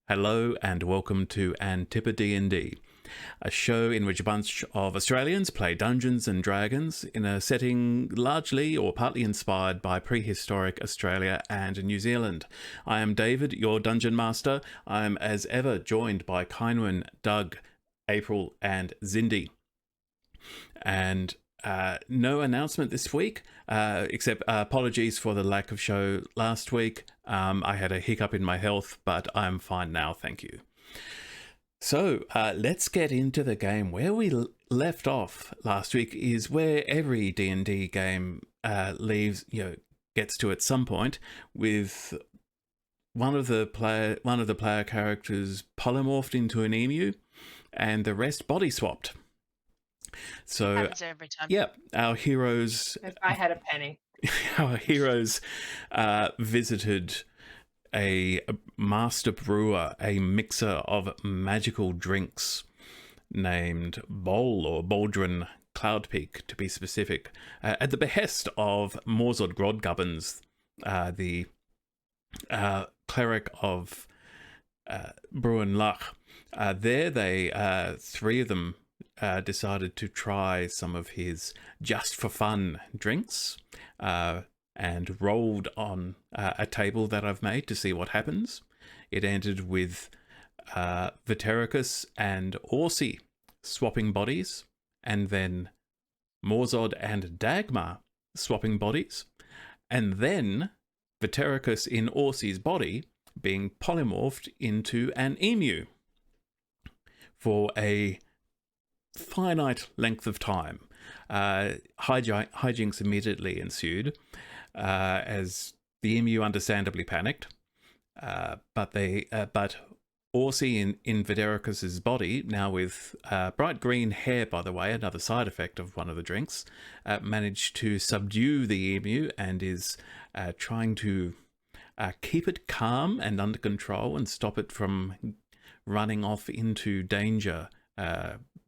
Hello and welcome to AntipoDnD, a show in which a bunch of Australians play Dungeons and Dragons in a setting largely or partly inspired by prehistoric Australia and New Zealand. I am David, your Dungeon Master. I am as ever joined by Kynwyn, Doug, April and Zindy. And no announcement this week, except apologies for the lack of show last week. I had a hiccup in my health, but I'm fine now, thank you. So let's get into the game. Where we left off last week is where every D&D game gets to at some point, with one of the player characters polymorphed into an emu, and the rest body swapped. So happens every time. Yeah, our heroes. If I had a penny. Our heroes visited a master brewer, a mixer of magical drinks named Bol or Baldrin Cloudpeak, to be specific, at the behest of Morzod Grodgubbins, the cleric of Bruin Lach. There, they three of them decided to try some of his just for fun drinks, and rolled on a table that I've made to see what happens. It ended with Vitericus and Orsi swapping bodies, and then Morzod and Dagmar swapping bodies, and then Vitericus in Orsi's body being polymorphed into an emu for a finite length of time. Hijinks immediately ensued, as the emu understandably panicked, but Orsi in Vitericus's body, now with bright green hair, by the way, another side effect of one of the drinks, managed to subdue the emu and is trying to keep it calm and under control and stop it from running off into danger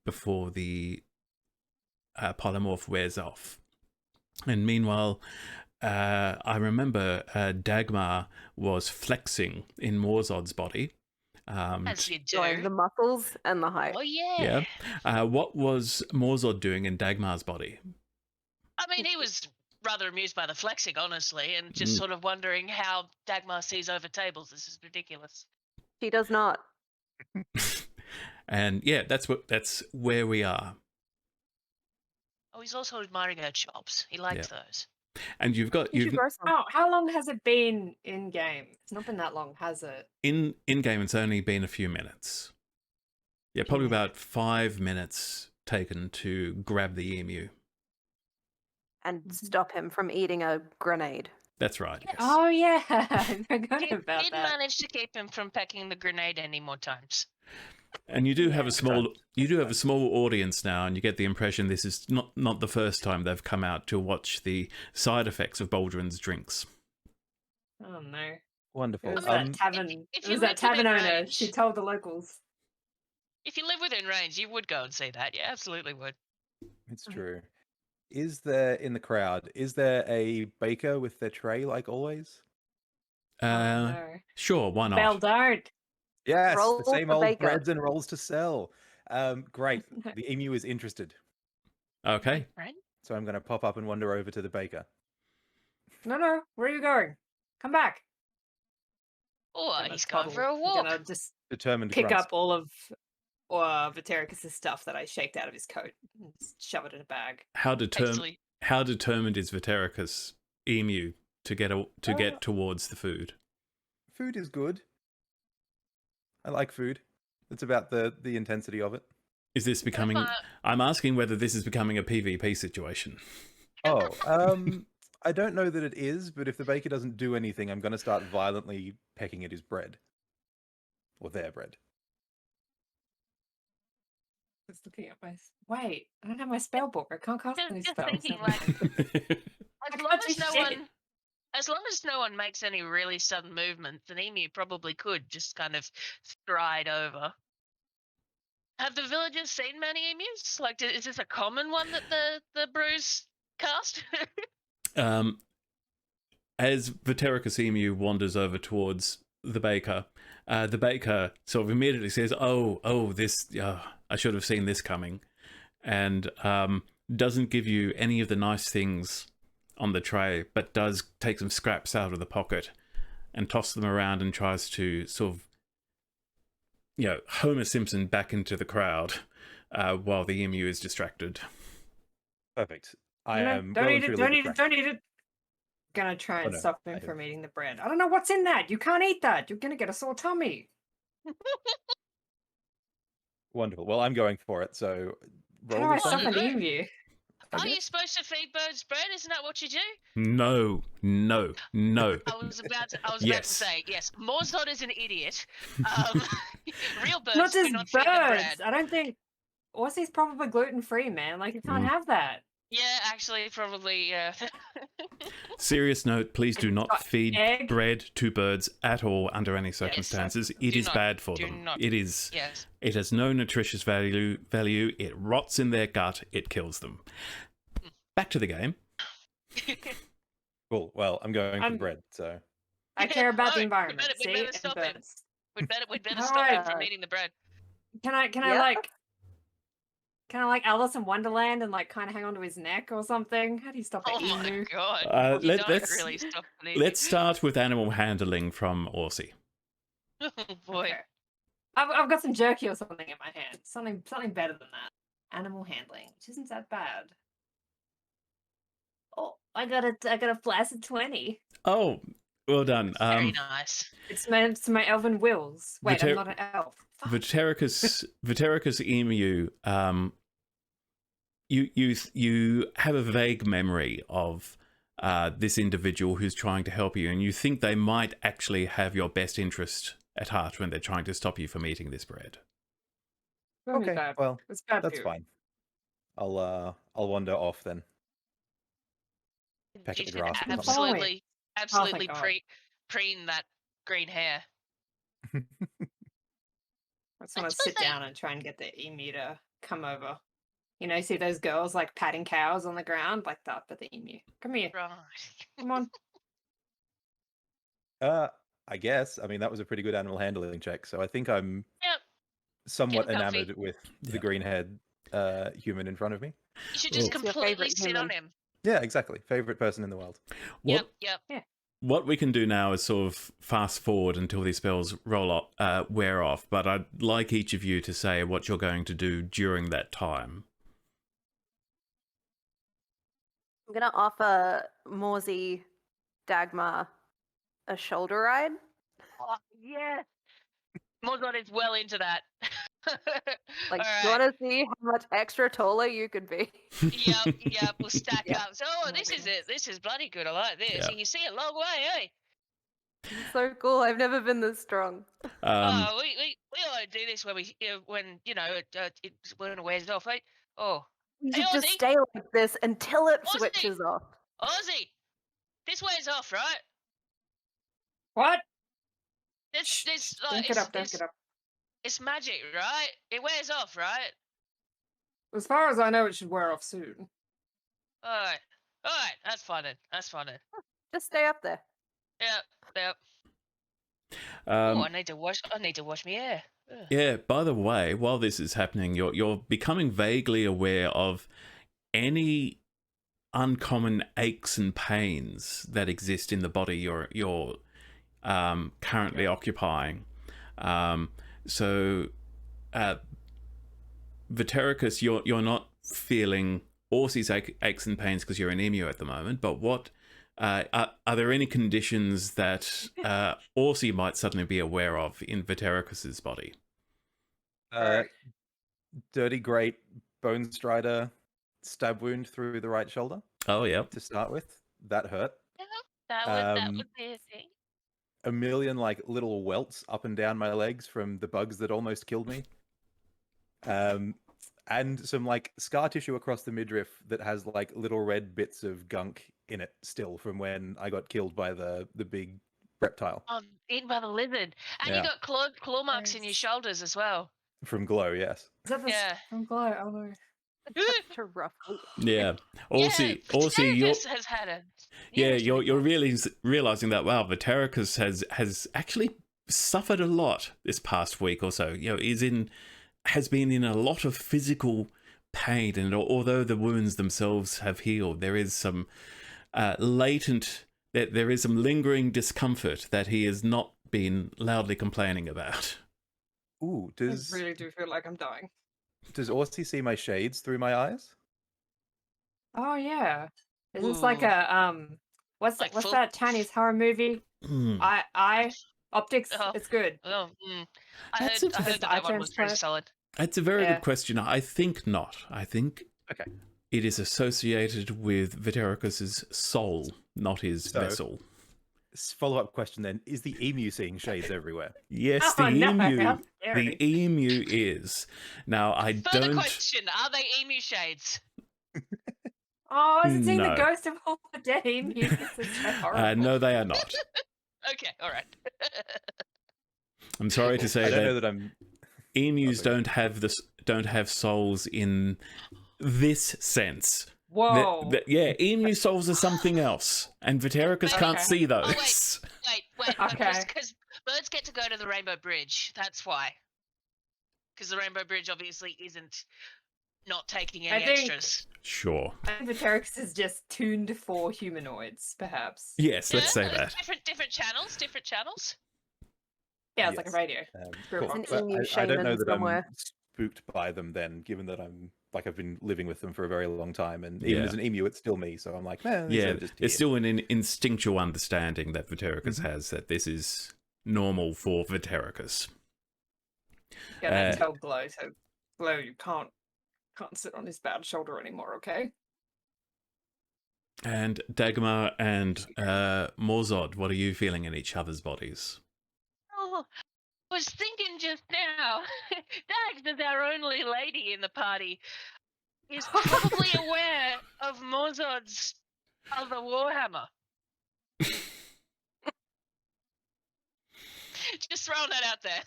before the polymorph wears off. And meanwhile, I remember Dagmar was flexing in Morzod's body. As you do. Showing the muscles and the height. Oh, yeah. What was Morzod doing in Dagmar's body? I mean, he was rather amused by the flexing, honestly, and just sort of wondering how Dagmar sees over tables. This is ridiculous. She does not. And yeah, that's where we are. Oh, he's also admiring her chops. He likes those. And you've How long has it been in game? It's not been that long, has it? in game. It's only been a few minutes. Yeah, probably about 5 minutes taken to grab the emu. And stop him from eating a grenade. That's right. Yes. Oh yeah, I forgot Did about that. manage to keep him from pecking the grenade any more times. And you do have a small audience now, and you get the impression this is not the first time they've come out to watch the side effects of Baldrin's drinks. Oh no. Wonderful. It was that tavern. if It you was that lived tavern within owner. range- She told the locals. If you live within range, you would go and see that. You absolutely would. It's true. Is there, in the crowd, is there a baker with their tray like always? No. Sure, why not? Bell don't. Yes, Roll the same the old baker. breads and rolls to sell. Great. The emu is interested. Okay. Right? So I'm going to pop up and wander over to the baker. No. Where are you going? Come back. Or Gonna he's going cuddle. for a I'm walk. gonna just Determined pick grunts. up all of Vitericus' stuff that I shaked out of his coat and just shove it in a bag. How Hastily. determined is Vitericus emu to get towards the food? Food is good. I like food. It's about the intensity of it. Is this becoming? I'm asking whether this is becoming a PvP situation. Oh, I don't know that it is, but if the baker doesn't do anything, I'm going to start violently pecking at his bread. Or their bread. Just looking at my. Wait, I don't have my spell book. I can't cast any Just spells. thinking, like, I can't do shit. as long as no one makes any really sudden movements, an emu probably could just kind of stride over. Have the villagers seen many emus? Like, is this a common one that the brews cast? As Vitericus emu wanders over towards the baker. The baker sort of immediately says, "Oh, this. I should have seen this coming," and doesn't give you any of the nice things on the tray, but does take some scraps out of the pocket and toss them around and tries to sort of, Homer Simpson back into the crowd while the emu is distracted. Perfect. I am Don't well eat and it. truly Don't eat it. distracted. Don't eat it. Gonna try and no, stop I him have- from eating the bread. I don't know what's in that. You can't eat that. You're gonna get a sore tummy. Wonderful. Well, I'm going for it. So How roll do I this stop on. an no. emu? Are you supposed to feed birds bread? Isn't that what you do? No. I was about to Yes. say yes. Morzot is an idiot. Real birds Not do just not feed them bread. birds. I don't think. Aussie's probably gluten free, man. Like you can't have that. Yeah, actually, probably. Serious note, please do It's not got feed egg. bread to birds at all under any circumstances. It Do is not- bad for do them. not. It is. Yes. It has no nutritious value. It rots in their gut. It kills them. Back to the game. Cool. Well, I'm going for I'm- bread. So I care about the Alright, we environment. better- we See, better and stop him. birds. We'd better All stop him from right. eating the bread. Can I Yeah. like? Can I like Alice in Wonderland and like kind of hang onto his neck or something? How do you stop Oh an my emu? god! You Let- don't let's- really stop an Let's start with animal handling from Aussie. Oh boy. Okay. I've got some jerky or something in my hand. Something better than that. Animal handling, which isn't that bad. Oh, I got a flaccid 20. Oh, well done. Very nice. It's my elven wills. Wait, I'm Viter- not an elf. Fuck. Vitericus emu. You have a vague memory of this individual who's trying to help you, and you think they might actually have your best interest at heart when they're trying to stop you from eating this bread. Don't be okay. bad. Well, It's bad that's food. fine. I'll wander off then. Peck at You the should grass or something. absolutely God. preen that green hair. I just want to suppose sit they- down and try and get the emu to come over. You know, see those girls like patting cows on the ground like that, but the emu. Come here. Right. Come on. I guess. I mean, that was a pretty good animal handling check. So I think I'm Yep. somewhat Get comfy. enamored with Yeah. the green-haired human in front of me. You should just Well- What's your completely favourite sit on human? him. Yeah, exactly. Favorite person in the world. What Yep. what we can do now is sort of fast forward until these spells wear off. But I'd like each of you to say what you're going to do during that time. I'm gonna offer Morsey Dagmar a shoulder ride. Oh, yes. Morzot is well into that. Like, All you right. want to see how much extra taller you could be? Yep. We'll stack Yeah. up. So, my this is goodness. it. This is bloody good. I like this. Yeah. You can see a long way, eh? It's so cool. I've never been this strong. Oh, we ought to do this when when it wears off, right? Oh, You Hey, should just Ozzy. stay like this until it Ozzy. switches off. Ozzy, this wears off, right? What? This Don't like get up, don't get up. it's magic, right? It wears off, right? As far as I know, it should wear off soon. All right, that's fine then. That's fine then. Just stay up there. Yep. Um, I need to wash my hair. Ugh. Yeah, by the way, while this is happening, you're becoming vaguely aware of any uncommon aches and pains that exist in the body you're currently occupying. So, Vitericus, you're not feeling Aussie's aches and pains because you're an emu at the moment, but what are there any conditions that Aussie might suddenly be aware of in Vitericus's body? Dirty, great bone strider stab wound through the right shoulder Oh, yeah. to start with. That hurt. That would be a thing. A million like little welts up and down my legs from the bugs that almost killed me. And some like scar tissue across the midriff that has like little red bits of gunk in it still from when I got killed by the big reptile Eaten by the lizard, and Yeah. you got claw marks in your Nice. shoulders as well. from Glow. Yes. Is that the Yeah. from Glow? Oh no. Such a rough. Yeah. Aussie, Vitericus you're has had a yeah, you're really realizing that wow, Vitericus has actually suffered a lot this past week or so. Has been in a lot of physical pain, and although the wounds themselves have healed, there is some there is some lingering discomfort that he has not been loudly complaining about. Ooh, I really do feel like I'm dying. does Orsi see my shades through my eyes? Oh yeah. Is this like Ooh. a what's Like what's full- that Chinese horror movie? Hmm. I optics. Oh. It's good. Oh, I That's heard a- that eye one was pretty transplant. solid. That's a very Yeah. good question. I think not. I think Okay. it is associated with Vitericus's soul, not his So- vessel. Follow-up question then: is the emu seeing shades everywhere? Yes, Oh, the no, emu. how scary. The emu is. Now, I Further don't. question: are they emu shades? Oh, is it seeing No. the ghost of all the dead emus? It's so horrible. No, they are not. Okay, all right. I'm sorry to say I don't know that that I'm. emus Okay. don't have souls in this sense. Whoa. Emu souls are something else, and Vitericus can't Okay. see those. Wait. Okay. Because birds get to go to the Rainbow Bridge. That's why. Because the Rainbow Bridge obviously isn't not taking any I think- extras. Sure. And Viterix is just tuned for humanoids, perhaps. Yes, let's say Yeah, that. Different channels. Yeah, it's like a Yes. radio. Cool. An But emu I don't know shaman that somewhere. I'm spooked by them then, given that I've been living with them for a very long time, and even Yeah. as an emu, it's still me. So I'm like, man, these Yeah, are just there's here. still an instinctual understanding that Vitericus has that this is normal for Vitericus. Yeah, that's Uh, tell Glow. So Glow, you can't sit on his bad shoulder anymore, okay? And Dagmar and Morzod, what are you feeling in each other's bodies? Oh, I was thinking just now, Dags, as our only lady in the party, is probably aware of Morzod's other Warhammer. Just throwing that out there.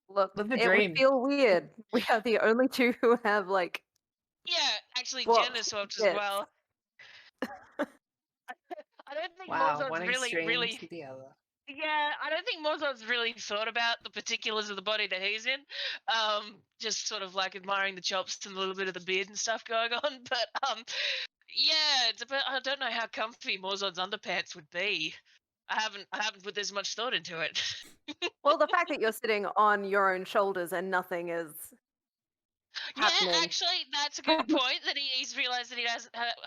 Look, Live the it dream. would feel weird. We are the only two who have like. Yeah, actually Swapped gender swapped as bits. well. I don't think Wow, Morzod's one extreme really to the other. Yeah, I don't think Morzod's really thought about the particulars of the body that he's in. Just sort of like admiring the chops and a little bit of the beard and stuff going on. But yeah, it's about, I don't know how comfy Morzod's underpants would be. I haven't put this much thought into it. Well, the fact that you're sitting on your own shoulders and nothing is happening. Yeah, actually, that's a good point. That he's realised that he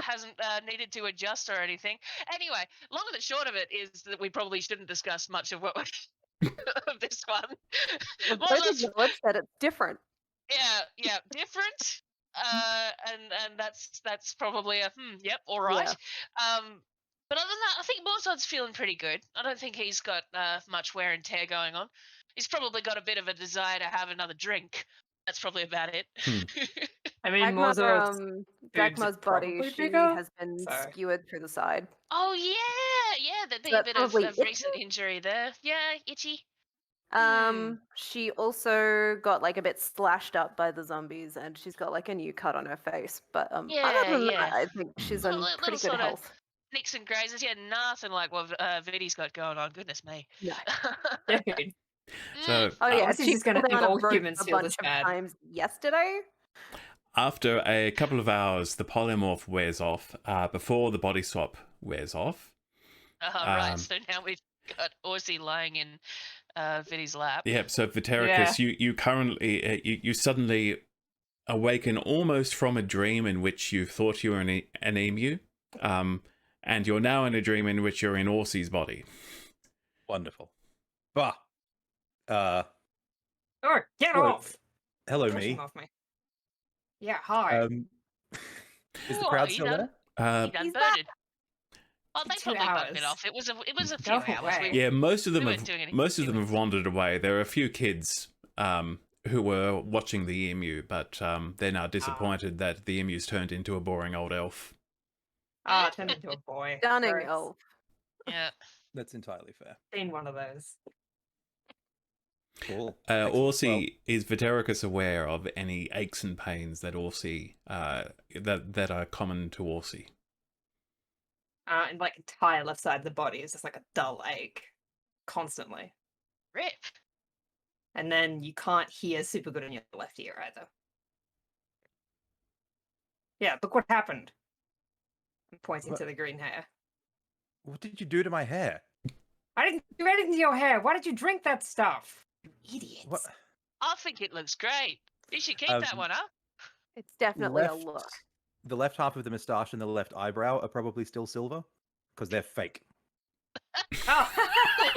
hasn't needed to adjust or anything. Anyway, long and the short of it is that we probably shouldn't discuss much of what of this one. We've Well, both that's, acknowledged that it's different. yeah, different. And that's probably a yep, all right. Yeah. But other than that, I think Morzod's feeling pretty good. I don't think he's got much wear and tear going on. He's probably got a bit of a desire to have another drink. That's probably about it. I mean, Dagmar's, Morzod's Dagmar's body, probably she bigger, has been so- skewered through the side. Oh yeah, there'd be So a that's bit of probably of it. recent injury there. Yeah, itchy. She also got like a bit slashed up by the zombies, and she's got like a new cut on her face. But other Yeah, than yeah. that, I think she's in Little pretty good sort of health. nicks and grazes. Yeah, nothing like what Vidi's got going on. Goodness me. No. Dude. So Oh yeah, Obviously she she's gonna fell think down all and broke humans a feel bunch this of bad. times yesterday. after a couple of hours, the polymorph wears off before the body swap wears off. Right, so now we've got Orsi lying in Vidi's lap. Yep. So Vitericus, you currently you suddenly awaken almost from a dream in which you thought you were an emu, and you're now in a dream in which you're in Orsi's body. Wonderful. Bah. Oh, get Hello. off! Hello, Pushing me. off me. Yeah, hi. Is the What, crowd you still done? there? You done He's birded. Oh, they 2 probably bumped it hours. off. It was a Go few hours. away. Yeah, most of them we have weren't doing anything have wandered away. There are a few kids who were watching the emu, but they're now disappointed that the emu's turned into a boring old elf. Ah, turned into a boy. Stunning Gross. elf. Yeah. That's entirely fair. Seen one of those. Cool. Excellent. Orsi, is Vitericus aware of any aches and pains that Orsi that are common to Orsi? And like entire left side of the body is just like a dull ache, constantly. Rip. And then you can't hear super good in your left ear either. Yeah, look what happened. I'm pointing What? to the green hair. What did you do to my hair? I didn't do anything to your hair. Why did you drink that stuff? You idiots. What? I think it looks great. You should keep that Um, one up. It's definitely a look. The left half of the moustache and the left eyebrow are probably still silver because they're fake. Oh,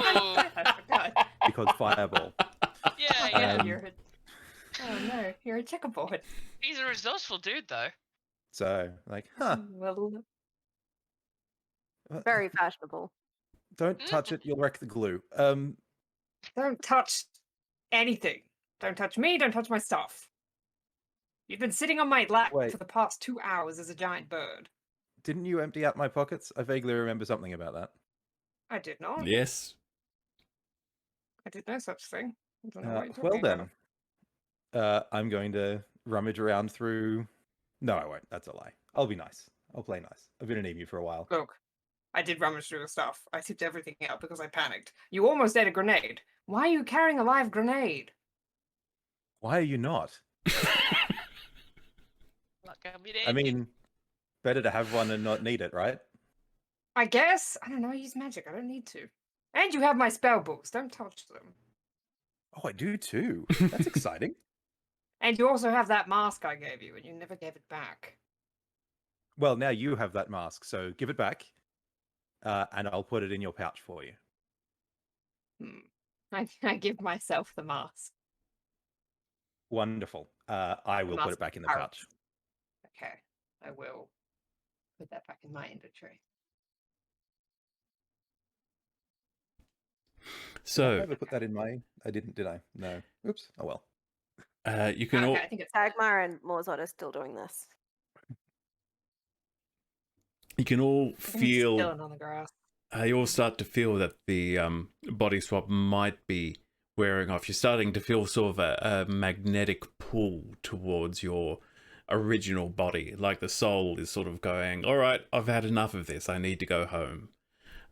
Ooh. I forgot. Because fireball. Yeah, yeah. Oh no, you're a checkerboard. He's a resourceful dude, though. So, like, huh? Well, Very fashionable. Don't touch it; you'll wreck the glue. don't touch anything. Don't touch me. Don't touch my stuff. You've been sitting on my lap Wait. for the past 2 hours as a giant bird. Didn't you empty out my pockets? I vaguely remember something about that. I did not. Yes. I did no such thing. I don't know what you're Well talking about. then, I'm going to rummage around through. No, I won't. That's a lie. I'll be nice. I'll play nice. I've been an emu for a while. Look, I did rummage through the stuff. I tipped everything out because I panicked. You almost ate a grenade. Why are you carrying a live grenade? Why are you not? Like, I mean, better to have one and not need it, right? I guess. I don't know. I use magic. I don't need to. And you have my spell books. Don't touch them. Oh, I do too. That's exciting. And you also have that mask I gave you, and you never gave it back. Well, now you have that mask, so give it back, and I'll put it in your pouch for you. I give myself the mask. Wonderful. I will put it back in the pouch. Okay, I will put that back in my inventory. Did I So ever put that in my? I didn't, did I? No. Oops. Oh well. you can all Okay, I think it's Dagmar and Morzot are still doing this. feel chilling on the grass. you all start to feel that the body swap might be wearing off. You're starting to feel sort of a magnetic pull towards your original body, like the soul is sort of going, all right, I've had enough of this, I need to go home.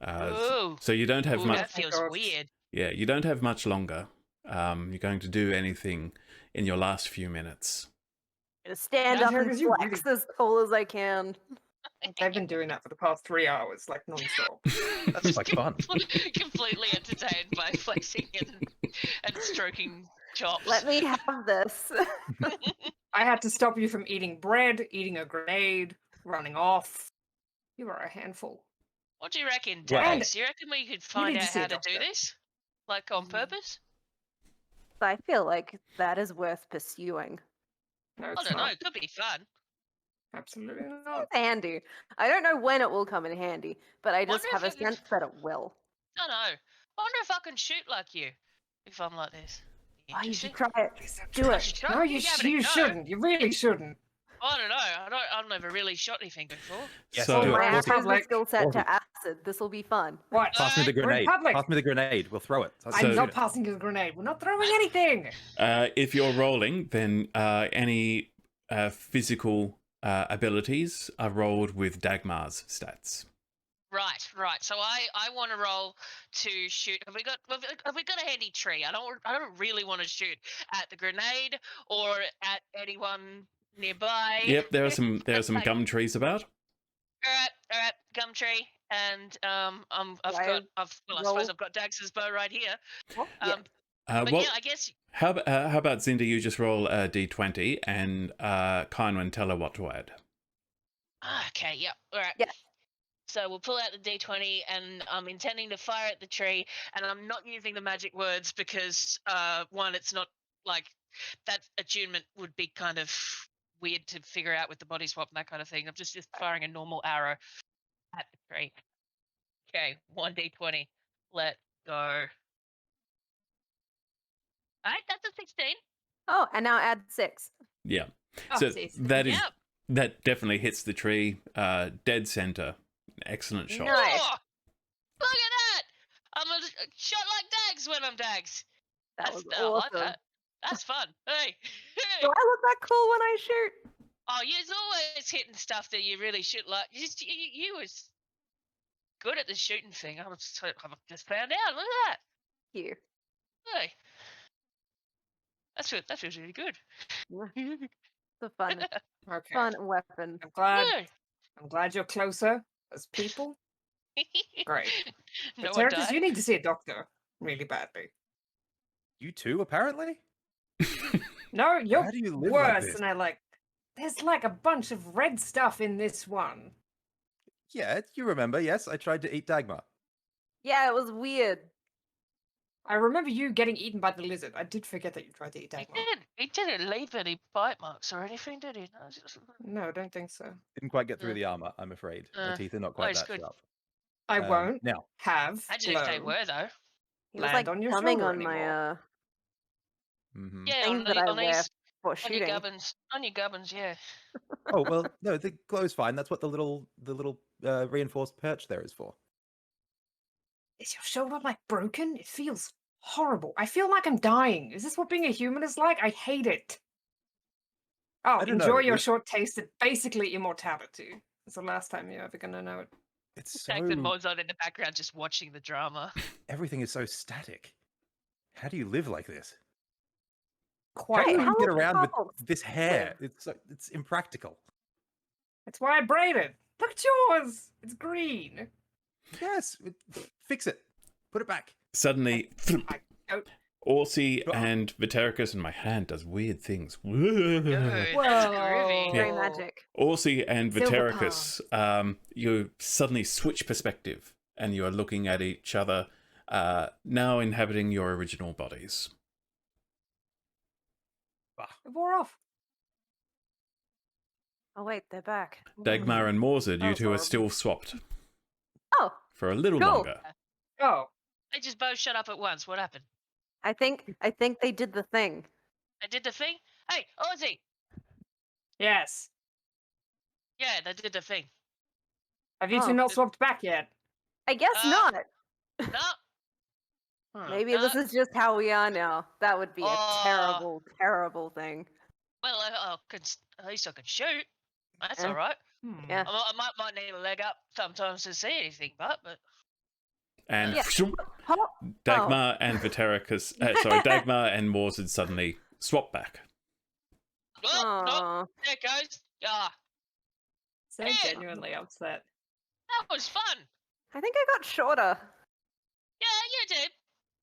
Ooh. So you don't have Ooh, much. that feels God. weird. Yeah, you don't have much longer. You're going to do anything in your last few minutes. Gonna stand Yeah, up and because you flex really- as tall as I can. I've been doing that for the past 3 hours, like non-stop. That's like fun. Completely entertained by flexing and stroking chops. Let me have this. I had to stop you from eating bread, eating a grenade, running off. You are a handful. What do you reckon, Well- Dax? You reckon we could find need to out see a how to do doctor. this? Like on purpose? I feel like that is worth pursuing. No, I it's don't know. not. It could be fun. Absolutely not. It's handy. I don't know when it will come in handy, but I just Wonder have a if it- sense that it will. I don't know. I wonder if I can shoot like you if I'm like this. Oh, you should Interesting. try it. Do I it. should try. No, you, give it a you go. shouldn't. You really shouldn't. I don't know. I've never really shot anything before. Yes, So- do My it. Or actor has the public. skill set Or- to acid. This will be fun. What? Pass me the Alright, we're in grenade. public. Pass me the grenade. We'll throw it. So- I'm not passing a grenade. We're not throwing anything. If you're rolling, then any physical abilities are rolled with Dagmar's stats. Right. So I want to roll to shoot. Have we got a handy tree? I don't really want to shoot at the grenade or at anyone nearby. Yep, there are some Like- gum trees about. All right, gum tree, and I Right. suppose Roll. I've got Dax's bow right here. Yeah. But Well, yeah, I guess how about Zinda? You just roll a d20 and Kynwin tell her what to add. okay, yeah, all right. Yeah. So we'll pull out the D20, and I'm intending to fire at the tree, and I'm not using the magic words because, one, it's not like that attunement would be kind of weird to figure out with the body swap and that kind of thing. I'm just firing a normal arrow at the tree. Okay, 1D20. Let go. All right, that's a 16. Oh, and now add 6. Yeah. Oh, So jeez. that is Yep. that definitely hits the tree, dead center. Excellent shot. Nice. Oh, look at that! I'm a shot like Dags when I'm Dags. That That's, was I like awesome. that. That's fun. Hey. Do I look that cool when I shoot? Oh, you're always hitting stuff that you really shoot like. You was good at the shooting thing. I've just found out. Look at that. You. Hey. That feels really good. It's a fun, Okay. fun weapon. I'm glad you're closer as people. Great. No But one Terracus, you died. need to see a doctor really badly. You too, apparently? No, you're How do you live worse. like this? And there's like a bunch of red stuff in this one. Yeah, you remember, yes, I tried to eat Dagmar. Yeah, it was weird. I remember you getting eaten by the lizard. I did forget that you tried to eat Dagmar. He didn't leave any bite marks or anything, did he? No, No, I don't think so. Didn't quite get through Yeah. the armor, I'm afraid. My teeth are not well, quite it's that good. sharp. I won't Now, have Imagine if they blown were, though. He was land like on your coming shoulder on my anymore. Yeah, thing that I on wear these, for on your shooting. gubbins. On your gubbins, yeah. oh well, no, the glow's fine. That's what the little reinforced perch there is for. Is your shoulder like broken? It feels horrible. I feel like I'm dying. Is this what being a human is like? I hate it. Oh, I don't enjoy know. your short taste of basically immortality. It's the last time you're ever gonna know it. It's Jack and so Mozart in the background just watching the drama. everything is so static. How do you live like this? How Quite. do you Hey, even how get long around with dogs this hair? live? It's impractical. That's why I braided. Look at yours. It's green. Yes, fix it. Put it back. Suddenly, I don't. Orsi and Vitericus, and my hand does weird things. Good, that's groovy. Very magic. Orsi and Silver Vitericus, you suddenly switch perspective, and you are looking at each other, now inhabiting your original bodies. It wore off. Oh wait, they're back. Dagmar and Morzard, you Oh, two are horrible. still swapped Oh, for a little Cool. longer. Oh, They just both shut up at once. What happened? I think they did the thing. They did the thing? Hey, Ozzy! yes. Yeah, they did the thing. Have you Oh. two not swapped back yet? I guess not. No. Huh. Maybe this is just how we are now. That would be a Oh. terrible, terrible thing. Well, at least I can shoot. That's Yeah. all right. Yeah. I might need a leg up sometimes to see anything, but And Yeah. Huh? Dagmar and Vitericus, Dagmar and Morzard suddenly swap back. oh, no, Aw. there it goes. Ah, So Yeah. genuinely upset. that was fun. I think I got shorter. Yeah, you did.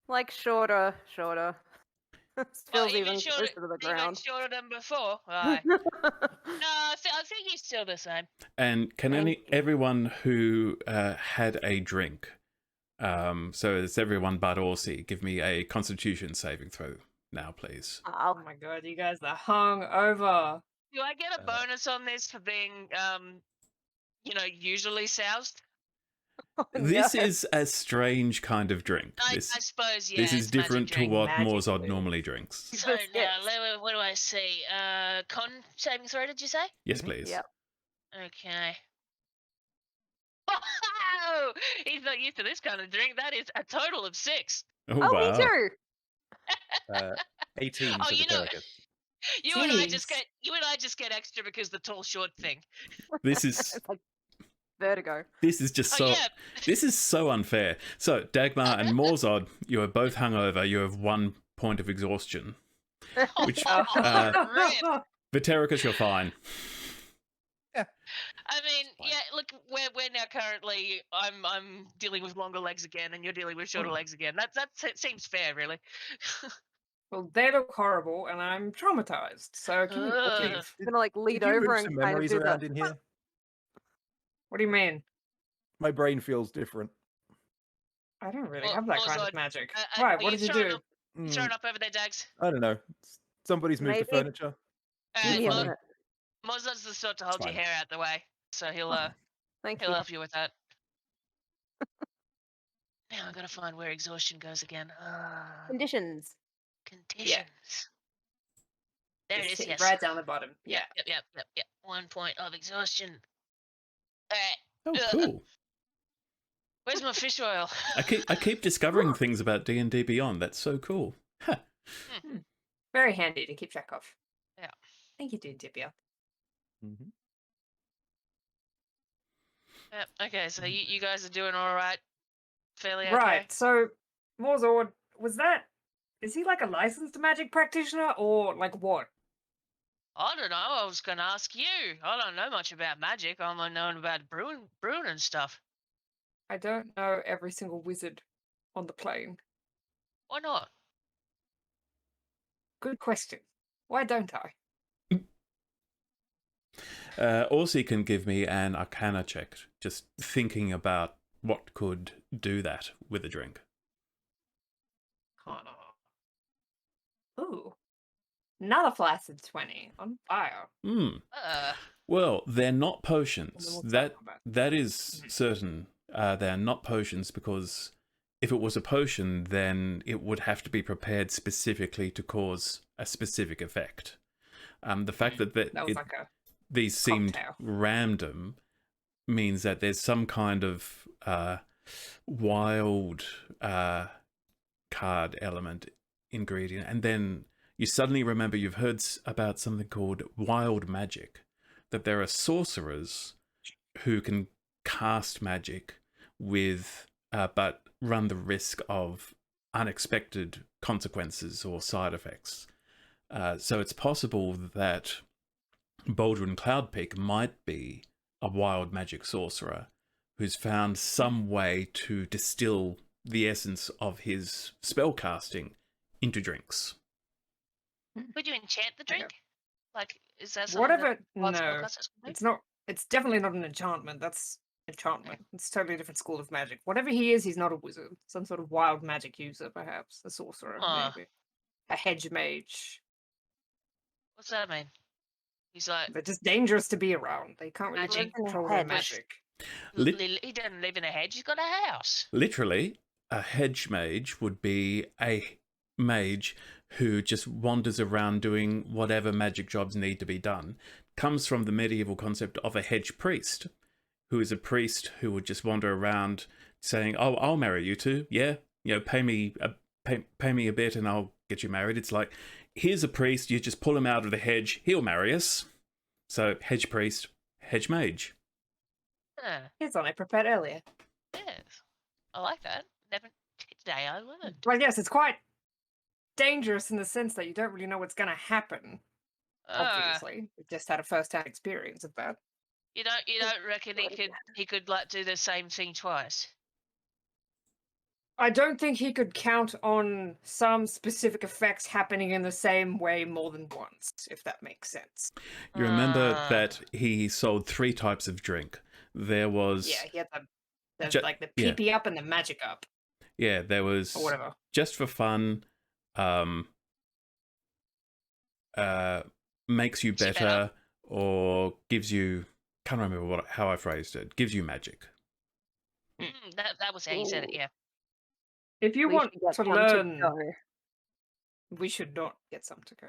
Like shorter. Well, Feels even shorter, closer to the even ground. shorter than before. Aye. No, I think he's still the same. And can Thank you. everyone who had a drink, so it's everyone but Orsi, give me a Constitution saving throw now, please. Oh my god, you guys are hung over. Do I get a bonus on this for being, usually soused? This No. is a strange kind of drink. I This suppose, yeah. this is it's magic different to drink. what Magic Morzard drink. normally drinks. So Yes. now, what do I see? Con saving throw, did you say? Yes, please. Yep. Okay. Wow! He's not used to this kind of drink. That is a total of 6. Oh, Oh, wow. me too. 18 Oh, for you the know- Terracus. You and I just Jeez. get extra because the tall short thing. This is It's like vertigo. just Oh so yeah. this is so unfair. So Dagmar and Morzard, you are both hungover. You have 1 point of exhaustion. Which, rip. Vitericus, you're fine. I mean, fine. yeah. Look, we're now currently. I'm dealing with longer legs again, and you're dealing with shorter legs again. That seems fair, really. Well, they look horrible, and I'm traumatized. So can you Ugh. leave? I'm gonna like lead Did you over move and some kind of memories do around the. in here? What do you mean? My brain feels different. I don't really Well, have that kind also, of magic. are Right, you what did you throwing do? up- Throwing up over there, Dags. I don't know. Somebody's moved the Maybe. furniture. Give me a funny. minute. Mozart's the sort to hold your fine. hair out the way, so he'll Thank he'll you. help you with that. Now I gotta find where exhaustion goes again. Conditions. Conditions. There it Just is. hit Yes. right down the bottom. Yeah. Yep. 1 point of exhaustion. Alright. Oh, cool. Where's my fish oil? I keep discovering things about D&D Beyond. That's so cool. Huh. Very handy to keep track of. Yeah. Thank you, dude, Tibia. Mm-hmm. Yep. Okay, so you guys are doing all right. Fairly okay. Right, so Morzord, was that Is he like a licensed magic practitioner or like what? I don't know. I was going to ask you. I don't know much about magic. I'm only knowing about brewing and stuff. I don't know every single wizard on the plane. Why not? Good question. Why don't I? Orsi can give me an Arcana check, just thinking about what could do that with a drink. Ooh. Another flaccid 20 on fire. Uh, Well, they're not And then potions. we'll talk That about it. that is certain. They're not potions because if it was a potion, then it would have to be prepared specifically to cause a specific effect. The fact that That was like a these seemed cocktail. random means that there's some kind of wild card element ingredient, and then you suddenly remember you've heard about something called wild magic, that there are sorcerers who can cast magic with but run the risk of unexpected consequences or side effects. So it's possible that Baldwin Cloudpeak might be a wild magic sorcerer who's found some way to distill the essence of his spellcasting into drinks. could you enchant the Okay. drink? Like, is that something Whatever. that wild No, spellcasters can do? it's not. It's definitely not an enchantment. That's enchantment. It's a totally different school of magic. Whatever he is, he's not a wizard. Some sort of wild magic user, perhaps. A sorcerer, maybe. A hedge mage. What's that mean? He's like, They're just dangerous to be around. They can't really Magic. control their Hedge. magic. he doesn't live in a hedge. He's got a house. Literally, a hedge mage would be a mage who just wanders around doing whatever magic jobs need to be done. Comes from the medieval concept of a hedge priest, who is a priest who would just wander around saying, "Oh, I'll marry you two. Yeah, pay me a bit and I'll get you married." It's like, here's a priest. You just pull him out of the hedge. He'll marry us. So hedge priest, hedge mage. Here's one I prepared earlier. Yes. I like that. Never today I learned. Well, yes, it's quite dangerous in the sense that you don't really know what's going to happen. Obviously, we just had a first-hand experience of that. You don't reckon he could like do the same thing twice? I don't think he could count on some specific effects happening in the same way more than once, if that makes sense. You remember that he sold 3 types of drink. There was Yeah, he had the Ju- the PP up and the magic up, yeah, there was or whatever. just for fun, makes you Makes you better, better. or gives you, can't remember how I phrased it, gives you magic. That was how you said it. Ooh. Yeah. If you We want should get to some learn, go. we should not get some to go.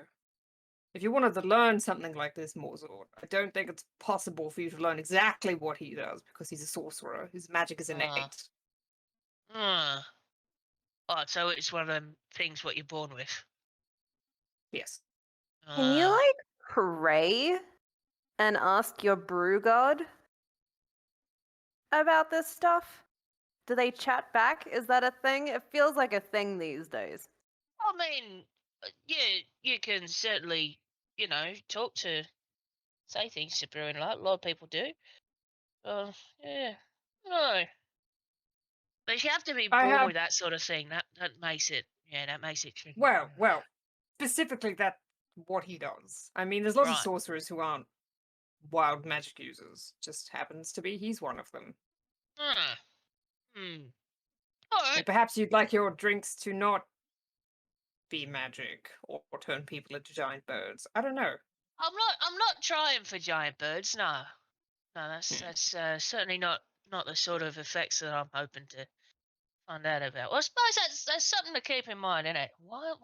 If you wanted to learn something like this, Morzord, I don't think it's possible for you to learn exactly what he does because he's a sorcerer. His magic is innate. Oh, so it's one of them things what you're born with. Yes. Can you like pray and ask your brew god about this stuff? Do they chat back? Is that a thing? It feels like a thing these days. I mean, you can certainly, talk to, say things to brewing light. A lot of people do. Yeah. No. But you have to be I born have- with that sort of thing. That makes it, that makes it tricky. Well, specifically that's what he does. I mean, there's lots of Right. sorcerers who aren't wild magic users. Just happens to be he's one of them. All And right. perhaps you'd like your drinks to not be magic or turn people into giant birds. I don't know. I'm not trying for giant birds. No, that's certainly not the sort of effects that I'm hoping to find out about. Well, I suppose that's something to keep in mind, isn't it? Wild.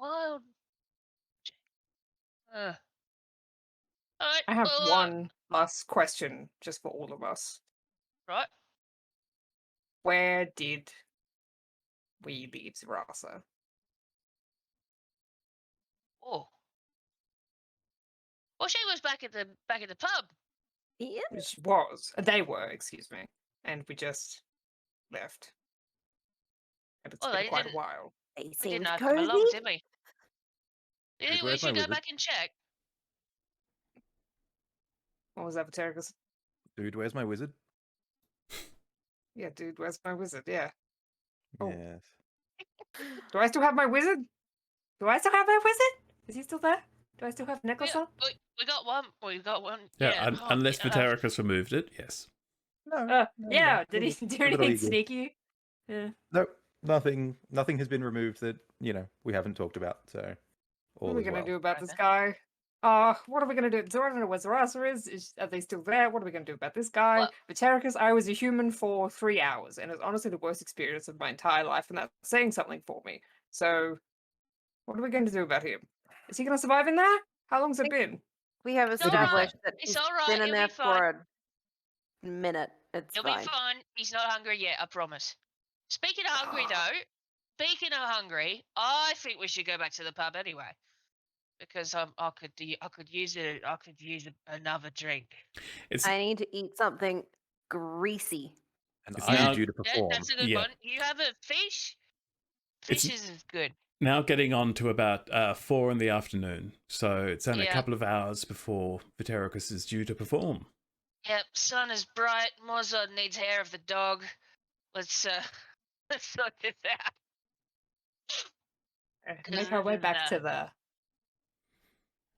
All right. I have well, one last question just for all of us. Right. Where did we leave Zerasa? Oh. Well, she was back at the pub. Yeah. Which was they were, excuse me, and we just left. And it's Oh, been they quite a didn't- while. They We seemed didn't have them along, cozy. did we? You think we where's my should go wizard? back and check? What was that, Vatericus? Dude, where's my wizard? Yeah, dude, where's my wizard? Yeah. Oh. Yes. Do I still have my wizard? Do I still have my wizard? Is he still there? Do I still have necklace on? We got one. We got one. Yeah, Yeah. unless Vatericus removed it, yes. No. Yeah, did he Leave do it all anything you do. sneaky? Yeah. Nope. Nothing has been removed that, we haven't talked about, so What all are we is gonna well. do about this Okay. guy? What are we gonna do? So I don't know where Zarasa is. Are they still there? What are we gonna do about this guy? Well- Vatericus, I was a human for 3 hours, and it's honestly the worst experience of my entire life, and that's saying something for me. So, what are we going to do about him? Is he gonna survive in there? How long's it been? We have It's all right. established that It's he's all right, been in he'll there be fine. for a minute. It's He'll fine. be fine. He's not hungry yet, I promise. Speaking of hungry, though, I think we should go back to the pub anyway, because I could use another drink. It's I need to eat something greasy. And It's I'm now- due to Yeah, perform. that's a good Yeah. one. You have a fish. It's- Fish is good. now getting on to about 4 in the afternoon, so it's only a Yeah. couple of hours before Vatericus is due to perform. Yep, sun is bright. Mozart needs hair of the dog. Let's let's sort this out. Make our way back to the.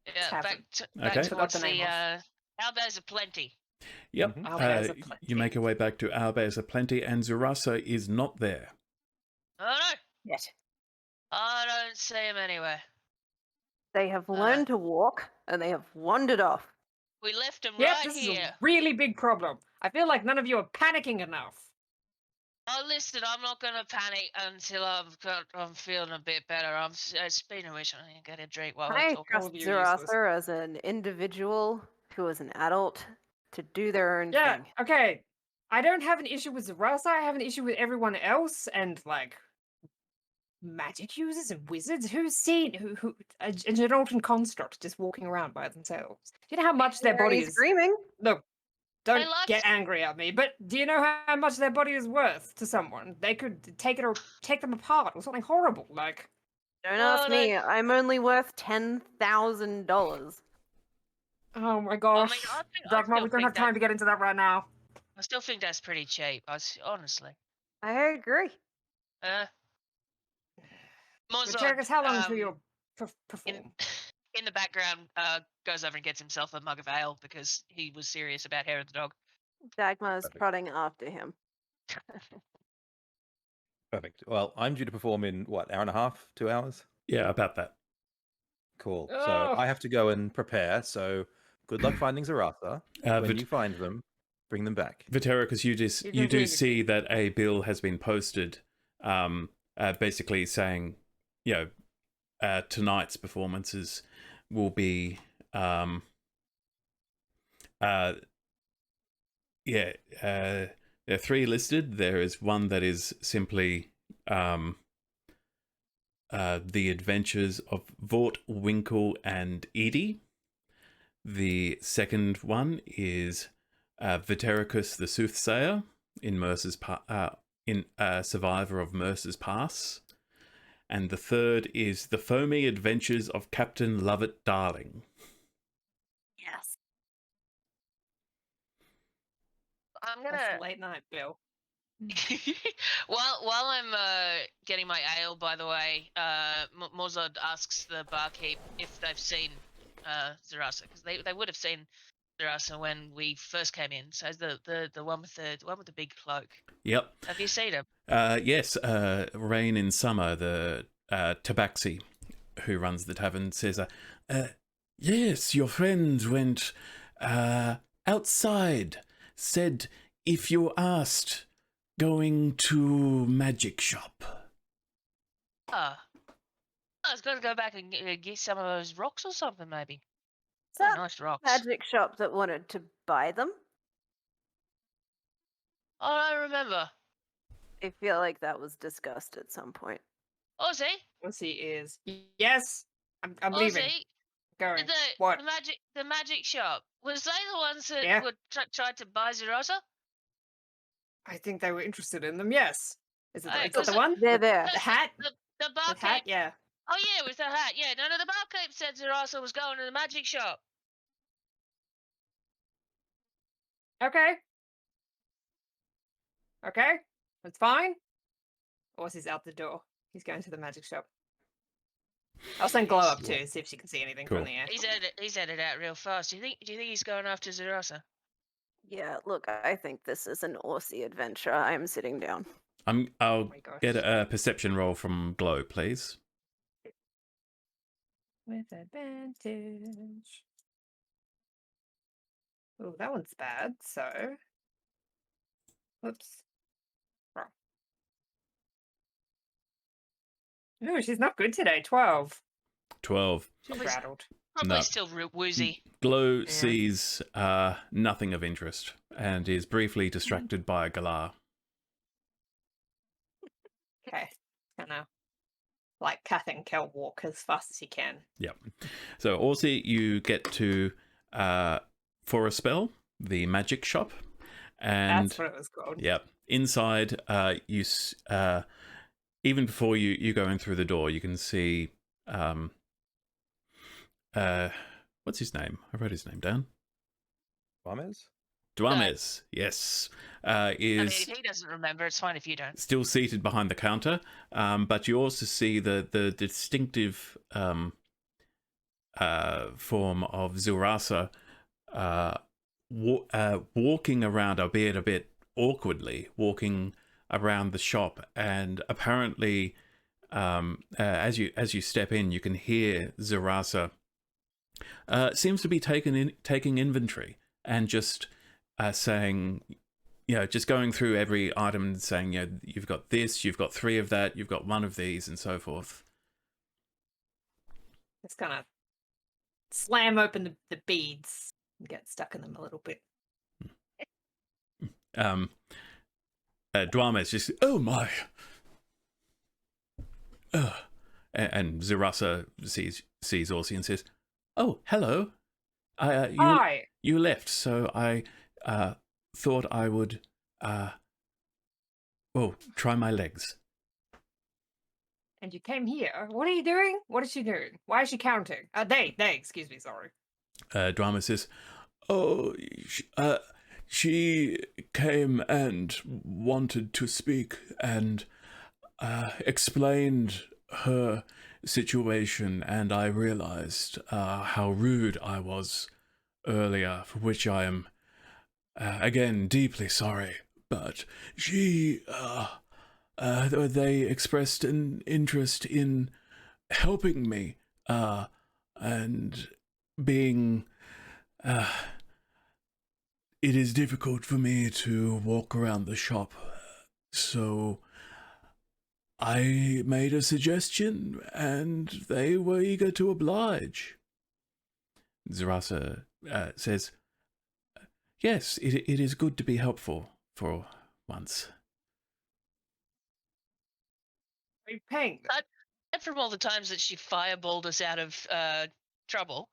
Yeah, Tavern. back Okay. Forgot towards the name the Albers are plenty. Yep. Mhm. Albers are You plenty. make your way back to Albers are plenty, and Zurasa is not there. Oh no, Yes. I don't see him anywhere. They have learned to walk and they have wandered off. We left him Yep, right this is here. a really big problem. I feel like none of you are panicking enough. Oh, listen, I'm not gonna panic until I'm feeling a bit better. It's been a wish I can get a drink while I we're talking. trust of you are useless. Zurasa as an individual who is an adult to do their own Yeah, thing. okay. I don't have an issue with Zarasa. I have an issue with everyone else and like magic users and wizards. Who's seen who a Genalton construct just walking around by themselves? Do you know how much their body He's is? screaming. Look, don't love get angry at me. But do you know how much their body is worth to someone? They could take it or take them apart or something horrible. Like, Don't Oh, ask me. I'm only worth $10,000. oh my gosh, I Dagmar, still we don't think have time that- to get into that right now. I still think that's pretty cheap. Honestly. I agree. Mozart, Vatericus, how long until you'll perform? in the background, goes over and gets himself a mug of ale because he was serious about hair of the dog. Dagmar's Perfect. prodding after him. Perfect. Well, I'm due to perform in what, hour and a half, 2 hours? Yeah, about that. Cool. Oh. So I have to go and prepare. So good luck finding Zarasa. When Vit- you find them, bring them back. Vatericus, you You're do doing it. see that a bill has been posted, basically saying, tonight's performances will be, there are 3 listed. There is one that is simply the adventures of Vort, Winkle, and Edie. The second one is Vatericus the Soothsayer in Survivor of Mercer's Pass. And the third is The Foamy Adventures of Captain Lovett Darling. Yes. I'm That's gonna late night, Bill. while I'm getting my ale, by the way, Mozart asks the barkeep if they've seen Zarasa, because they would have seen Zarasa when we first came in. So the one with the big cloak. Yep. Have you seen him? Yes, Rain in Summer, the tabaxi who runs the tavern, says, yes, your friend went outside, said if you asked, going to magic shop. I was going to go back and get some of those rocks or something, maybe. Is that Nice rocks. magic shop that wanted to buy them? I don't remember. I feel like that was discussed at some point. Ozzy? Ozzy is. Yes, I'm leaving. Ozzy? Going. The What? the magic shop. Was they the ones that Yeah. would tried to buy Zarasa? I think they were interested in them. Yes. Is it Hey, is that the was it- one? They're With there. The hat. The The barkeep. hat. Yeah. Oh yeah, with the hat. Yeah, no, the barkeep said Zerasa was going to the magic shop. Okay. Okay. That's fine. Orsie's out the door. He's going to the magic shop. I'll send Glow up too, see if she can see anything Cool. from the air. He's headed out real fast. Do you think he's going after Zerasa? Yeah, look, I think this is an Aussie adventure. I am sitting down. I'll Oh my gosh. get a perception roll from Glow, please. With advantage. Oh, that one's bad, so. Whoops. Wrong. Ooh, she's not good today. 12. 12. She's Probably- rattled. Probably No. still woozy. Glow sees nothing of interest and is briefly distracted by Galar. Okay. Gonna like Kath and Kel walk as fast as he can. Yep. So, Orsi, you get to, for a spell, the magic shop. And That's what it was called. yep, inside, even before you go in through the door, you can see, what's his name? I wrote his name down. Gomez? Duames, yes, I mean, is if he doesn't remember, it's fine if you don't. still seated behind the counter. But you also see the distinctive form of Zurasa walking around, albeit a bit awkwardly, walking around the shop, and apparently, as you step in, you can hear Zurasa seems to be taking inventory and just saying, just going through every item and saying, you've got this, you've got 3 of that, you've got 1 of these, and so forth. Just gonna slam open the beads and get stuck in them a little bit. Duames just, oh my. And Zurasa sees Orsi and says, oh, hello. Hi! You left, so I thought I would try my legs. And you came here. What are you doing? What is she doing? Why is she counting? They, excuse me, sorry. Drama says, oh, she came and wanted to speak and explained her situation, and I realized how rude I was earlier, for which I am, again, deeply sorry. But she, they expressed an interest in helping me, and being, it is difficult for me to walk around the shop, so I made a suggestion, and they were eager to oblige. Zurasa says, yes, it is good to be helpful for once. Are you paying them? And from all the times that she fireballed us out of trouble.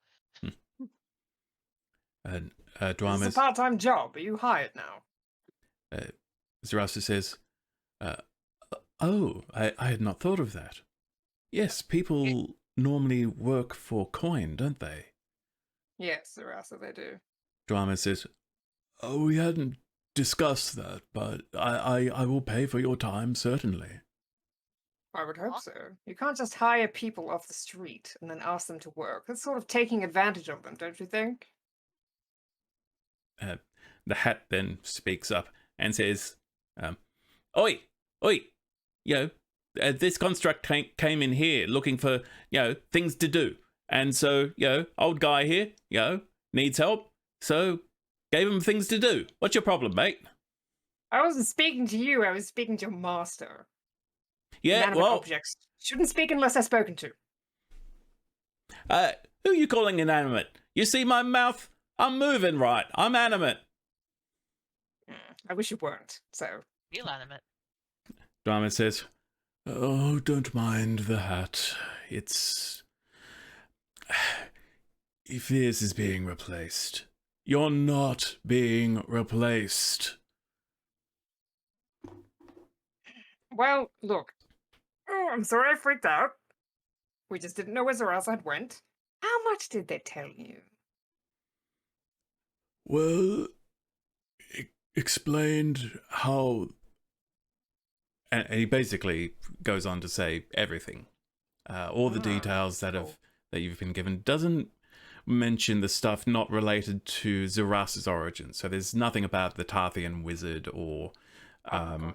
And This is Duames, a part-time job. Are you hired now? Zurasa says, oh, I had not thought of that. Yes, people normally work for coin, don't they? Yes, Zerasa, they do. Duames says, oh, we hadn't discussed that, but I will pay for your time, certainly. I would hope so. You can't just hire people off the street and then ask them to work. That's sort of taking advantage of them, don't you think? The hat then speaks up and says, oi, this construct came in here looking for, things to do. And so, old guy here, needs help. So gave him things to do. What's your problem, mate? I wasn't speaking to you, I was speaking to your master. Yeah, Inanimate well, objects shouldn't speak unless they're spoken to. who are you calling inanimate? You see my mouth? I'm moving right. I'm animate. I wish you weren't, so. Real animate. Duames says, oh, don't mind the hat. It's... If this is being replaced, you're not being replaced. Well, look. Oh, I'm sorry I freaked out. We just didn't know where Zarasa had went. How much did they tell you? Well, it explained how... And he basically goes on to say everything. All the details that cool. that you've been given. Doesn't mention the stuff not related to Zarasa's origin. So there's nothing about the Tarthian wizard or... God.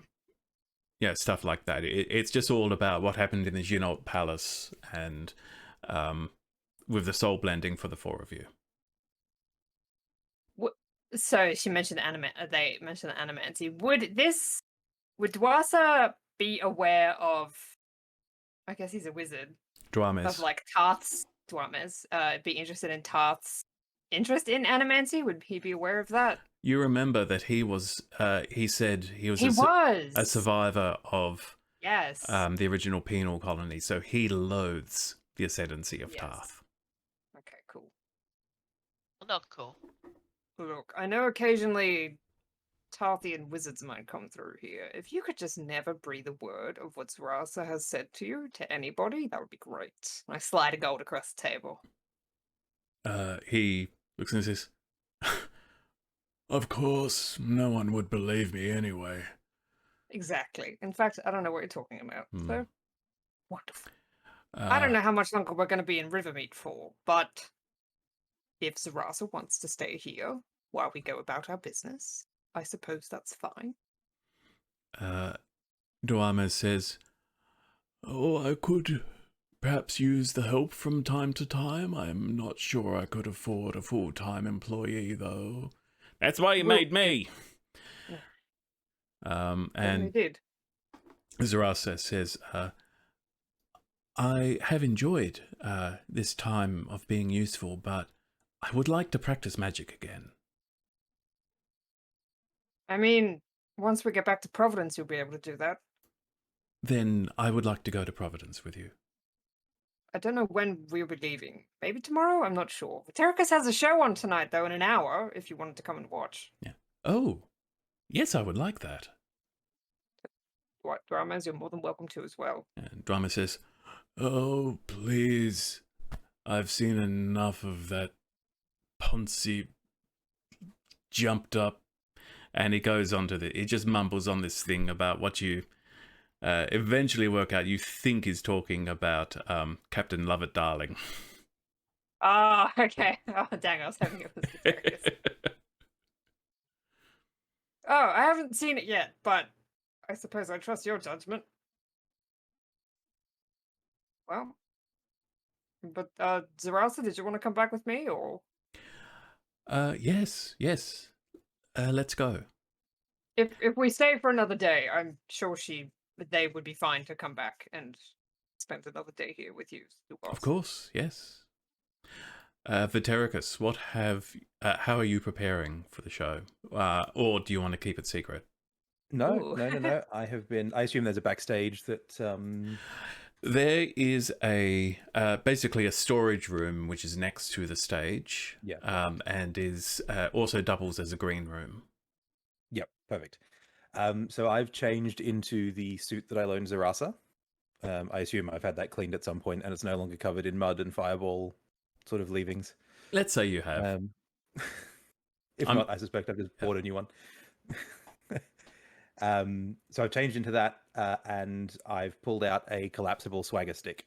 yeah, stuff like that. It's just all about what happened in the Junot Palace and with the soul blending for the four of you. So she mentioned the anime. They mentioned the animancy. Would Dwasa be aware of? I guess he's a wizard. Dwames. Of like Tarth's Dwames. Be interested in Tarth's interest in animancy. Would he be aware of that? You remember that he was, he said he was a survivor of Yes. the original penal colony, so he loathes the ascendancy of Yes. Tarth. Okay, cool. Well, not cool. Look, I know occasionally Tarthian wizards might come through here. If you could just never breathe a word of what Zarasa has said to you, to anybody, that would be great. I slide a gold across the table. He looks and says, "Of course, no one would believe me anyway." Exactly. In fact, I don't know what you're talking about. So, wonderful. Uh, I don't know how much longer we're going to be in Rivermeet for, but if Zarasa wants to stay here while we go about our business, I suppose that's fine. Dwames says, "Oh, I could perhaps use the help from time to time. I'm not sure I could afford a full-time employee, though. That's why you made me." And And we did. Zarasa says, "I have enjoyed this time of being useful, but I would like to practice magic again." I mean, once we get back to Providence, you'll be able to do that. Then I would like to go to Providence with you. I don't know when we'll be leaving. Maybe tomorrow? I'm not sure. Terracus has a show on tonight, though, in an hour, if you wanted to come and watch. Yeah. Oh, yes, I would like that. Dramas, you're more than welcome to as well. And Drama says, "Oh, please. I've seen enough of that Ponzi jumped up." And he goes on to he just mumbles on this thing about what you eventually work out you think is talking about Captain Lovett Darling. Oh, okay. Oh, dang, I was having it with Terracus. Oh, I haven't seen it yet, but I suppose I trust your judgment. Well, but Zarasa, did you want to come back with me, or? Yes. Let's go. If we stay for another day, I'm sure they would be fine to come back and spend another day here with you. Of course, yes. Vitericus, how are you preparing for the show? Or do you want to keep it secret? No. I assume there's a backstage that... There is basically a storage room which is next to the stage. Yeah. And is also doubles as a green room. Yep, perfect. So I've changed into the suit that I loaned Zarasa. I assume I've had that cleaned at some point and it's no longer covered in mud and fireball sort of leavings. Let's say you have. If not, I suspect I've just bought a new one. So I've changed into that, and I've pulled out a collapsible swagger stick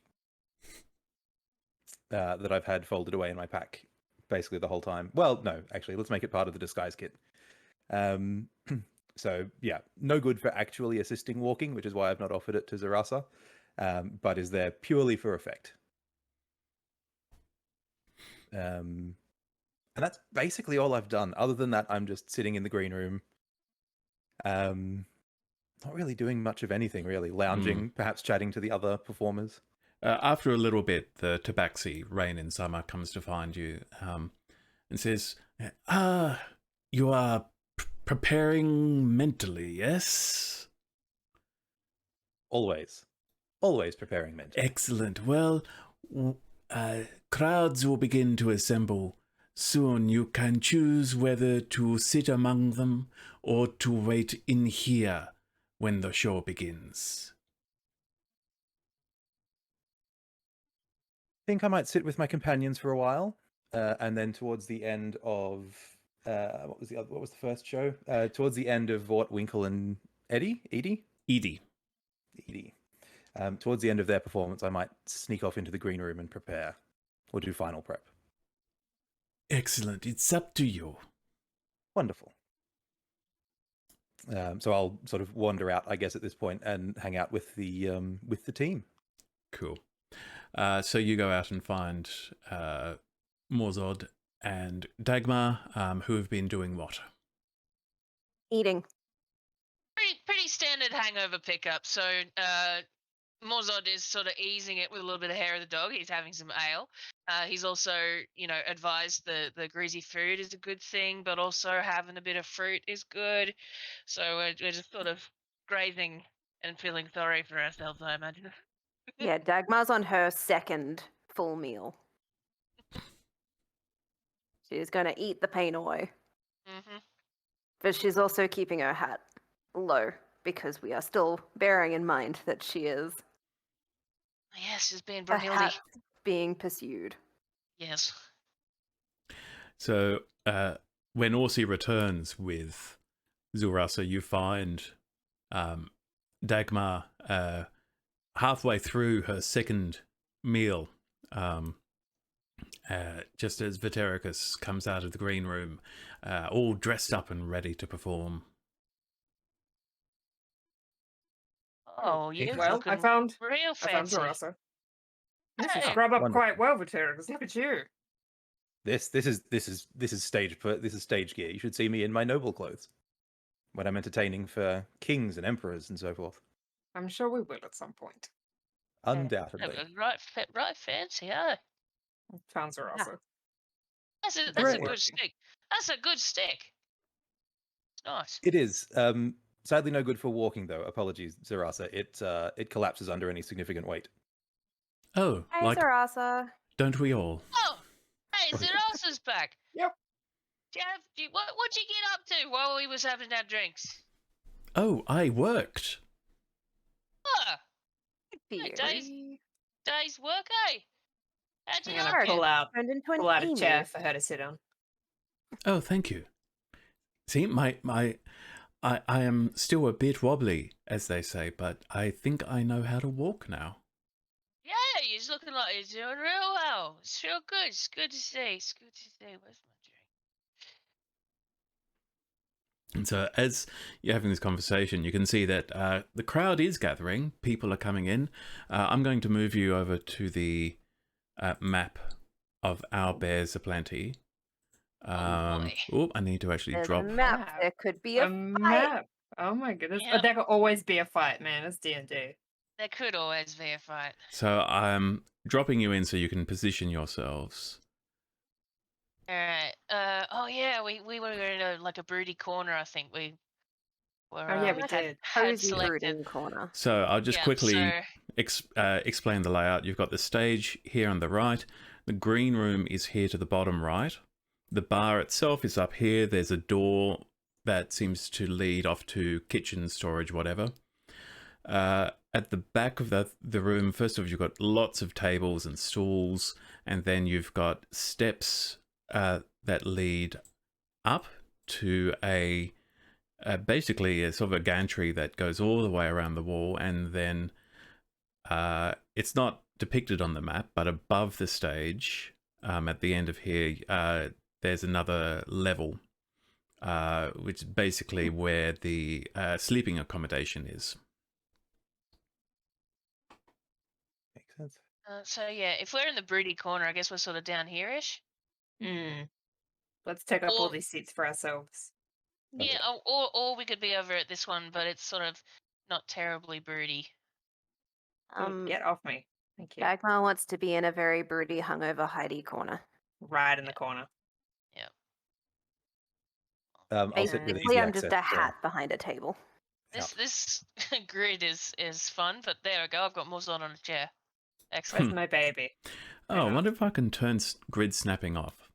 that I've had folded away in my pack basically the whole time. Well, no, actually, let's make it part of the disguise kit. So yeah, no good for actually assisting walking, which is why I've not offered it to Zarasa, but is there purely for effect. And that's basically all I've done. Other than that, I'm just sitting in the green room. Not really doing much of anything, really. Lounging, perhaps chatting to the other performers. After a little bit, the Tabaxi, Rain in Summer, comes to find you and says, "You are preparing mentally, yes?" Always preparing mentally. Excellent. Well, crowds will begin to assemble. Soon you can choose whether to sit among them or to wait in here when the show begins. think I might sit with my companions for a while, and then towards the end of what was the first show? Towards the end of what Winkle and Edie. Towards the end of their performance, I might sneak off into the green room and prepare, or do final prep. Excellent. It's up to you. Wonderful. So I'll sort of wander out, I guess, at this point and hang out with the team. Cool. So you go out and find Morzod and Dagmar, who have been doing what? Eating. Pretty standard hangover pickup. So Morzod is sort of easing it with a little bit of hair of the dog. He's having some ale. He's also, advised the greasy food is a good thing, but also having a bit of fruit is good. So we're just sort of grazing and feeling sorry for ourselves, I imagine. Yeah, Dagmar's on her second full meal. She's going to eat the pain away. Mm-hmm. But she's also keeping her hat low because we are still bearing in mind that she is Yes, she's being Brunhilde. perhaps being pursued. Yes. So when Orsi returns with Zurasa, you find Dagmar halfway through her second meal, just as Vitericus comes out of the green room, all dressed up and ready to perform. Oh, you're Well, looking I found real fancy. Zurasa. This is Hey. scrub up Wonderful. quite well, Vitericus. Look at you. This is stage gear. You should see me in my noble clothes when I'm entertaining for kings and emperors and so forth. I'm sure we will at some point. Undoubtedly. Right fancy, eh? Found Zurasa. That's a Great. good stick. That's a good stick. Nice. It is. Sadly, no good for walking, though. Apologies, Zurasa. It collapses under any significant weight. Oh, Hey, like, Sarasa. don't we all? Oh, hey, Zerasa's back. Yep. What'd you get up to while we was having our drinks? Oh, I worked. Oh, Theory. day's work, eh? How'd you I'm like gonna it? pull Turned into an out a emu. chair for her to sit on. Oh, thank you. See, I am still a bit wobbly, as they say, but I think I know how to walk now. Yeah, you're looking like you're doing real well. It's real good. It's good to see. It's good to see. Where's my drink? And so as you're having this conversation, you can see that the crowd is gathering. People are coming in. I'm going to move you over to the map of Our Bears Aplenty. boy. I need to actually There's drop. a map. Map. There could be a fight. map. Oh my goodness. Yep. There could always be a fight, man. It's D&D. There could always be a fight. So I'm dropping you in so you can position yourselves. All right. Oh yeah, we were in a broody corner. I think we were. Oh yeah, we had- did. Had Cozy selected. brooding corner. So I'll just Yeah, quickly so- explain the layout. You've got the stage here on the right. The green room is here to the bottom right. The bar itself is up here. There's a door that seems to lead off to kitchen, storage, whatever. At the back of the room, first of all, you've got lots of tables and stools, and then you've got steps that lead up to basically a sort of a gantry that goes all the way around the wall, and then it's not depicted on the map, but above the stage, at the end of here, there's another level, which is basically where the sleeping accommodation is. Makes sense. So yeah, if we're in the broody corner, I guess we're sort of down here-ish. Let's take up all Or- these seats for ourselves. Yeah, or we could be over at this one, but it's sort of not terribly broody. Get off me. Thank you. Dagmar wants to be in a very broody, hungover Heidi corner. Right in the corner. I'll sit with Basically, easy I'm just a access, so- hat behind a table. This grid is fun, but there we go. I've got Morzod on a chair. Where's Excellent. my baby? Oh, I wonder if I can turn grid snapping off.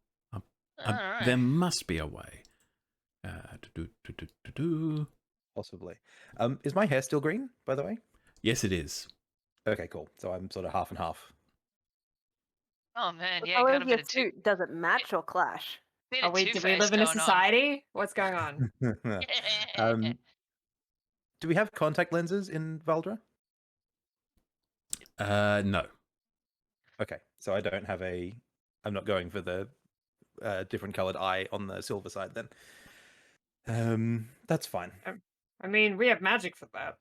Alright. There must be a way. Possibly. Is my hair still green, by the way? Yes, it is. Okay, cool. So I'm sort of half and half. Oh man, The yeah, color got a of your bit of suit doesn't match or clash. bit Are of we, do we Two-Face live in a going on. society? What's going on? Do we have contact lenses in Valdra? No. Okay, so I don't have a. I'm not going for the different colored eye on the silver side then. That's fine. I mean, we have magic for that.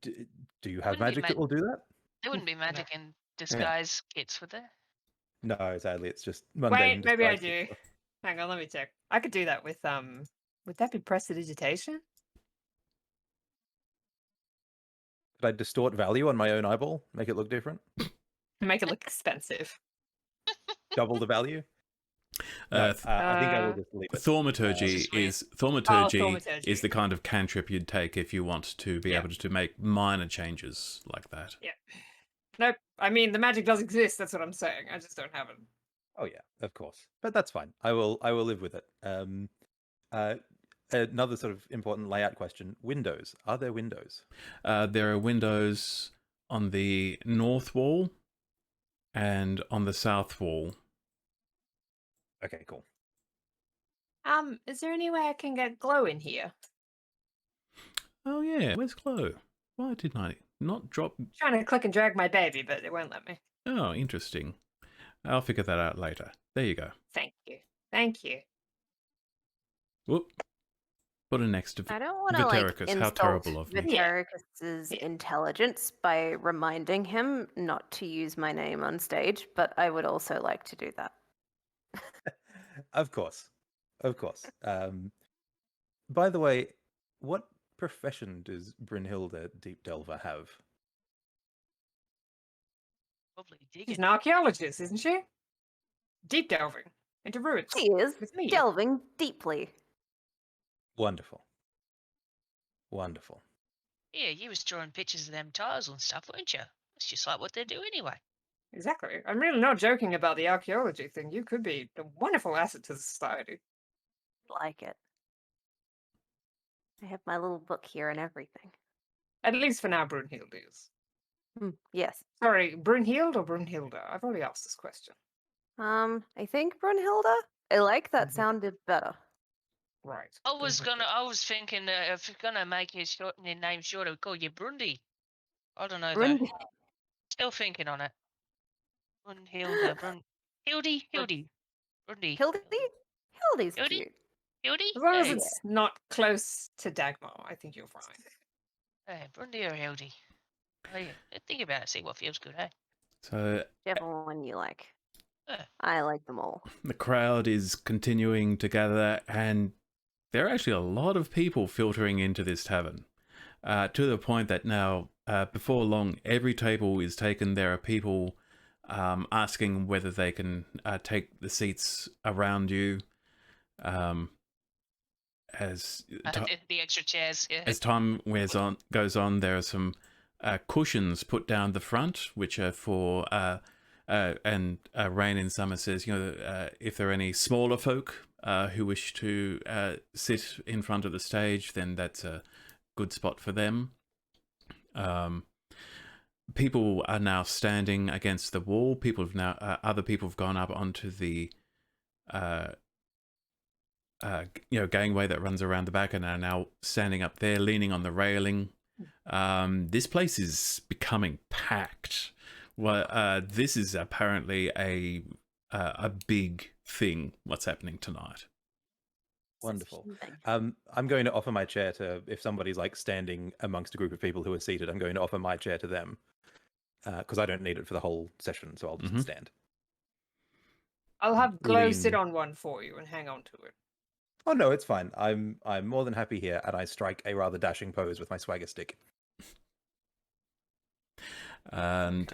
Do you have Wouldn't be magic that will do that? There wouldn't be magic in disguise kits, would there? No, sadly, it's just mundane. Wait, maybe I disguise do. stuff. Hang on, let me check. I could do that with would that be prestidigitation? Could I distort value on my own eyeball? Make it look different? Make it look expensive. Double the value? No, I think I will just leave it. Thaumaturgy Just weird. is thaumaturgy thaumaturgy. is the kind of cantrip you'd take if you want to be able to make minor changes like that. Yeah. Nope. I mean, the magic does exist. That's what I'm saying. I just don't have it. Oh yeah, of course. But that's fine. I will live with it. Another sort of important layout question: windows. Are there windows? There are windows on the north wall and on the south wall. Okay, cool. Is there any way I can get glow in here? Oh yeah, where's Glow? Why didn't I not drop? Trying to click and drag my baby, but it won't let me. Oh, interesting. I'll figure that out later. There you go. Thank you. Thank you. Whoop. Put it next to I don't want to like Vitericus. How insult terrible of me. Vitericus's intelligence by reminding him not to use my name on stage, but I would also like to do that. Of course. Of course. By the way, what profession does Brynhilde Deep Delver have? Probably She's digging. an archaeologist, isn't she? Deep delving into ruins. She is With me. delving deeply. Wonderful. Wonderful. Yeah, you was drawing pictures of them tiles and stuff, weren't you? It's just like what they do anyway. Exactly. I'm really not joking about the archaeology thing. You could be a wonderful asset to society. Like it. I have my little book here and everything. At least for now, Brunhild is. Yes. Sorry, Brunhild or Brunhilda? I've already asked this question. I think Brunhilde. I like that sounded better. Right. I was Brunhilda. thinking if you're gonna make your name shorter, we'll call you Brundi. I don't know Brun- though. Still thinking on it. Brunhilde, Hildy. Brundi. Hildy? Hildy's Hildy? cute. Hildy? As long as Hey, it's not close to Dagmar, I think you're fine. hey, Brundi or Hildy? Oh yeah, think about it. See what feels good, hey? So Whichever one you like. Yeah. I like them all. the crowd is continuing to gather, and there are actually a lot of people filtering into this tavern, to the point that now, before long, every table is taken. There are people asking whether they can take the seats around you. As The extra chairs, yeah. as time goes on, there are some cushions put down the front, which are for and Rain in Summer says, if there are any smaller folk who wish to sit in front of the stage, then that's a good spot for them. People are now standing against the wall. Other people have gone up onto the gangway that runs around the back and are now standing up there, leaning on the railing. This place is becoming packed. Well, this is apparently a big thing. What's happening tonight? Wonderful. I'm going to offer my chair to, if somebody's like standing amongst a group of people who are seated, I'm going to offer my chair to them because I don't need it for the whole session, so I'll just stand. I'll have Glow sit Lean. on one for you and hang on to it. Oh no, it's fine. I'm more than happy here, and I strike a rather dashing pose with my swagger stick. And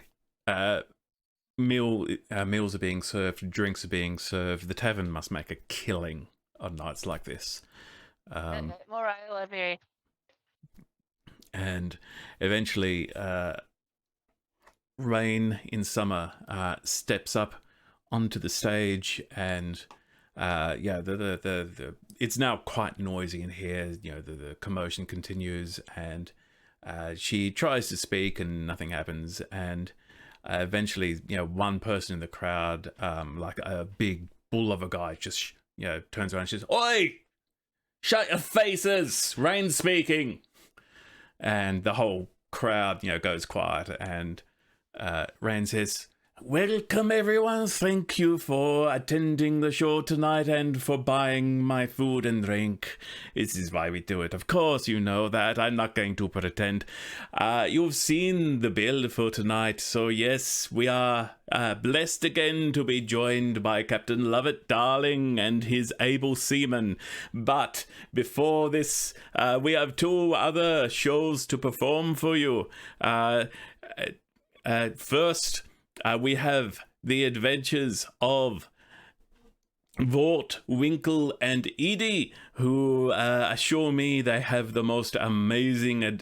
meals are being served, drinks are being served. The tavern must make a killing on nights like this. More ale over here. And eventually, Rain in Summer steps up onto the stage, and it's now quite noisy in here. The commotion continues, and she tries to speak, and nothing happens. And Eventually, one person in the crowd, like a big bull of a guy, just turns around and says, "Oi! Shut your faces! Rain's speaking." And the whole crowd, goes quiet, and Rain says, "Welcome, everyone. Thank you for attending the show tonight and for buying my food and drink. This is why we do it. Of course, you know that. I'm not going to pretend. You've seen the bill for tonight, so yes, we are blessed again to be joined by Captain Lovett Darling and his able seamen. But before this, we have 2 other shows to perform for you. First, we have the adventures of Vort, Winkle, and Edie, who assure me they have the most amazing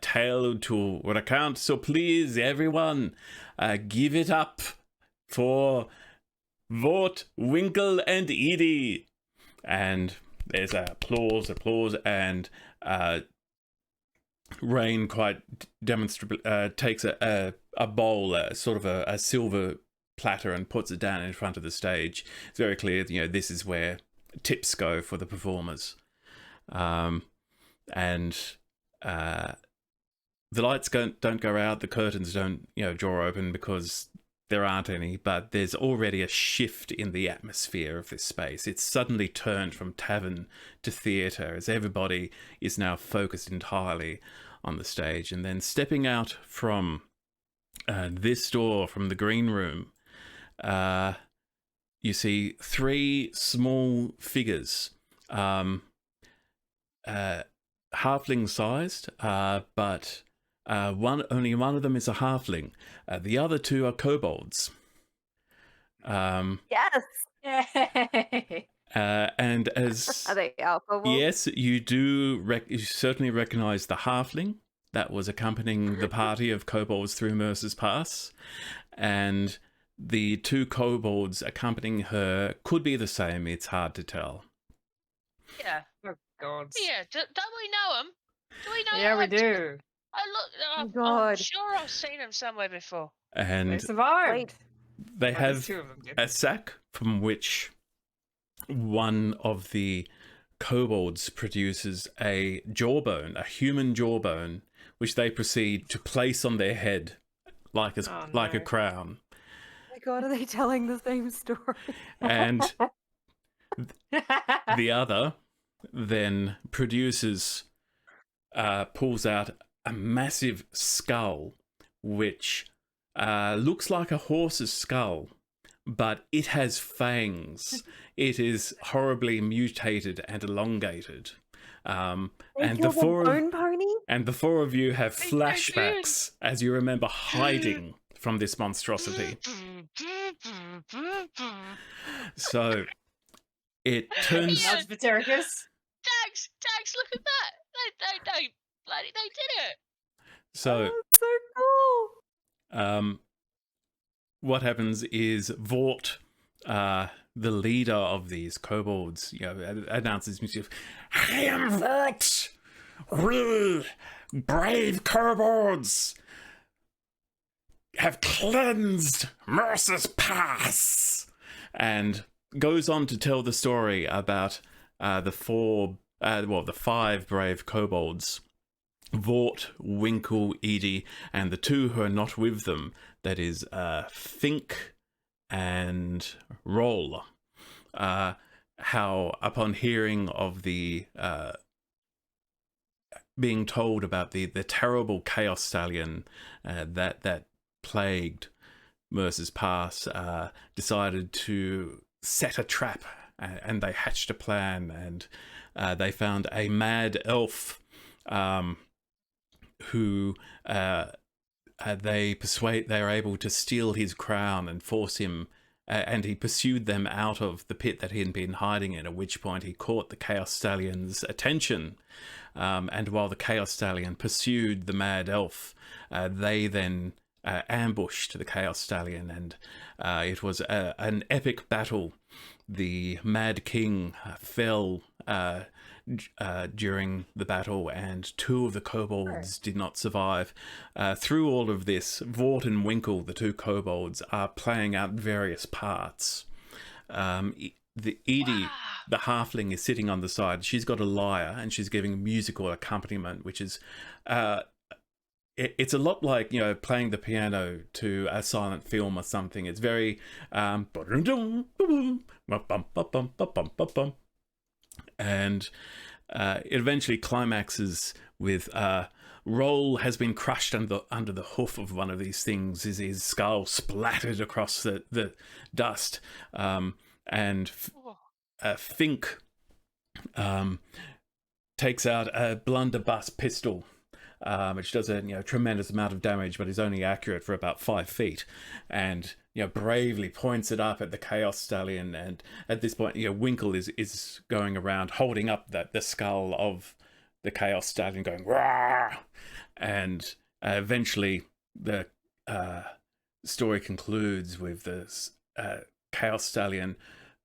tale to recount. So please, everyone, give it up for Vort, Winkle, and Edie." And there's applause, and Rain quite demonstrably takes a bowl, sort of a silver platter, and puts it down in front of the stage. It's very clear, this is where tips go for the performers. And the lights don't go out, the curtains don't, draw open because there aren't any, but there's already a shift in the atmosphere of this space. It's suddenly turned from tavern to theatre, as everybody is now focused entirely on the stage. And then stepping out from this door, from the green room, you see 3 small figures, halfling-sized, but only one of them is a halfling. The other 2 are kobolds. Yes. Yay. And as Are they alpha wolves? yes, you do. You certainly recognise the halfling that was accompanying the party of kobolds through Mercer's Pass, and the 2 kobolds accompanying her could be the same. It's hard to tell. Yeah. Oh, God. Yeah. Don't we know him? Do we know Yeah, him? we do. I'm God. sure I've seen him somewhere before. They And survived. Wait. they Well, at least have 2 of them did. a sack from which one of the kobolds produces a jawbone, a human jawbone, which they proceed to place on their head like a Oh, like a no. crown. Oh my God, are they telling the same story? And the other then produces, pulls out a massive skull, which looks like a horse's skull, but it has fangs. It is horribly mutated and elongated. And the four of you have flashbacks as you remember hiding from this monstrosity. So it turns. Nudge Patericus. Dax, look at that! They did it! So Oh, so cool. what happens is Vort, the leader of these kobolds, announces himself, "I am Vort! We, brave kobolds, have cleansed Mercer's Pass," and goes on to tell the story about the 5 brave kobolds, Vort, Winkle, Edie, and the 2 who are not with them, that is Fink and Roll. How upon hearing of the being told about the terrible chaos stallion that plagued Mercer's Pass, decided to set a trap, and they hatched a plan, and they found a mad elf who they are able to steal his crown and force him, and he pursued them out of the pit that he had been hiding in, at which point he caught the Chaos Stallion's attention, and while the Chaos Stallion pursued the mad elf, they then ambushed the Chaos Stallion, and it was an epic battle. The Mad King fell during the battle, and 2 of the kobolds did not survive. Through all of this, Vort and Winkle, the 2 kobolds, are playing out various parts. The Edie, the halfling, is sitting on the side. She's got a lyre and she's giving musical accompaniment, which is it's a lot like, you know, playing the piano to a silent film or something. It's very and it eventually climaxes with Roll has been crushed under the hoof of one of these things. His skull splattered across the dust, and Fink takes out a blunderbuss pistol, which does a tremendous amount of damage, but is only accurate for about 5 feet, and bravely points it up at the Chaos Stallion. And at this point, Winkle is going around holding up the skull of the Chaos Stallion, going "Rah!" And eventually the story concludes with the Chaos Stallion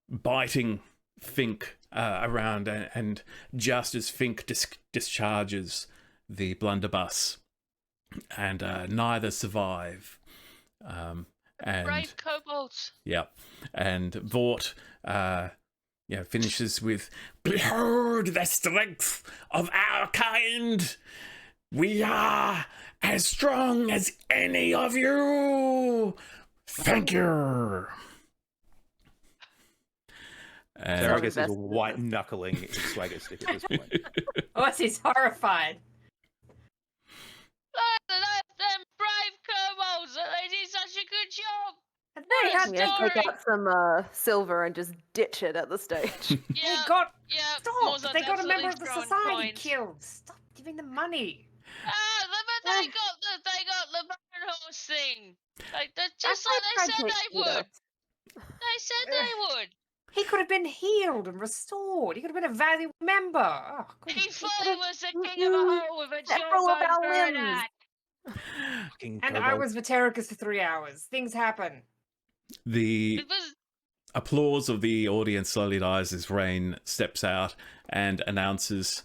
biting Fink around, and just as Fink discharges the blunderbuss, and neither survive. And brave kobolds. Yeah, and Vort finishes with, "Behold the strength of our kind. We are as strong as any of you. Thank you." Saragus is white knuckling his swagger stick at this point. He's horrified. Them brave kobolds, they did such a good job. And they had I'm gonna take out some silver and just ditch it at the stage. Yeah, got yeah. stop. Morzon's They got a member absolutely of the throwing society coins. killed. Stop giving them money. But they got the bone horse thing. Just I like they said think they would. They said they would. He could have been healed and restored. He could have been a valuable member. Oh, He thought he was the king of a hole with a Several of jawbone our for an limbs. eye. Fucking and I kobold. was Vetericus for 3 hours. Things happen. The It was applause of the audience slowly dies as Rain steps out and announces,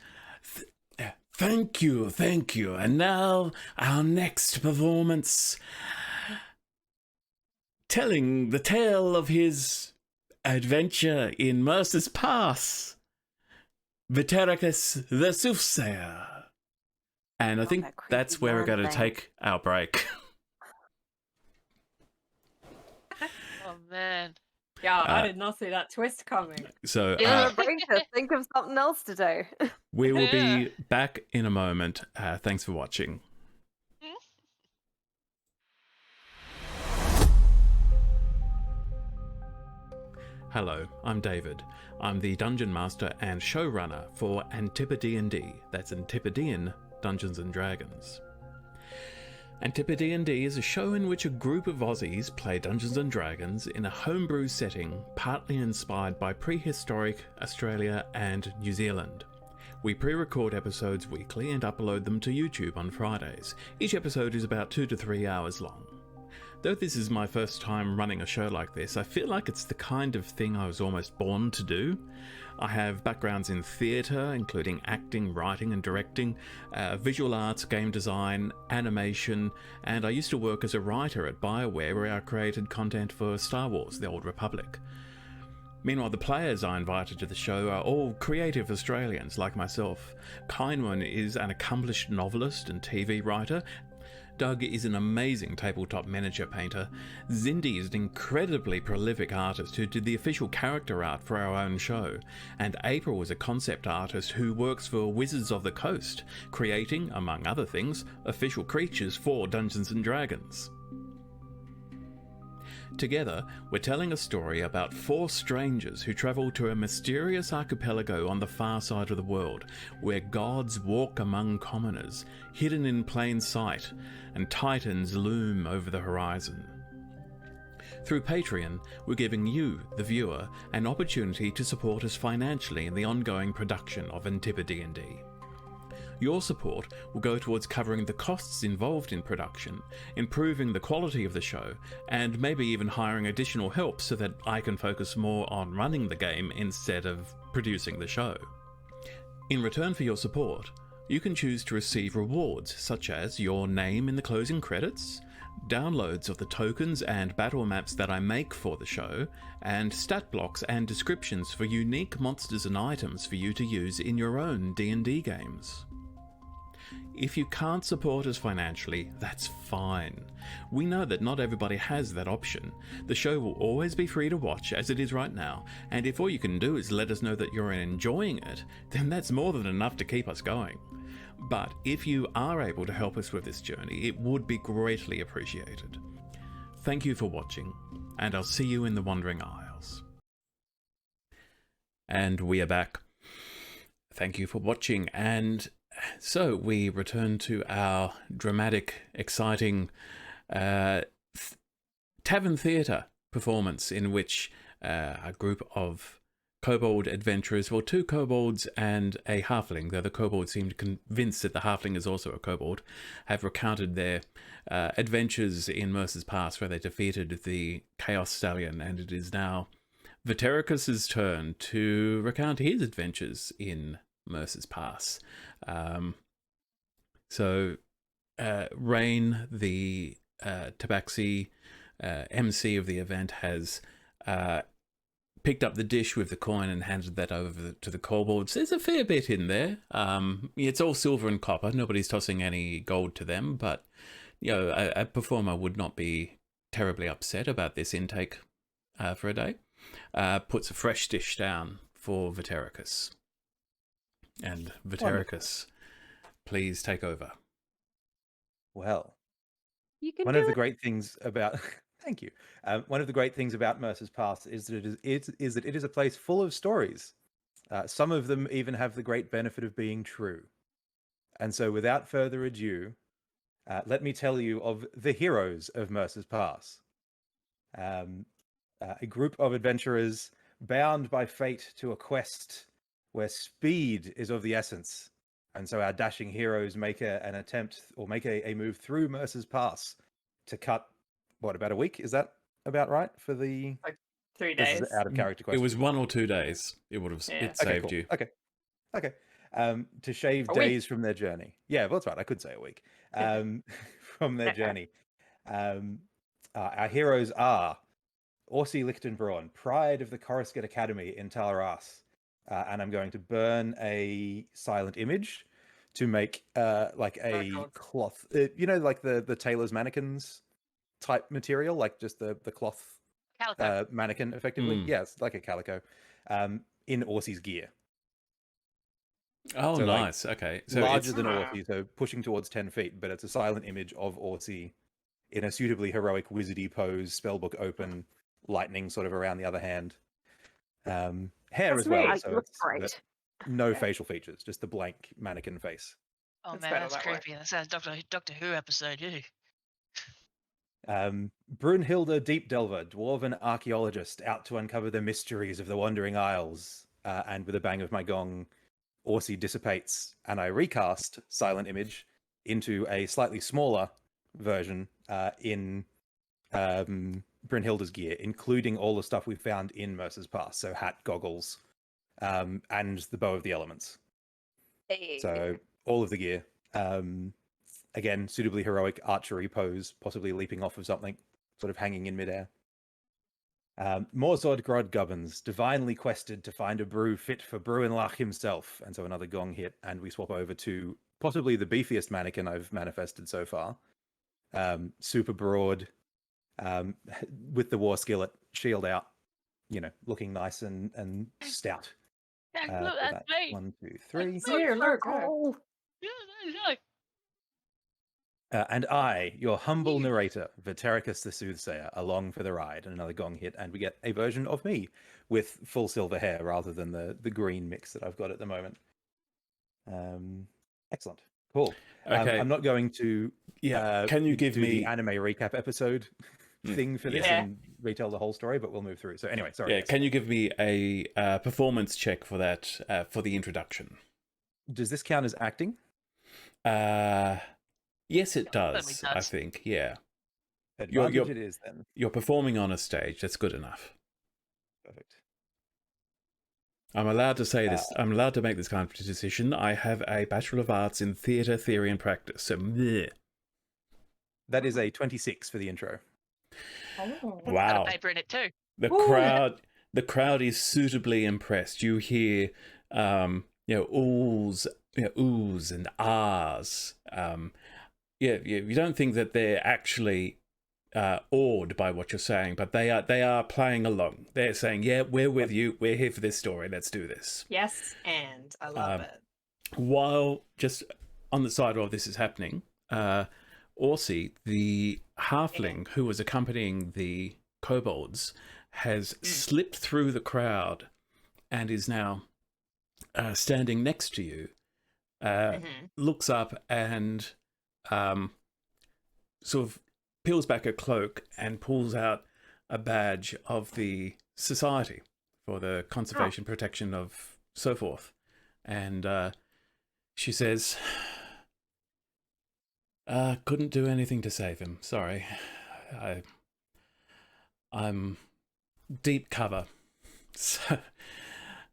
Thank you. And now our next performance, telling the tale of his adventure in Mercer's Pass, Vetericus the Soothsayer." And I think that creepy that's where we're man going to thing. take our break. oh man. Yeah, I did not see that twist coming. So Give him a break to think of something else to do. we will Yeah. be back in a moment. Thanks for watching. Hello, I'm David. I'm the Dungeon Master and showrunner for AntipoDnD. That's Antipodean Dungeons & Dragons. AntipoDnD is a show in which a group of Aussies play Dungeons & Dragons in a homebrew setting partly inspired by prehistoric Australia and New Zealand. We pre-record episodes weekly and upload them to YouTube on Fridays. Each episode is about 2 to 3 hours long. Though this is my first time running a show like this, I feel like it's the kind of thing I was almost born to do. I have backgrounds in theatre, including acting, writing and directing, visual arts, game design, animation, and I used to work as a writer at BioWare, where I created content for Star Wars: The Old Republic. Meanwhile, the players I invited to the show are all creative Australians like myself. Kynwyn is an accomplished novelist and TV writer. Doug is an amazing tabletop miniature painter. Zindy is an incredibly prolific artist who did the official character art for our own show. And April is a concept artist who works for Wizards of the Coast, creating, among other things, official creatures for Dungeons & Dragons. Together, we're telling a story about 4 strangers who travel to a mysterious archipelago on the far side of the world, where gods walk among commoners, hidden in plain sight, and titans loom over the horizon. Through Patreon, we're giving you, the viewer, an opportunity to support us financially in the ongoing production of AntipoDnD. Your support will go towards covering the costs involved in production, improving the quality of the show, and maybe even hiring additional help so that I can focus more on running the game instead of producing the show. In return for your support, you can choose to receive rewards such as your name in the closing credits, downloads of the tokens and battle maps that I make for the show, and stat blocks and descriptions for unique monsters and items for you to use in your own D&D games. If you can't support us financially, that's fine. We know that not everybody has that option. The show will always be free to watch as it is right now, and if all you can do is let us know that you're enjoying it, then that's more than enough to keep us going. But if you are able to help us with this journey, it would be greatly appreciated. Thank you for watching, and I'll see you in the Wandering Isles. And we are back. Thank you for watching, and so we return to our dramatic, exciting tavern theatre performance in which a group of kobold adventurers, well, 2 kobolds and a halfling, though the kobolds seem convinced that the halfling is also a kobold, have recounted their adventures in Mercer's Pass, where they defeated the Chaos Stallion, and it is now Vitericus's turn to recount his adventures in Mercer's Pass. Rain, the Tabaxi MC of the event, has picked up the dish with the coin and handed that over to the kobolds. There's a fair bit in there. It's all silver and copper. Nobody's tossing any gold to them, but you know, a performer would not be terribly upset about this intake for a day. Puts a fresh dish down for Vitericus. And Vitericus, please take over. Well, You can one do of the it. great things about thank you. One of the great things about Mercer's Pass is that it is a place full of stories. Some of them even have the great benefit of being true. And so, without further ado, let me tell you of the heroes of Mercer's Pass. A group of adventurers bound by fate to a quest where speed is of the essence. And so our dashing heroes make an attempt, or make a move through Mercer's Pass to cut, what, about a week? Is that about right for the... 3 This days. is out of character It question. was 1 or 2 days. It would have Yeah. it saved cool. you. Okay. To shave A week. days from their journey. Yeah, well, that's right. I could say a week. From their journey. Our heroes are Orsi Lichtenbraun, pride of the Coruscant Academy in Talaras. And I'm going to burn a silent image to make like a God. cloth, you know, like the tailor's mannequins type material, like just the cloth Calico. mannequin, effectively. Mm. Yeah, it's like a calico, in Orsi's gear. Oh, So, like, nice. Okay. So Larger it's than Orsi, so pushing towards 10 feet, but it's a silent image of Orsi in a suitably heroic wizardy pose, spellbook open, lightning sort of around the other hand. Hair That's as well, me. so Looks it's great. no Yeah. facial features, just the blank mannequin face. Oh It's man, better that's that way. creepy. That sounds Doctor Who episode, yeah. Brunhilde Deep Delver, dwarven archaeologist, out to uncover the mysteries of the Wandering Isles. And with a bang of my gong, Orsi dissipates, and I recast Silent Image into a slightly smaller version in Brunhilde's gear, including all the stuff we found in Mercer's Pass, so hat, goggles, and the Bow of the Elements. So all of the gear. Again, suitably heroic archery pose, possibly leaping off of something, sort of hanging in midair. Morzod Grod Gubbins, divinely quested to find a brew fit for Bruinlach himself. And so another gong hit, and we swap over to possibly the beefiest mannequin I've manifested so far. Super broad, with the war skillet, shield out, you know, looking nice and stout. Look, So that's that's me. 1, 2, 3. Here, look. Oh, Yeah, no. And I, your humble narrator, Vitericus the Soothsayer, along for the ride. And another gong hit, and we get a version of me with full silver hair rather than the green mix that I've got at the moment. Excellent. Cool. Okay. I'm not going to Can you give do me the anime recap episode thing for this Yeah. and retell the whole story, but we'll move through. So anyway, sorry. Yeah, yes. can you give me a performance check for that for the introduction? Does this count as acting? Yes, it Certainly does. I does. think. Yeah, Advantage it is then. you're performing on a stage. That's good enough. Perfect. I'm allowed to say this. I'm allowed to make this kind of decision. I have a Bachelor of Arts in Theatre, Theory and Practice. So, bleh. That is a 26 for the intro. Oh. Got Wow. a paper in it too. The crowd is suitably impressed. You hear, oohs, oohs and ahs. You don't think that they're actually awed by what you're saying, but they are playing along. They're saying, "Yeah, we're with you. We're here for this story. Let's do this." Yes, and I love it. While just on the side while this is happening, Orsi, the halfling who was accompanying the kobolds, has slipped through the crowd and is now standing next to you. Looks up and sort of peels back her cloak and pulls out a badge of the Society for the Conservation, Protection of so forth. And she says, couldn't do anything to save him. Sorry. I'm deep cover. So,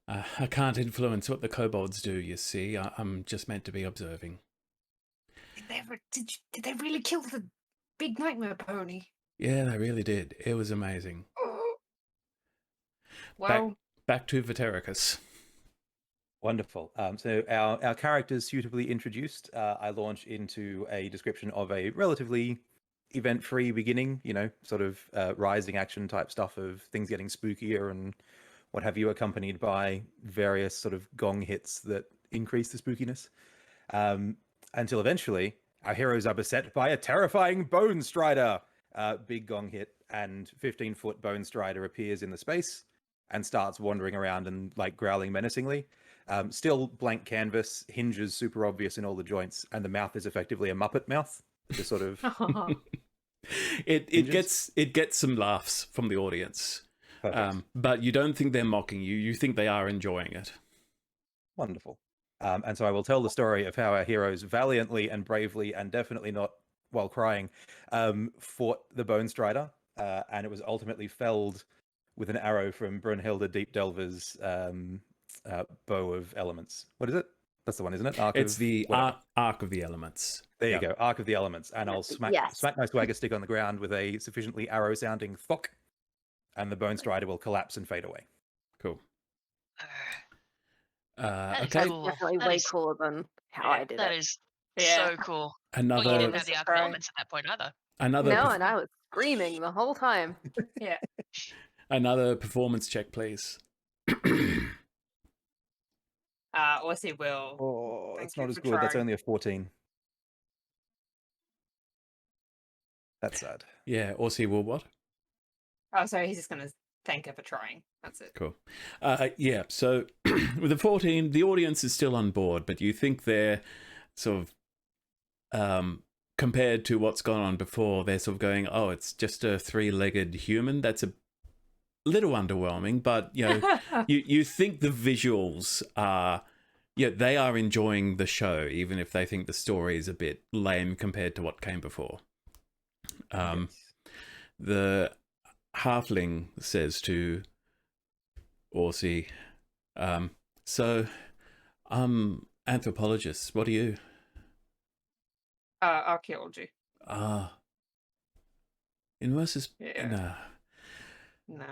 I can't influence what the kobolds do, you see. I'm just meant to be observing. Did they really kill the big nightmare pony? Yeah, they really did. It was amazing. Well, back to Vetericus. Wonderful. So our characters suitably introduced. I launch into a description of a relatively event-free beginning, sort of rising action type stuff of things getting spookier and what have you, accompanied by various sort of gong hits that increase the spookiness. Until eventually, our heroes are beset by a terrifying Bone Strider. Big gong hit, and 15-foot Bone Strider appears in the space and starts wandering around and growling menacingly. Still blank canvas, hinges super obvious in all the joints, and the mouth is effectively a Muppet mouth. Just sort of. It gets some laughs from the audience, but you don't think they're mocking you. You think they are enjoying it. Wonderful. And so I will tell the story of how our heroes valiantly and bravely, and definitely not while crying, fought the Bone Strider, and it was ultimately felled with an arrow from Brunhilde Deep Delver's bow of elements. What is it? That's the one, isn't it? It's the Arc of the Elements. There you go, Arc of the Elements. And I'll smack my swagger stick on the ground with a sufficiently arrow-sounding thok, and the Bone Strider will collapse and fade away. Cool. That okay. is cool. Definitely way cooler than how I did it. That is so cool. Another. Well, you didn't have the Arc of Elements at that point either. And I was screaming the whole time. Yeah. Another performance check, please. Orsi will. Oh, that's Thank not you as for good. That's trying. only a 14. That's sad. Yeah, Orsi will what? Oh, sorry, he's just going to thank her for trying. That's it. Cool. Yeah, so with the 14, the audience is still on board, but you think they're sort of, compared to what's gone on before, they're sort of going, oh, it's just a three-legged human. That's a little underwhelming, but, you think the visuals are, they are enjoying the show, even if they think the story is a bit lame compared to what came before. The halfling says to Orsi, so I'm anthropologist. What are you? Archaeology. In versus... Yeah. No.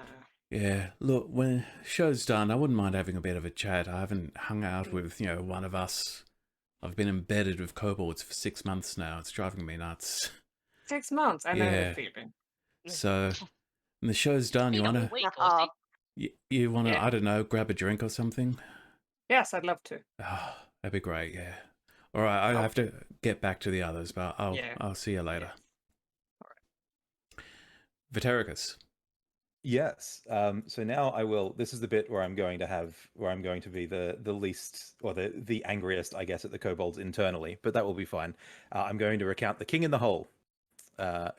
Yeah, look, when the show's done, I wouldn't mind having a bit of a chat. I haven't hung out with, one of us. I've been embedded with kobolds for 6 months now. It's driving me nuts. 6 months? I know the feeling. So, when the show's done, you want to... You want to, I don't know, grab a drink or something? Yes, I'd love to. Oh, that'd be great, yeah. All right, I have to get back to the others, but I'll see you later. All right. Vetericus. Yes. So now I will. This is the bit where I'm going to be the least, or the angriest, I guess, at the kobolds internally. But that will be fine. I'm going to recount the King in the Hole,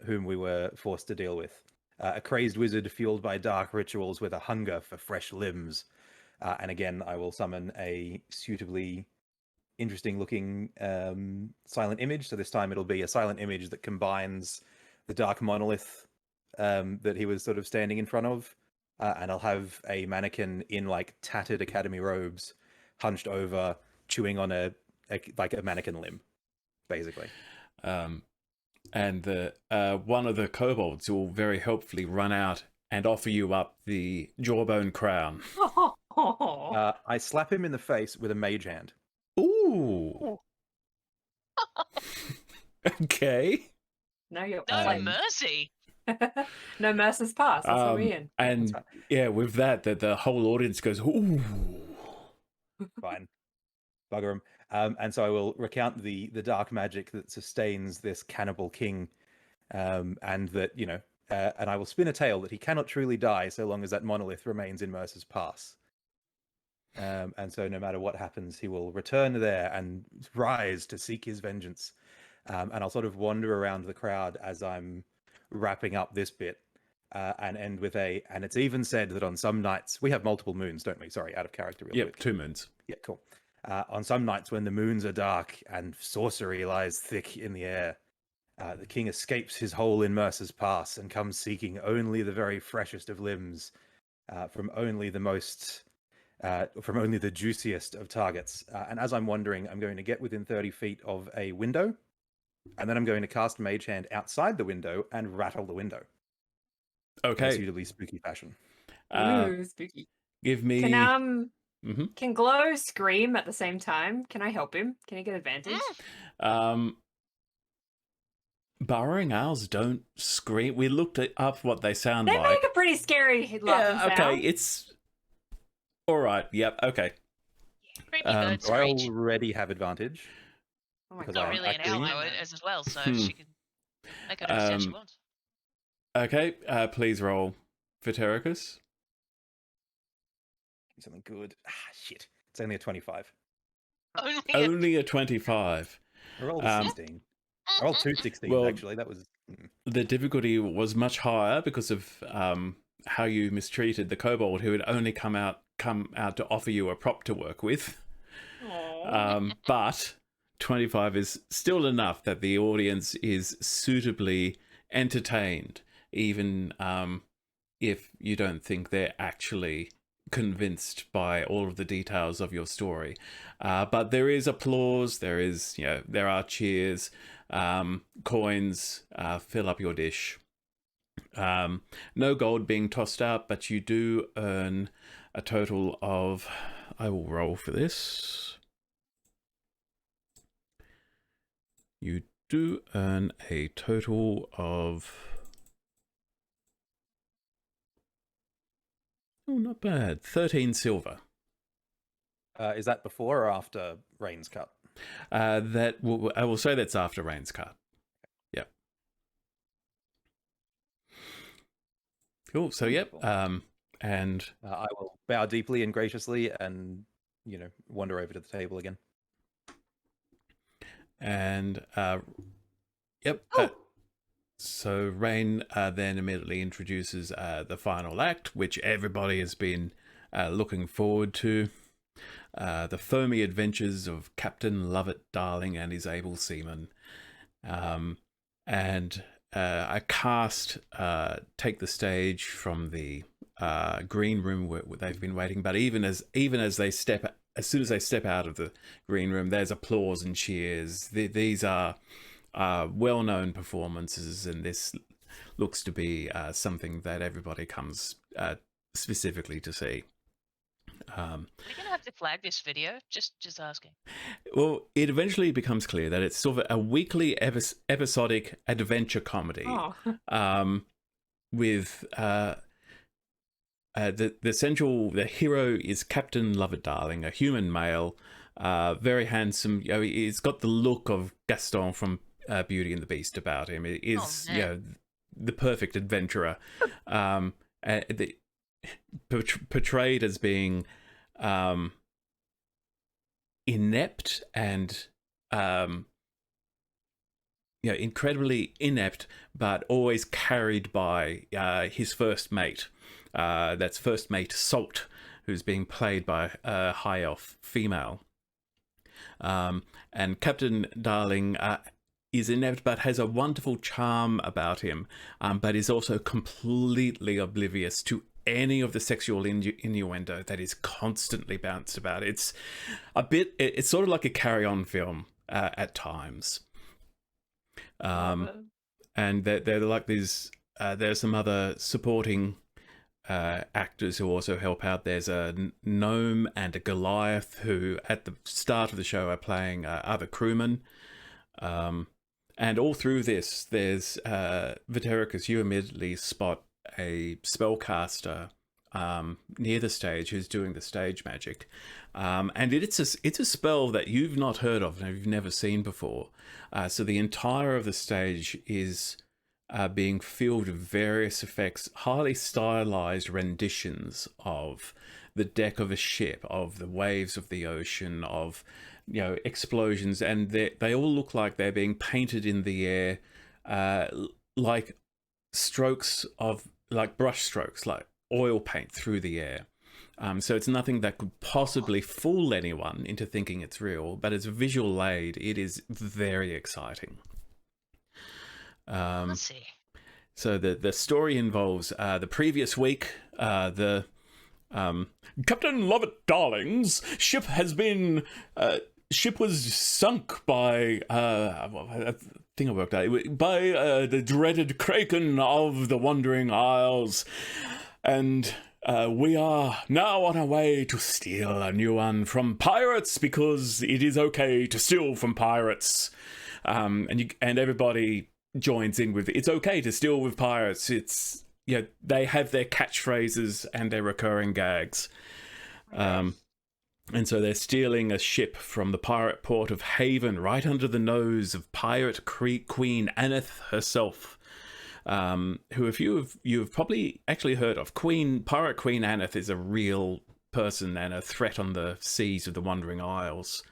whom we were forced to deal with. A crazed wizard fueled by dark rituals with a hunger for fresh limbs. And again, I will summon a suitably interesting-looking silent image. So this time it'll be a silent image that combines the dark monolith that he was sort of standing in front of, and I'll have a mannequin in like tattered academy robes, hunched over, chewing on a mannequin limb, basically. And the one of the kobolds will very helpfully run out and offer you up the jawbone crown. I slap him in the face with a mage hand. Ooh. Okay. No, you're No mercy. No mercy's pass. That's what we're in. And right. yeah, with that, the whole audience goes, ooh. Fine. Bugger him. And so I will recount the dark magic that sustains this cannibal king, and that, and I will spin a tale that he cannot truly die so long as that monolith remains in Mercer's Pass. And so no matter what happens, he will return there and rise to seek his vengeance. And I'll sort of wander around the crowd as I'm wrapping up this bit, and end with and it's even said that on some nights, we have multiple moons, don't we? Sorry, out of character real quick. 2 moons. Yeah, cool. On some nights when the moons are dark and sorcery lies thick in the air, the king escapes his hole in Mercer's Pass and comes seeking only the very freshest of limbs, from only the juiciest of targets. And as I'm wandering, I'm going to get within 30 feet of a window, and then I'm going to cast Mage Hand outside the window and rattle the window. Okay. In a suitably spooky fashion. Ooh, spooky. Give me... Can Glow scream at the same time? Can I help him? Can he get advantage? Burrowing owls don't scream. We looked up what they sound They like. make a pretty scary laughing Okay, sound. it's... All right, yep, okay. Creepy bird So I screech. already have advantage. Oh my because Not I'm really an acting- owl as well, so she can make whatever sound she wants. Okay, please roll for Terracus. Something good. Shit. It's only a 25. Only a 25. I rolled a 16. I rolled 2 16s, well, actually. That was... The difficulty was much higher because of how you mistreated the kobold who had only come out to offer you a prop to work with. But 25 is still enough that the audience is suitably entertained, even if you don't think they're actually convinced by all of the details of your story. But there is applause, there are cheers, coins fill up your dish. No gold being tossed out, but you do earn a total of... I will roll for this. You do earn a total of... Oh, not bad. 13 silver. Is that before or after Rain's cut? I will say that's after Rain's cut. Yep. Cool. So, yep. And I will bow deeply and graciously and, wander over to the table again. And, yep. So Rain then immediately introduces the final act, which everybody has been looking forward to. The foamy adventures of Captain Lovett Darling and his able seamen. And a cast take the stage from the green room where they've been waiting. But even as soon as they step out of the green room, there's applause and cheers. These are well-known performances, and this looks to be something that everybody comes specifically to see. Are we going to have to flag this video? Just asking. Well, it eventually becomes clear that it's sort of a weekly episodic adventure comedy. With the hero is Captain Lovett Darling, a human male, very handsome. He's got the look of Gaston from Beauty and the Beast about him. It is the perfect adventurer, portrayed as being inept and incredibly inept, but always carried by his first mate. That's first mate Salt, who's being played by a high elf female. And Captain Darling is inept, but has a wonderful charm about him, but is also completely oblivious to any of the sexual innuendo that is constantly bounced about. It's a bit. It's sort of like a carry-on film at times. And they're like these. There's some other supporting actors who also help out. There's a gnome and a Goliath who, at the start of the show, are playing other crewmen. And all through this, there's Vitericus. You immediately spot a spellcaster near the stage who's doing the stage magic, and it's a spell that you've not heard of and you've never seen before. So the entire of the stage is being filled with various effects, highly stylized renditions of the deck of a ship, of the waves of the ocean, of explosions, and they all look like they're being painted in the air, like strokes of brush strokes, like oil paint through the air. So it's nothing that could possibly fool anyone into thinking it's real, but as a visual aid, it is very exciting. Let's see. So the story involves the previous week, the Captain Lovett Darling's ship has been ship was sunk by I think I worked out by the dreaded Kraken of the Wandering Isles, and we are now on our way to steal a new one from pirates, because it is okay to steal from pirates. And everybody joins in with it's okay to steal with pirates. It's they have their catchphrases and their recurring gags. And so they're stealing a ship from the pirate port of Haven, right under the nose of pirate Queen Aneth herself, who, if you've probably actually heard of. Pirate Queen Aneth is a real person and a threat on the seas of the Wandering Isles.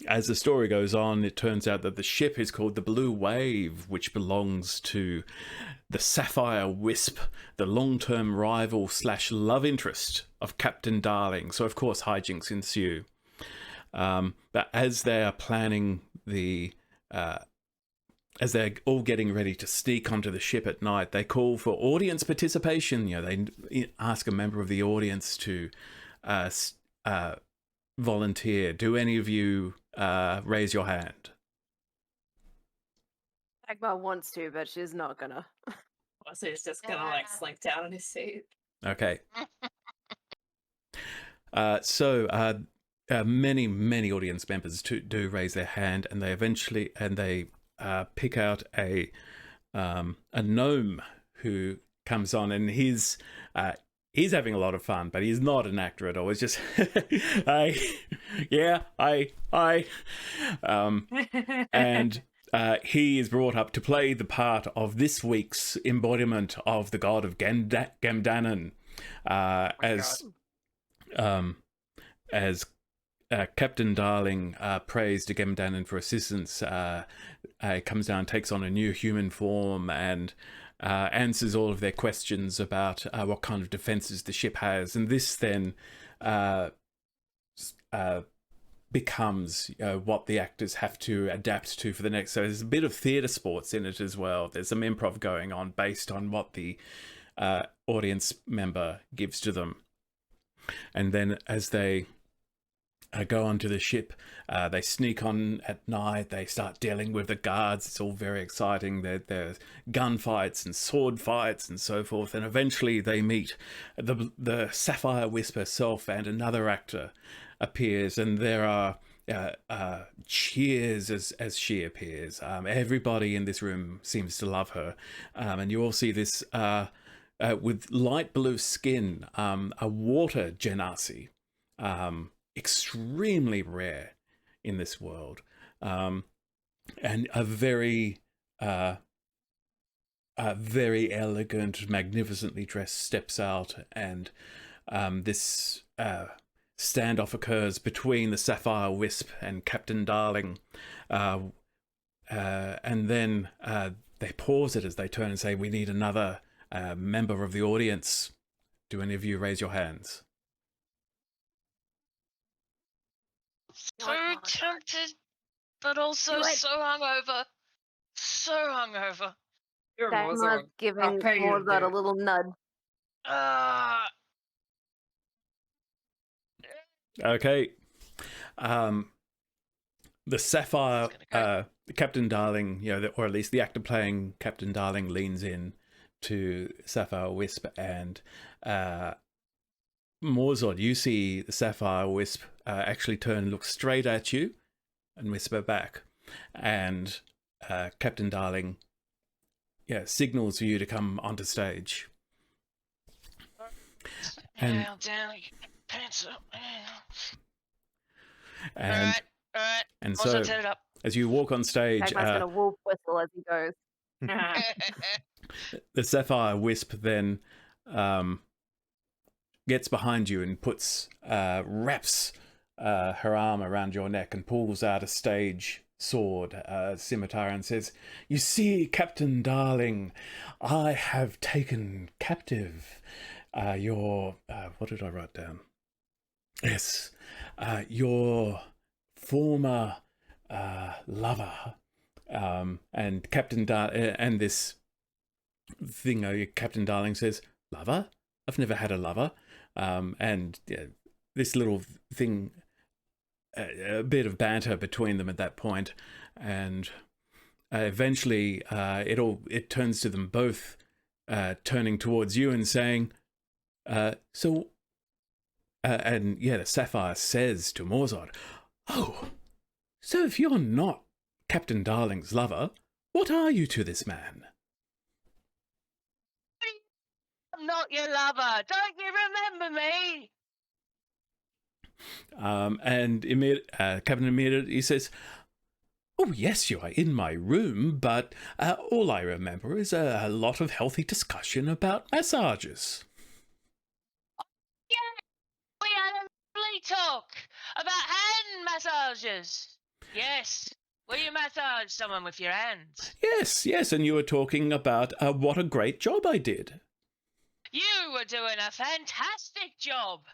As the story goes on, it turns out that the ship is called the Blue Wave, which belongs to the Sapphire Wisp, the long-term rival / love interest of Captain Darling. So, of course, hijinks ensue. But as they are planning as they're all getting ready to sneak onto the ship at night, they call for audience participation. They ask a member of the audience to volunteer. Do any of you raise your hand? Dagmar wants to, but she's not gonna. So he's just gonna slink down in his seat. Okay. So many audience members do raise their hand, and they pick out a gnome who comes on, and he's having a lot of fun, but he's not an actor at all. It's just, and he is brought up to play the part of this week's embodiment of the god of Gamdanan, as Captain Darling prays to Gamdanan for assistance. Comes down, takes on a new human form, and answers all of their questions about what kind of defenses the ship has. And this then becomes what the actors have to adapt to for the next. So there's a bit of theatre sports in it as well. There's some improv going on based on what the audience member gives to them. And then as they go onto the ship, they sneak on at night, they start dealing with the guards. It's all very exciting. There's gunfights and sword fights and so forth, and eventually they meet the Sapphire Wisp herself, and another actor appears, and there are cheers as she appears. Everybody in this room seems to love her, and you all see this with light blue skin, a water genasi, extremely rare in this world, and a very elegant, magnificently dressed steps out, and this standoff occurs between the Sapphire Wisp and Captain Darling, and then they pause it as they turn and say, "We need another member of the audience. Do any of you raise your hands?" So tempted, but also so hungover. So hungover. You're Dagmar's giving Mozart a little nudge. Okay. The Sapphire, Captain Darling, or at least the actor playing Captain Darling leans in to Sapphire Wisp and Morzod. You see the Sapphire Wisp actually turn and look straight at you and whisper back. And Captain Darling, signals for you to come onto stage. And, down, pants up. And, all right. And Also so, set it up. as you walk on stage, Magpie's gonna wolf whistle as he goes. the Sapphire Wisp then gets behind you and wraps her arm around your neck and pulls out a stage sword, scimitar, and says, "You see, Captain Darling, I have taken captive your what did I write down? Yes, your former lover, and and this thing, Captain Darling says, lover? I've never had a lover. And this little thing, a bit of banter between them at that point, and eventually it turns to them both turning towards you and saying, the Sapphire says to Morzod, "Oh, so if you're not Captain Darling's lover, what are you to this man?" I'm not your lover. Don't you remember me? And Captain immediately says, "Oh, yes, you are in my room, but all I remember is a lot of healthy discussion about massages." Yeah, we had a lovely talk about hand massages. Yes, will you massage someone with your hands? Yes, and you were talking about what a great job I did. You were doing a fantastic job.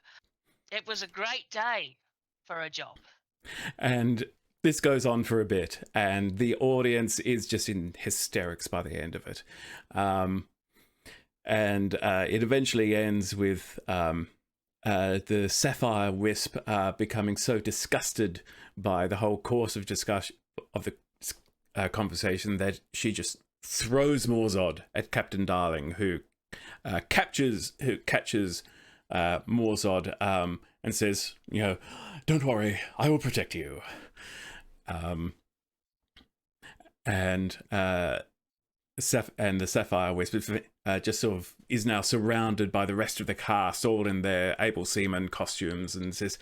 It was a great day for a job. And this goes on for a bit, and the audience is just in hysterics by the end of it. And it eventually ends with the Sapphire Wisp becoming so disgusted by the whole course of discussion of the conversation that she just throws Morzod at Captain Darling, who catches Morzod and says, "Don't worry, I will protect you." And the Sapphire Wisp just sort of is now surrounded by the rest of the cast, all in their able seaman costumes, and says,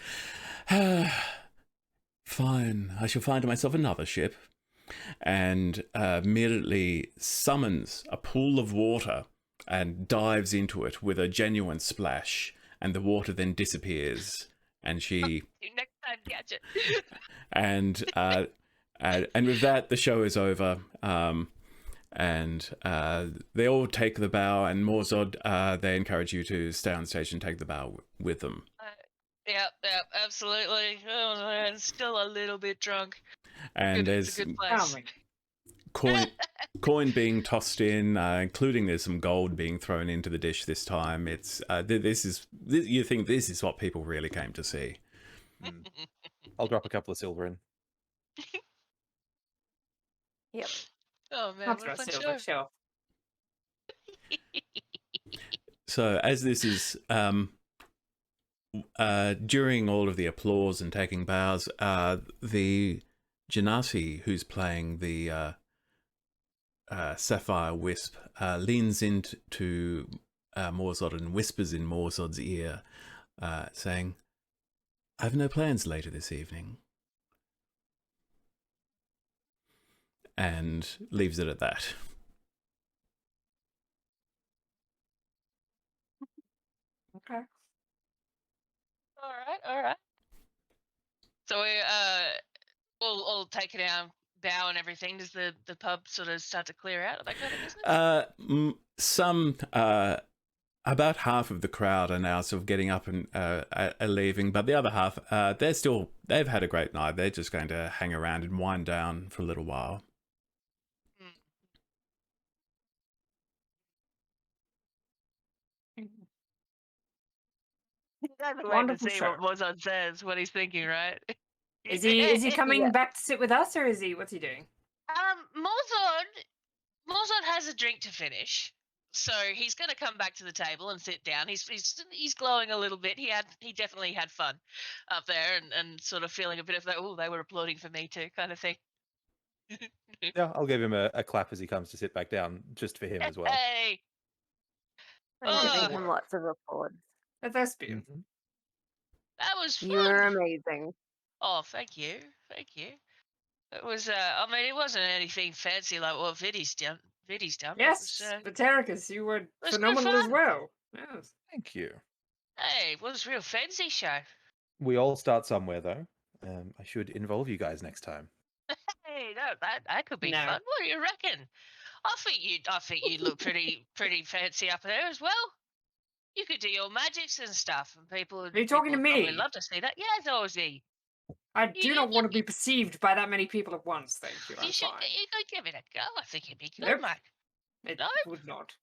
"Fine, I shall find myself another ship," and immediately summons a pool of water and dives into it with a genuine splash, and the water then disappears, and she... Next time, catch it. And with that, the show is over. And they all take the bow, and Morzod, they encourage you to stay on stage and take the bow with them. Yep, absolutely. Oh, man, still a little bit drunk. And It's a good place. coin being tossed in, including there's some gold being thrown into the dish this time. It's you think this is what people really came to see. I'll drop a couple of silver in. Yep. Oh man, That's what a right, fun silver show. So as this is during all of the applause and taking bows, the Genasi, who's playing the Sapphire Wisp, leans into Morzod and whispers in Morzod's ear, saying, "I've no plans later this evening." And leaves it at that. Okay. All right. So we all taking our bow and everything. Does the pub sort of start to clear out of that kind of business? About half of the crowd are now sort of getting up and are leaving, but the other half, they've had a great night. They're just going to hang around and wind down for a little while. That's the way to Wonderful see show. what Mozart says, what he's thinking, right? Is he coming Yeah. back to sit with us, or what's he doing? Mozart has a drink to finish, so he's going to come back to the table and sit down. He's glowing a little bit. He definitely had fun up there, and sort of feeling a bit of that. Oh, they were applauding for me too, kind of thing. Yeah, I'll give him a clap as he comes to sit back down, just for him as well. Hey, I'm giving him Oh. lots of applause. A thespian. Mhm. that was fun. You're amazing. Oh, thank you. It was. I mean, it wasn't anything fancy like what Viddy's done. Yes, It was, but Terracus, you were was phenomenal good as fun. well. Yes. Thank you. Hey, it was a real fancy show. We all start somewhere, though. I should involve you guys next time. Hey, no, that could be No. fun. What do you reckon? I think you look pretty fancy up there as well. You could do your magics and stuff, and people would. Are you talking to people would probably me? love to see that. Yes, Ozzy. I do not want to be perceived by that many people at once, thank you. I'm You should. fine. You could give it a go. I think it'd be good, Nope. mate. It No? would not.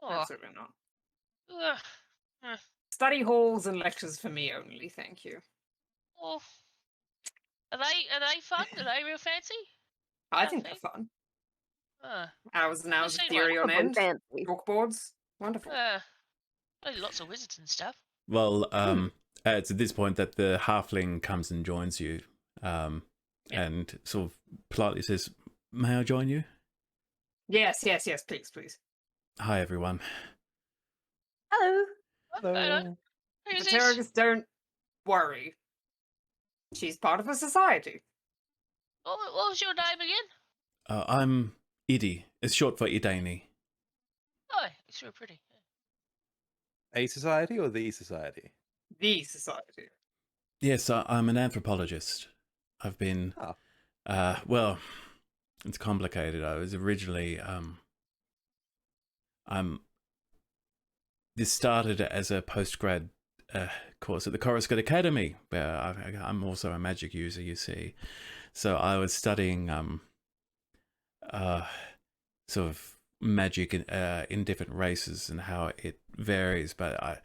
Oh, Absolutely not. ugh. Study halls and lectures for me only, thank you. Oh. Are they fun? Are they real fancy? I Yeah, think they're fun. Uh, Hours and hours of see theory on Probably end. fancy. Chalkboards. Wonderful. lots of wizards and stuff. Well, it's at this point that the halfling comes and joins you, and sort of politely says, "May I join you?" Yes, please. Hi, everyone. Hello. Hello. Who's But this? Terracus, don't worry. She's part of a society. What was your name again? I'm Idi. It's short for Idani. Oh, it's real pretty. A society or the society? The society. Yes, I'm an anthropologist. I've been, well, it's complicated. I was originally, this started as a postgrad course at the Coruscant Academy, where I'm also a magic user, you see. So I was studying sort of magic in different races and how it varies, but I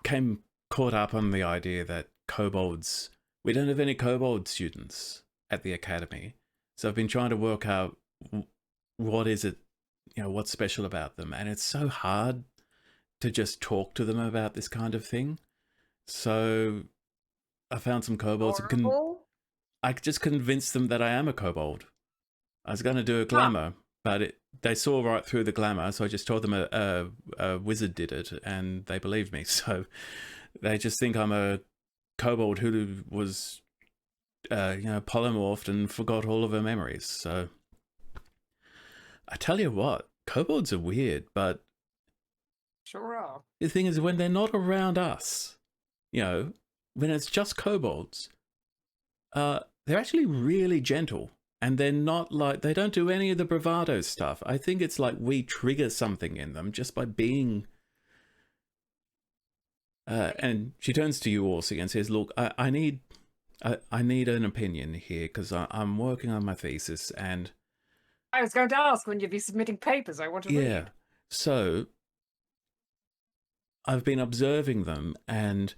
came caught up on the idea that kobolds, we don't have any kobold students at the academy. So I've been trying to work out what is it, what's special about them. And it's so hard to just talk to them about this kind of thing. So I found some kobolds. I just convinced them that I am a kobold. I was going to do a glamour, but they saw right through the glamour. So I just told them a wizard did it, and they believed me. So they just think I'm a kobold who was, polymorphed and forgot all of her memories. So I tell you what, kobolds are weird, but Sure are. the thing is, when they're not around us, when it's just kobolds, they're actually really gentle, and they're not like, they don't do any of the bravado stuff. I think it's like we trigger something in them just by being. And she turns to you, Orsi, and says, "Look, I need an opinion here because I'm working on my thesis, and I was going to ask when you'd be submitting papers. I want to read. So I've been observing them, and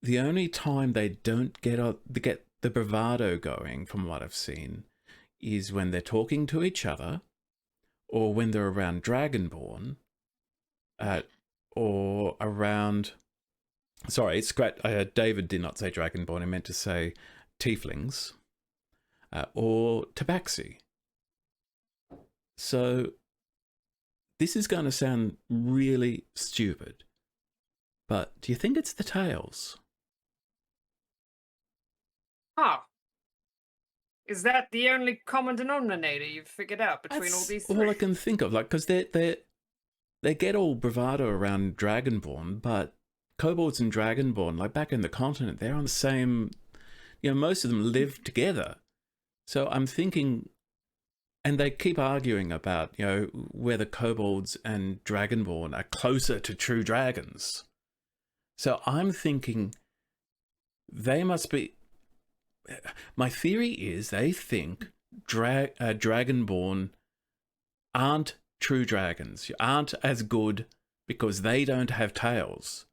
the only time they don't get the bravado going, from what I've seen, is when they're talking to each other, or when they're around Dragonborn, or around. Sorry, David did not say Dragonborn. He meant to say Tieflings, or Tabaxi. So this is going to sound really stupid, but do you think it's the tails? Is that the only common denominator you've figured out between all these three? All I can think of, because they get all bravado around Dragonborn, but kobolds and Dragonborn, like back in the continent, they're on the same. Most of them live together. So I'm thinking, and they keep arguing about whether kobolds and Dragonborn are closer to true dragons. So I'm thinking they must be. My theory is they think Dragonborn aren't true dragons, aren't as good because they don't have tails.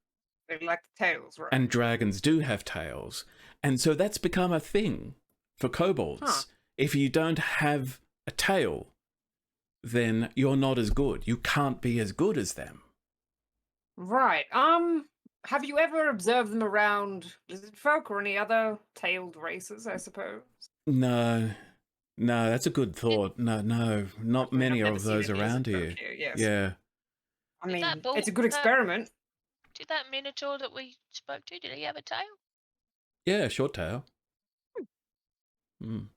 They like the tails, right? And dragons do have tails. And so that's become a thing for kobolds. Huh. If you don't have a tail, then you're not as good. You can't be as good as them. Right. Have you ever observed them around lizard folk or any other tailed races, I suppose? No, that's a good thought. No, not I've many never of seen those any around lizard here. folk here, yes. Yeah. I Did mean, that bull- it's a good that- experiment. Did that minotaur that we spoke to, did he have a tail? Yeah, short tail. And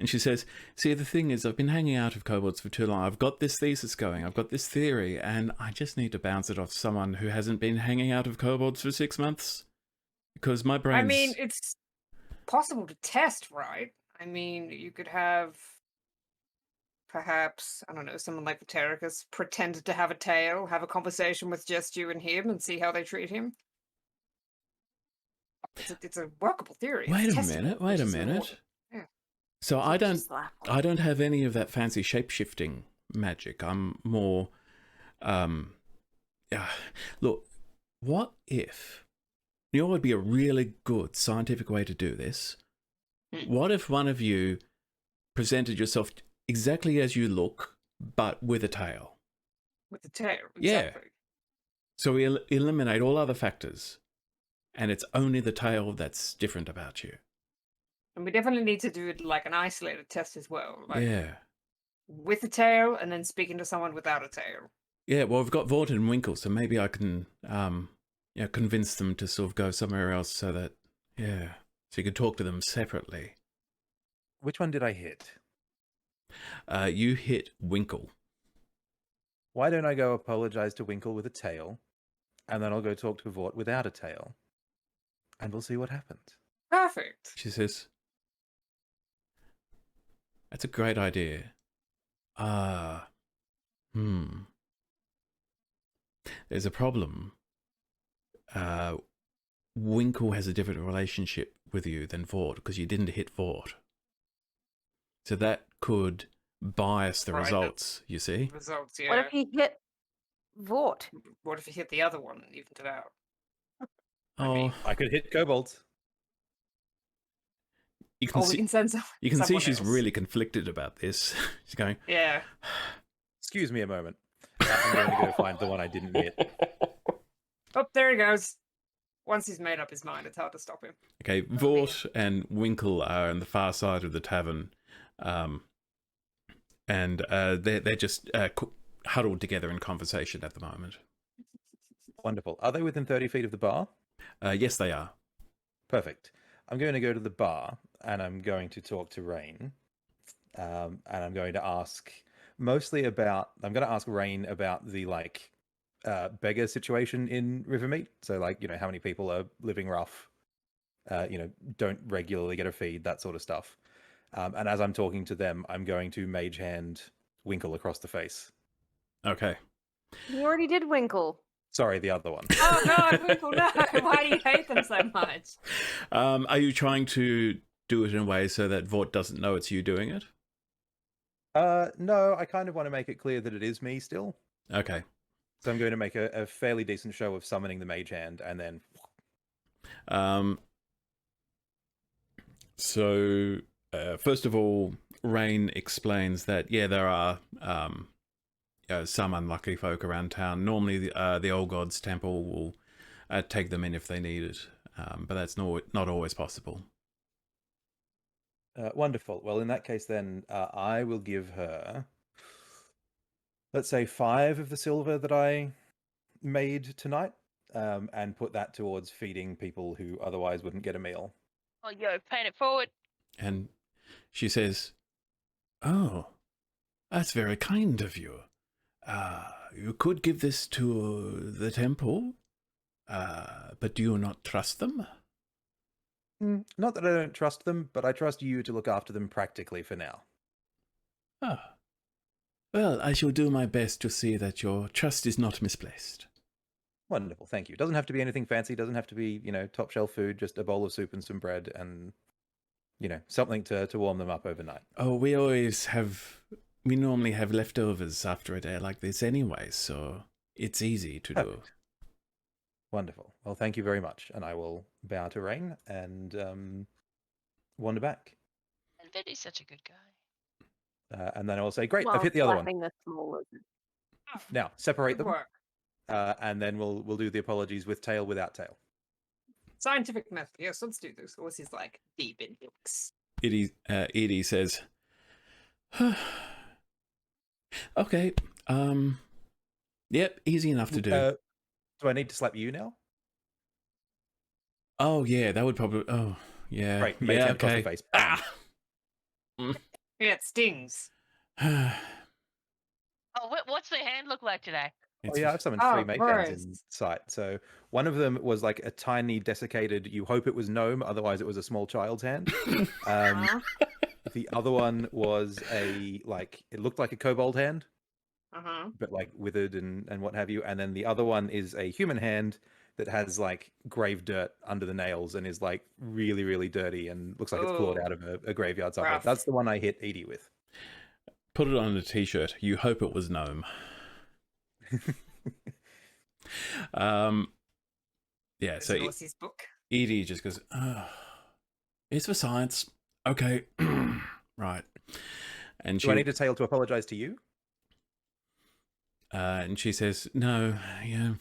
she says, see, the thing is, I've been hanging out of kobolds for too long. I've got this thesis going. I've got this theory, and I just need to bounce it off someone who hasn't been hanging out of kobolds for 6 months. Because my brain's... I mean, it's possible to test, right? I mean, you could have, perhaps, I don't know, someone like Vatericus pretend to have a tail, have a conversation with just you and him, and see how they treat him. It's a workable theory. Wait It's a testable, minute. which is important. Yeah. So You I could don't... just laugh. I don't have any of that fancy shape-shifting magic. I'm more, look, what if, you know what would be a really good scientific way to do this? What if one of you presented yourself exactly as you look, but with a tail? With the tail, Yeah. exactly. So we eliminate all other factors, and it's only the tail that's different about you. And we definitely need to do it like an isolated test as well. Like Yeah. with a tail and then speaking to someone without a tail. Yeah, well, we've got Vort and Winkle, so maybe I can convince them to sort of go somewhere else so that, so you could talk to them separately. Which one did I hit? You hit Winkle. Why don't I go apologize to Winkle with a tail, and then I'll go talk to Vort without a tail, and we'll see what happens. Perfect. She says, that's a great idea. There's a problem. Winkle has a different relationship with you than Vort because you didn't hit Vort. So that could bias the Right. results, you see? Results, yeah. What if he hit Vort? What if you hit the other one and evened it out? Oh, I could hit kobolds. you can Or we see, can send some, you can see someone she's else. really conflicted about this. She's going, Yeah. Excuse me a moment. I'm going to go find the one I didn't hit. Oh, there he goes. Once he's made up his mind, it's hard to stop him. okay, Vort and Winkle are on the far side of the tavern. And they're just huddled together in conversation at the moment. Wonderful. Are they within 30 feet of the bar? Yes, they are. Perfect. I'm going to go to the bar and I'm going to talk to Rain. And I'm going to ask I'm going to ask Rain about the beggar situation in Rivermeet. So how many people are living rough, don't regularly get a feed, that sort of stuff. And as I'm talking to them, I'm going to mage hand Winkle across the face. Okay. You already did Winkle. Sorry, the other one. Oh, no, Winkle, no. Why do you hate them so much? Are you trying to do it in a way so that Vort doesn't know it's you doing it? No, I kind of want to make it clear that it is me still. Okay. So I'm going to make a fairly decent show of summoning the mage hand and then... So, first of all, Rain explains that, there are some unlucky folk around town. Normally, the Old Gods Temple will take them in if they need it, but that's not always possible. Wonderful. Well, in that case, then, I will give her, let's say, 5 of the silver that I made tonight, and put that towards feeding people who otherwise wouldn't get a meal. Oh, yo, paying it forward. And she says, oh, that's very kind of you. You could give this to the temple, but do you not trust them? Not that I don't trust them, but I trust you to look after them practically for now. Ah. Well, I shall do my best to see that your trust is not misplaced. Wonderful, thank you. Doesn't have to be anything fancy, doesn't have to be, top shelf food, just a bowl of soup and some bread and, something to warm them up overnight. Oh, we normally have leftovers after a day like this anyway, so it's easy to do. Wonderful. Well, thank you very much. And I will bow to Rain and wander back. And Betty's such a good guy. And then I will say, great, While I've hit the other one. slapping the small lizard. Now, separate Good them. work. And then we'll do the apologies with tail, without tail. Scientific method. Yes, let's do this. Or he's like deep in books. Edie says, okay, yep, easy enough to do. Do I need to slap you now? Oh, yeah, that would probably, oh, yeah. Right, yeah, make him across the okay. face. Ah! Yeah, it stings. Oh, what's their hand look like today? Oh, yeah, I've summoned three mage hands in sight. So one of them was like a tiny desiccated, you hope it was gnome, otherwise it was a small child's hand. The other one was it looked like a kobold hand, but like withered and what have you. And then the other one is a human hand that has like grave dirt under the nails and is like really, really dirty and looks like it's clawed out of a graveyard somewhere. Rough. That's the one I hit Edie with. Put it on a t-shirt. You hope it was gnome. Yeah, so Dorsey's book. Edie just goes, oh, it's for science. Okay. Right. And Do I need a tail to apologize to you? And she says, no, yeah.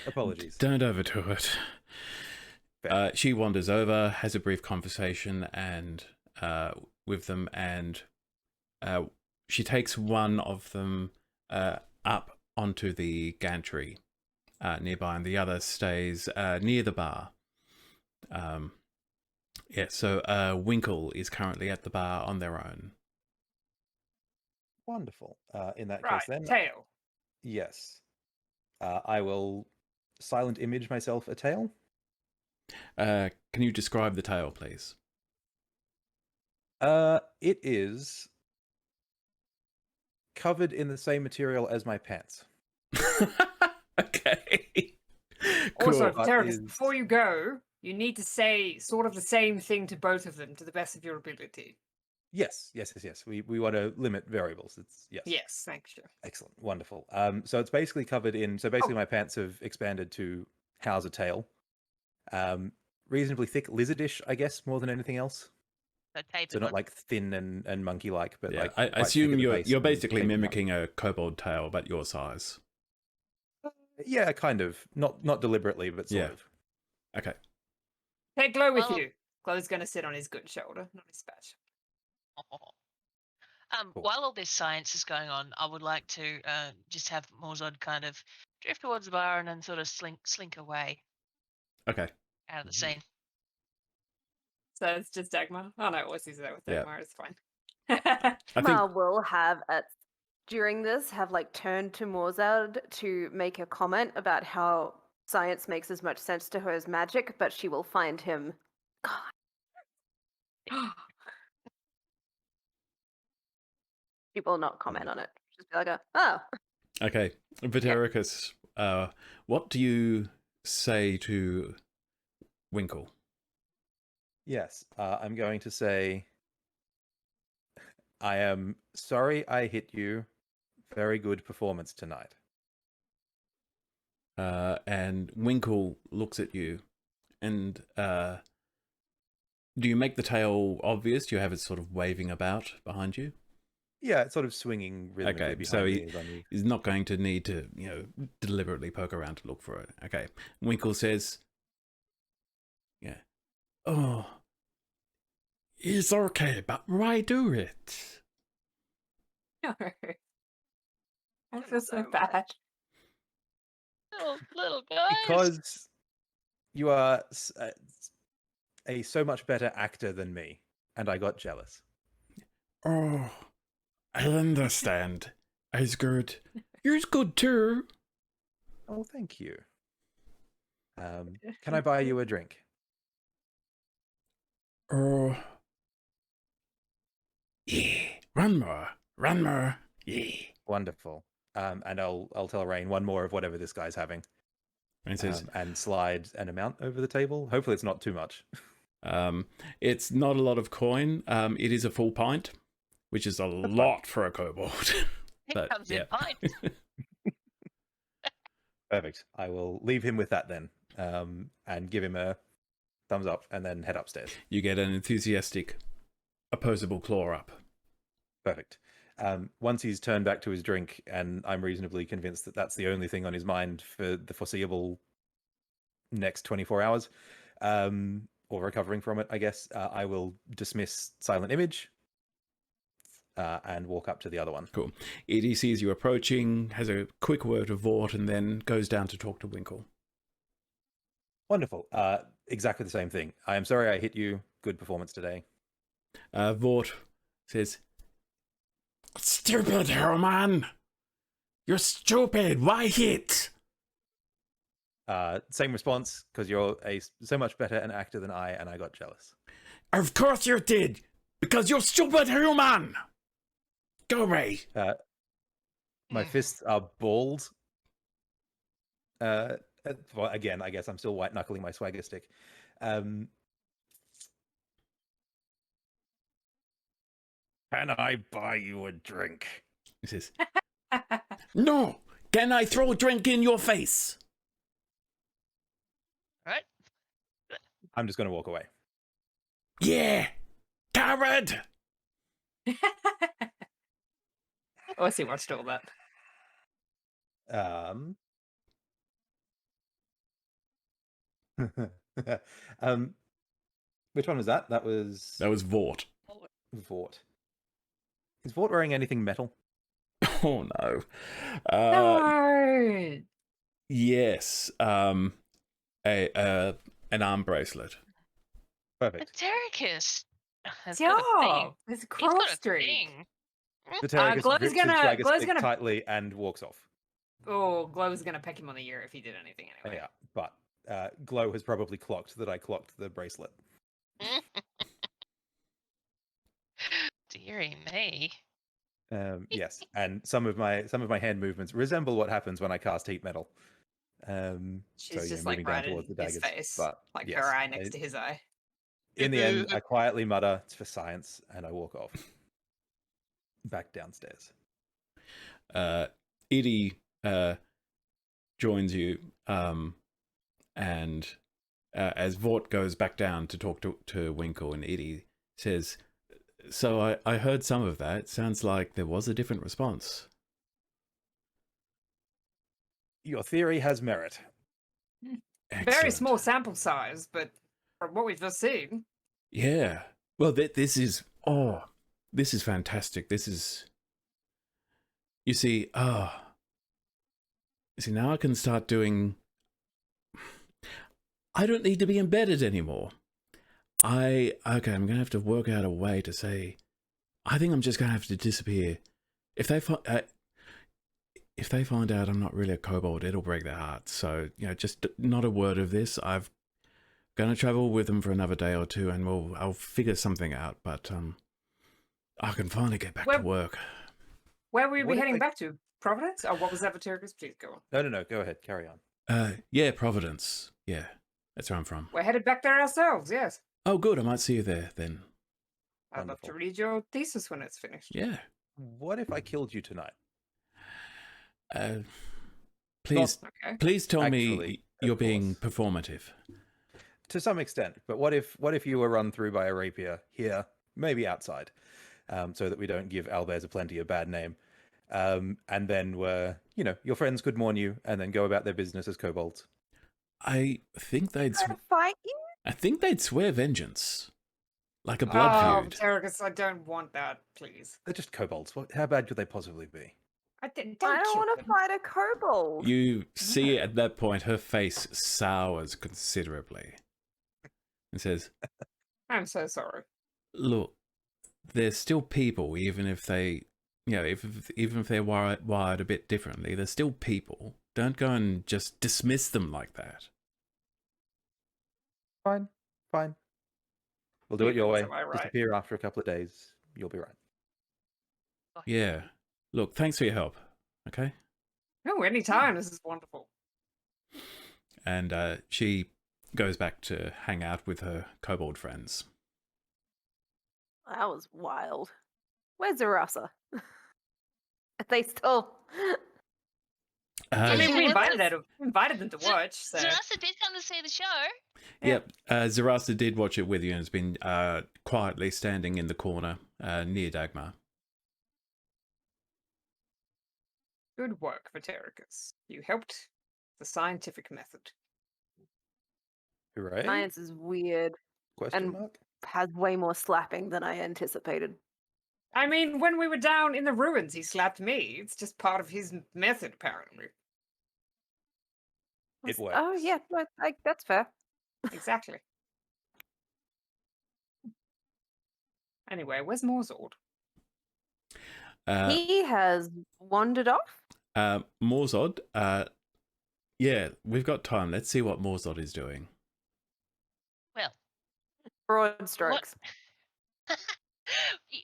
Apologies. Don't overdo it. She wanders over, has a brief conversation and with them, and she takes one of them up onto the gantry nearby, and the other stays near the bar. Yeah, so Winkle is currently at the bar on their own. Wonderful. In that Right, case, then, tail. yes, I will silent image myself a tail. Can you describe the tail, please? It is covered in the same material as my pants. Okay. Also, Cool. Terracus, before you go, you need to say sort of the same thing to both of them to the best of your ability. Yes. We want to limit variables. It's yes. Yes, thank you. Excellent. Wonderful. So it's basically covered in. So basically, my pants have expanded to house a tail. Reasonably thick lizardish, I guess, more than anything else. So not like thin and monkey-like, but Yeah, like. I assume you're and basically taped up. mimicking a kobold tail, but your size. Yeah, kind of. Not deliberately, but sort of. Okay. Take Glow with Well- you. Glow's going to sit on his good shoulder, not his bad shoulder. Cool. While all this science is going on, I would like to just have Morzod kind of drift towards the bar and then sort of slink away Okay. out of the scene. So it's just Dagmar. Oh no, Ossie's there with Yeah. Dagmar, it's fine. I think Ma will have during this like turned to Morzad to make a comment about how science makes as much sense to her as magic, but she will find him. She will not comment on it. Just be like, oh. okay. Vitericus, what do you say to Winkle? Yes, I'm going to say, I am sorry I hit you. Very good performance tonight. And Winkle looks at you, and do you make the tail obvious? Do you have it sort of waving about behind you? Yeah, it's sort of swinging rhythmically Okay, behind so me as I'm he's not going to need to, deliberately poke around to look for it. Okay. Winkle says, yeah. Oh, it's okay, but why do it? No. I feel so bad. Little guys. Because you are a so much better actor than me, and I got jealous. Oh, I understand. He's good. You're good too. Oh, thank you. Can I buy you a drink? Oh, yeah. Run more. Yeah. Wonderful. And I'll tell Rain one more of whatever this guy's having. And he says, And slide an amount over the table. Hopefully it's not too much. it's not a lot of coin. It is a full pint, which is a lot for a kobold. It but, comes yeah. in pints. Perfect. I will leave him with that then, and give him a thumbs up, and then head upstairs. You get an enthusiastic, opposable claw up. Perfect. Once he's turned back to his drink, and I'm reasonably convinced that that's the only thing on his mind for the foreseeable next 24 hours, or recovering from it, I guess, I will dismiss Silent Image and walk up to the other one. Cool. Edie sees you approaching, has a quick word of Vort, and then goes down to talk to Winkle. Wonderful. Exactly the same thing. I am sorry I hit you. Good performance today. Vort says, "Stupid, Herman! You're stupid! Why hit?" Same response, because you're so much better an actor than I, and I got jealous. Of course you did! Because you're stupid, human! Go away! My fists are balled. Well, again, I guess I'm still white-knuckling my swagger stick. Can I buy you a drink? He says, "No! Can I throw a drink in your face?" Right? I'm just going to walk away. Yeah! Coward! Oh, I see watched all that. Which one was that? That was Vort. Vort. Is Vort wearing anything metal? Oh no. No! Yes. An arm bracelet. Perfect. Ptericus has got a thing. Yeah, there's a He's got cross a streak. thing. The Ptericus Glow's grips gonna- his swagger Glow's stick gonna- tightly and walks off. Oh, Glow was gonna peck him on the ear if he did anything anyway. Yeah, but Glow has probably clocked that I clocked the bracelet. Deary me. Yes, and some of my hand movements resemble what happens when I cast heat metal. She's so, just moving like down right towards in the his daggers, face, but like yes, her eye next to his eye. In the end, I quietly mutter, "It's for science," and I walk off. Back downstairs. Edie joins you, and as Vort goes back down to talk to Winkle, and Edie says, "So I heard some of that. Sounds like there was a different response." Your theory has merit. Very Excellent. small sample size, but from what we've just seen, Yeah. Well, this is fantastic. This is, you see, now I can start doing. I don't need to be embedded anymore. I'm gonna have to work out a way to say, I think I'm just gonna have to disappear. If they find out I'm not really a kobold, it'll break their hearts. So, just not a word of this. I've gonna travel with them for another day or two, and I'll figure something out. But I can finally get back to work. where will we What be if heading I- back to? Providence? Oh, what was that for Ptericus? Please go on. No. Go ahead. Carry on. Yeah, Providence. Yeah, that's where I'm from. We're headed back there ourselves, yes. Oh, good. I might see you there then. I'd love to Wonderful. read your thesis when it's finished. Yeah. What if I killed you tonight? Please, Okay. please tell Actually, me of you're being course. performative. To some extent, but what if you were run through by a rapier here, maybe outside, so that we don't give Albers Plenty a bad name, and then your friends could mourn you and then go about their business as kobolds. I think they'd. Try to fight you? I think they'd swear vengeance, like a blood Oh, feud. Ptericus, I don't want that, please. They're just kobolds. How bad could they possibly be? I don't I don't kill want to them. fight a kobold. You see at that point her face sours considerably, and says, I'm so sorry. "Look, they're still people, even if they, even if they're wired a bit differently. They're still people. Don't go and just dismiss them like that." Fine. We'll do it your way. Am I right? Disappear after a couple of days. You'll be right. Yeah. Look, thanks for your help. Okay. No, anytime. This is wonderful. And she goes back to hang out with her kobold friends. That was wild. Where's Zarasa? Are they still... I mean, Yeah, we well, invited them to watch. So Zarasa did come to see the show. Yep. Zarasta did watch it with you and has been quietly standing in the corner near Dagmar. good work, Vatericus. You helped the scientific method. Hooray? Science is weird Question and mark? has way more slapping than I anticipated. I mean, when we were down in the ruins, he slapped me. It's just part of his method, apparently. It works. Oh yeah, that's fair. Exactly. Anyway, where's Morzord? He has wandered off. Morzod, yeah, we've got time. Let's see what Morzod is doing. Well, Broad strokes.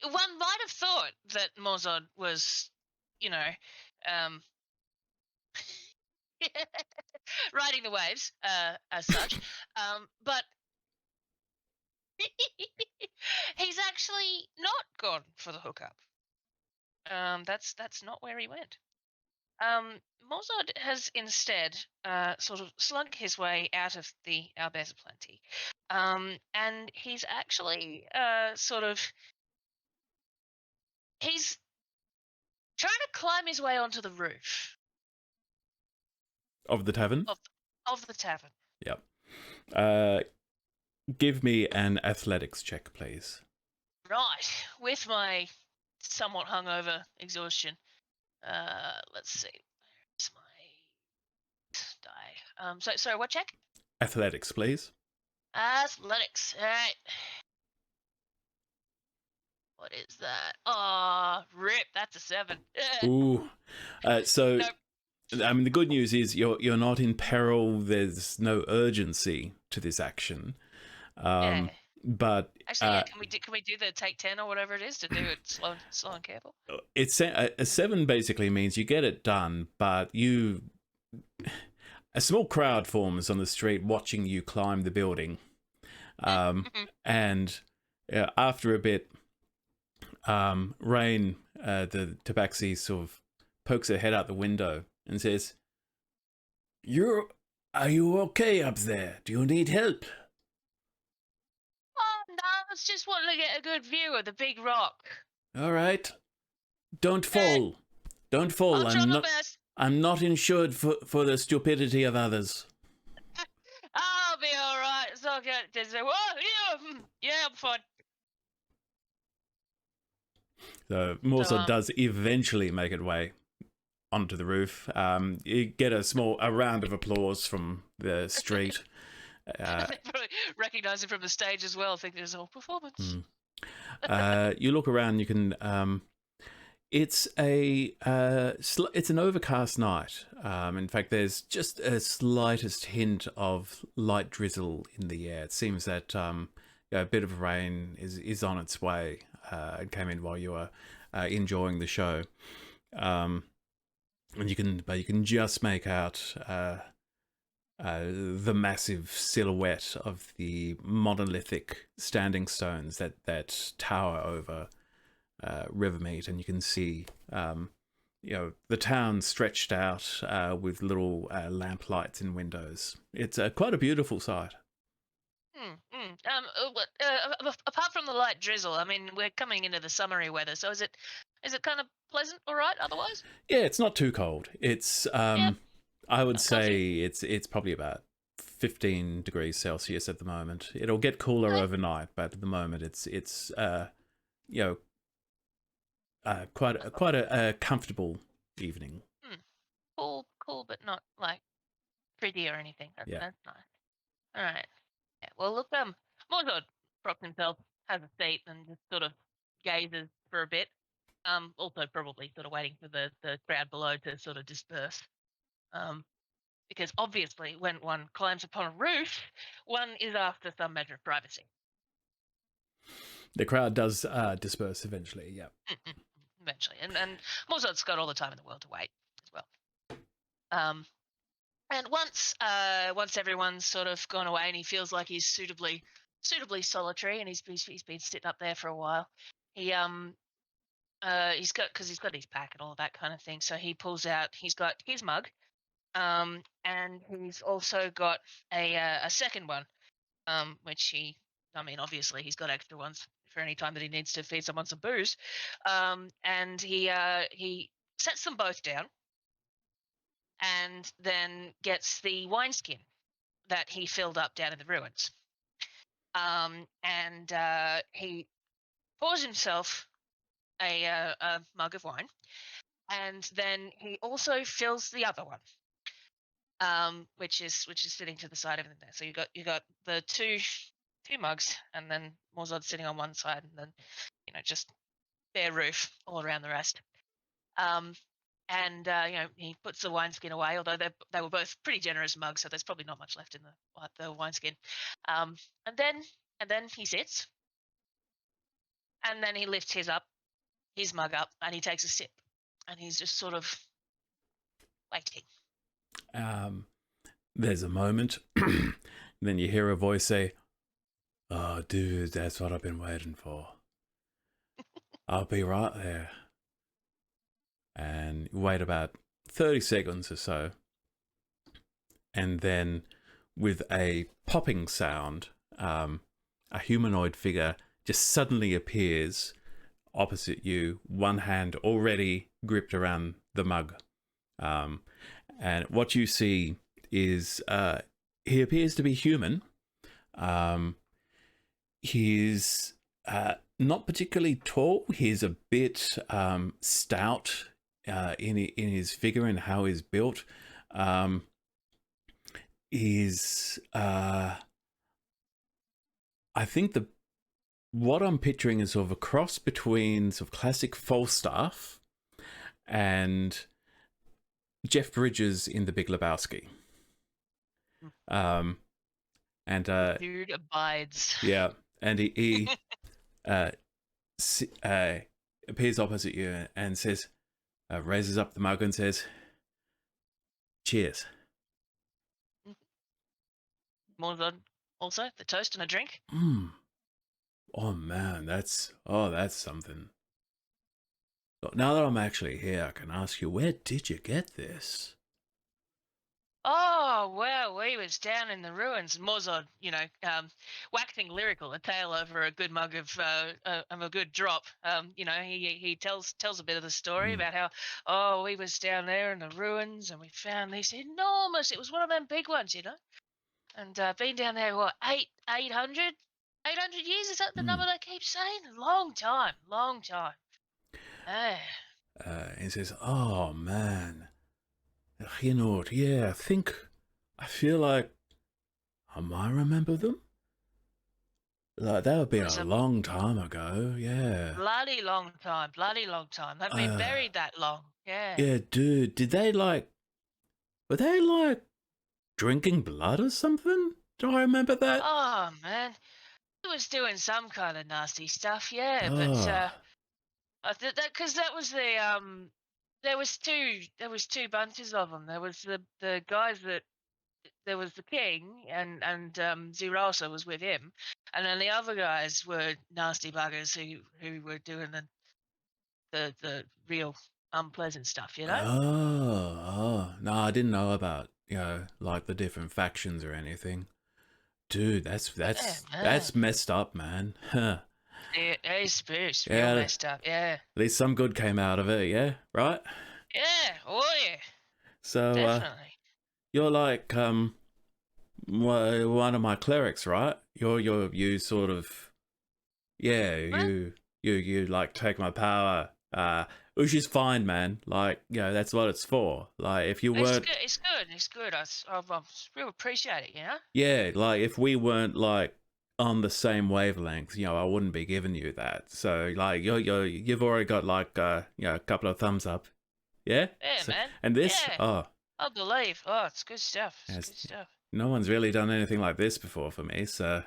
one might have thought that Morzod was, riding the waves as such, but he's actually not gone for the hookup. That's not where he went. Morzod has instead sort of slunk his way out of the Albeza Plenty, and he's actually he's trying to climb his way onto the roof Of the tavern? of the tavern. Yep. Give me an athletics check, please. Right, with my somewhat hungover exhaustion. Let's see. Where's my die? Sorry, what check? Athletics, please. Athletics. All right. What is that? Oh, rip. That's a 7. Ooh. So, Nope. I mean, the good news is you're not in peril. There's no urgency to this action. Yeah. But Actually, yeah, can we do the take 10 or whatever it is to do it slow and careful? it's a 7 basically means you get it done, but a small crowd forms on the street watching you climb the building. And after a bit, Rain, the tabaxi, sort of pokes her head out the window and says, Are you okay up there? Do you need help? Oh, no, I was just wanting to get a good view of the big rock. All right. Don't fall. Don't fall. I'll try my best. I'm not insured for the stupidity of others. I'll be all right. It's okay. Just say, whoa, yeah, I'm fine. So Morzod does eventually make it way onto the roof. You get a round of applause from the street. Probably recognize it from the stage as well. I think there's a whole performance. You look around. You can. It's an overcast night. In fact, there's just a slightest hint of light drizzle in the air. It seems that a bit of rain is on its way. It came in while you were enjoying the show, and you can just make out the massive silhouette of the monolithic standing stones that tower over Rivermeet, and you can see the town stretched out with little lamp lights in windows. It's quite a beautiful sight. Apart from the light drizzle, I mean, we're coming into the summery weather, so is it kind of pleasant, all right? Otherwise, yeah, it's not too cold. It's I would say it's probably about 15 degrees Celsius at the moment. It'll get cooler overnight, but at the moment it's quite a comfortable evening. Cool, but not like pretty or anything. That's nice. All right. Yeah, well, look, Morzod props himself, has a seat, and just sort of gazes for a bit. Also probably sort of waiting for the crowd below to sort of disperse. Because obviously, when one climbs upon a roof, one is after some measure of privacy. The crowd does disperse eventually. Yeah. Eventually, and Morzod's got all the time in the world to wait as well. And once everyone's sort of gone away and he feels like he's suitably solitary and he's been sitting up there for a while, he he's got his pack and all that kind of thing. So he pulls out. He's got his mug, and he's also got a second one, which obviously he's got extra ones for any time that he needs to feed someone some booze, and he sets them both down, and then gets the wineskin that he filled up down in the ruins, and he pours himself a mug of wine, and then he also fills the other one, which is sitting to the side of him there. So you got the two mugs, and then Morzod sitting on one side, and then just bare roof all around the rest. And he puts the wineskin away, although they were both pretty generous mugs, so there's probably not much left in the wineskin. And then he sits, and then he lifts his mug up, and he takes a sip, and he's just sort of waiting. There's a moment, then you hear a voice say, "Oh, dude, that's what I've been waiting for. I'll be right there." And you wait about 30 seconds or so, and then with a popping sound, a humanoid figure just suddenly appears opposite you, one hand already gripped around the mug. And what you see is he appears to be human. He's not particularly tall. He's a bit stout in his figure and how he's built. He's I think what I'm picturing is sort of a cross between sort of classic Falstaff and Jeff Bridges in The Big Lebowski. Dude abides. Yeah, and he appears opposite you and says, raises up the mug and says, "Cheers." Morzod also the toast and a drink. Oh man, that's something. Now that I'm actually here, I can ask you, where did you get this? Oh, well, we was down in the ruins. Morzod, waxing lyrical, a tale over a good mug of a good drop. He tells a bit of the story about how, we was down there in the ruins and we found this enormous. It was one of them big ones, and been down there 800 years. Is that the number they keep saying? Long time. He says, "Oh man. Yeah, I feel like I might remember them. Like, that would be a long time ago, yeah. Bloody long time. They've been buried that long, yeah. Yeah, dude, were they drinking blood or something? Do I remember that? Oh, man. He was doing some kind of nasty stuff, yeah, but, because that was there was two bunches of them. There was the guys there was the king, and Zirasa was with him, and then the other guys were nasty buggers who were doing the real unpleasant stuff, Oh, no, I didn't know about the different factions or anything. Dude, that's messed up, man. Huh. It's real messed up, yeah. At least some good came out of it, yeah, right? Yeah, oh yeah. So definitely. You're one of my clerics, right? You sort of, yeah. Huh? You take my power, which is fine, man. That's what it's for. If you weren't, it's good. I really appreciate it, Yeah, if we weren't on the same wavelength, I wouldn't be giving you that. So you've already got a couple of thumbs up. Yeah? Yeah, man. And this? Yeah. Oh. I believe. Oh, it's good stuff. It's good stuff. No one's really done anything like this before for me, so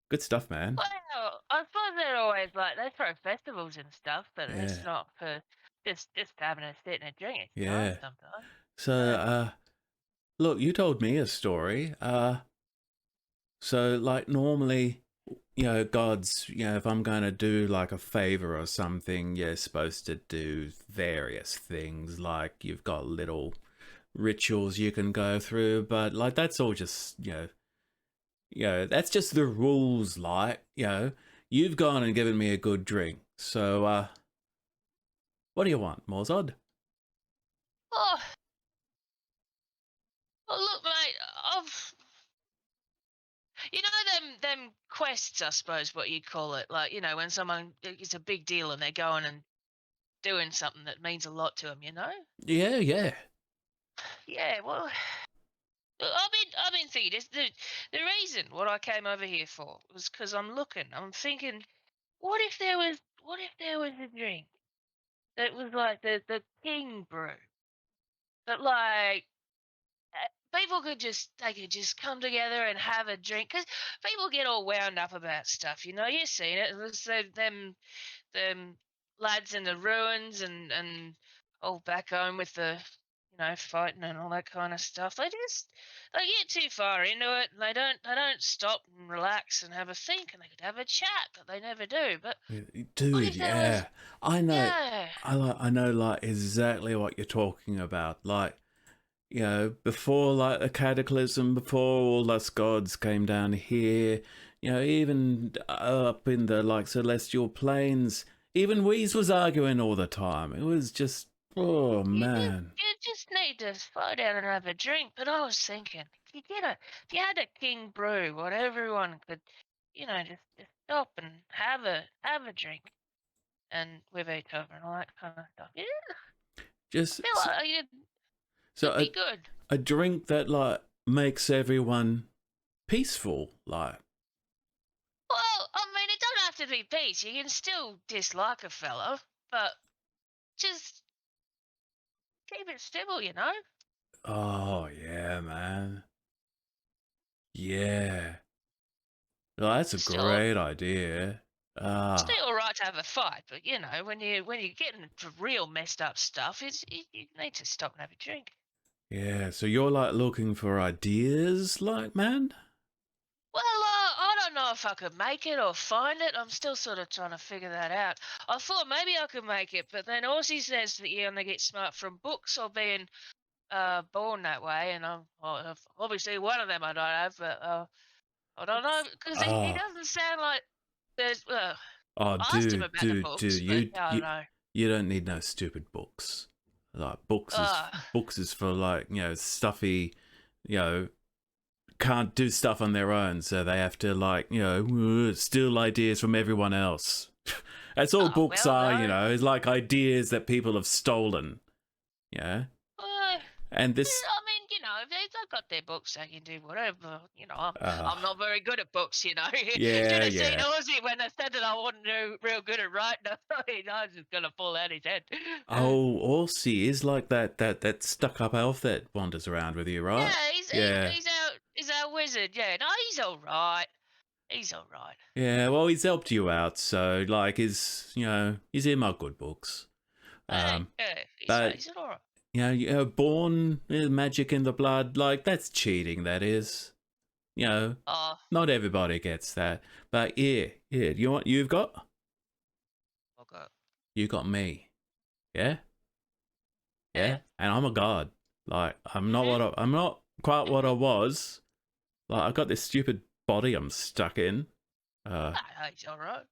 good stuff, man. Well, I suppose they're always they throw festivals and stuff, but it's not for just having a sit and a drink. It's nice sometimes. So look, you told me a story. So normally gods, if I'm going to do like a favor or something, you're supposed to do various things. Like you've got little rituals you can go through, but like that's all just, that's just the rules. Like, you've gone and given me a good drink. So, what do you want, Morzod? Oh, well, look, mate. You know them quests, I suppose, what you'd call it. Like, when someone it's a big deal and they're going and doing something that means a lot to them. Yeah, yeah. Yeah. Well, I've been thinking. The reason what I came over here for was because I'm thinking, what if there was a drink that was like the king brew that like people could just come together and have a drink, because people get all wound up about stuff. You've seen it. It's them lads in the ruins and all back home with the fighting and all that kind of stuff. They get too far into it and they don't stop and relax and have a think, and they could have a chat, but they never do. But what Dude, if there yeah. was I know. yeah. I know like exactly what you're talking about. Like, before like the cataclysm, before all us gods came down here, even up in the like celestial planes, even Wheeze was arguing all the time. It was just, oh man. You just need to slow down and have a drink. But I was thinking, if you had a king brew, what everyone could, just stop and have a drink, and with each other and all that kind of stuff. Yeah, Just I feel like so it'd be good. a drink that like makes everyone peaceful, like. Well, I mean, it don't have to be peace. You can still dislike a fellow, but just keep it civil, Oh yeah, man. Yeah. Oh, that's a Still, great idea. still all right to have a fight, but when you get into real messed up stuff, you need to stop and have a drink. Yeah, so you're like looking for ideas, like, man? Well, I don't know if I could make it or find it. I'm still sort of trying to figure that out. I thought maybe I could make it, but then Aussie says that you only get smart from books or being born that way, and obviously one of them I don't have, but I don't know, because he Oh, doesn't sound like there's. oh, I asked him about the dude, books, but I don't know. you don't need no stupid books. Like, Uh, books is for like, stuffy, you know, can't do stuff on their own, so they have to like, steal ideas from everyone else. That's all books well, are, no. it's like ideas that people have stolen. Yeah. And this I mean, if they've got their books, they can do whatever. I'm not very good at books, You Yeah, should have seen yeah. Aussie when I said that I wasn't real good at writing. I was just gonna fall out his head. Oh, Orsi is like that stuck-up elf that wanders around with you, right? Yeah, he's our wizard. Yeah, no, he's all right. He's all right. Yeah, well, he's helped you out, so like, he's in my good books. Yeah, but he's all right. Born magic in the blood, like that's cheating. That is, not everybody gets that. But yeah, you know what you've got? Okay. You got me. Yeah. And I'm a god. Like I'm not quite what I was. Like I got this stupid body I'm stuck in. He's all right.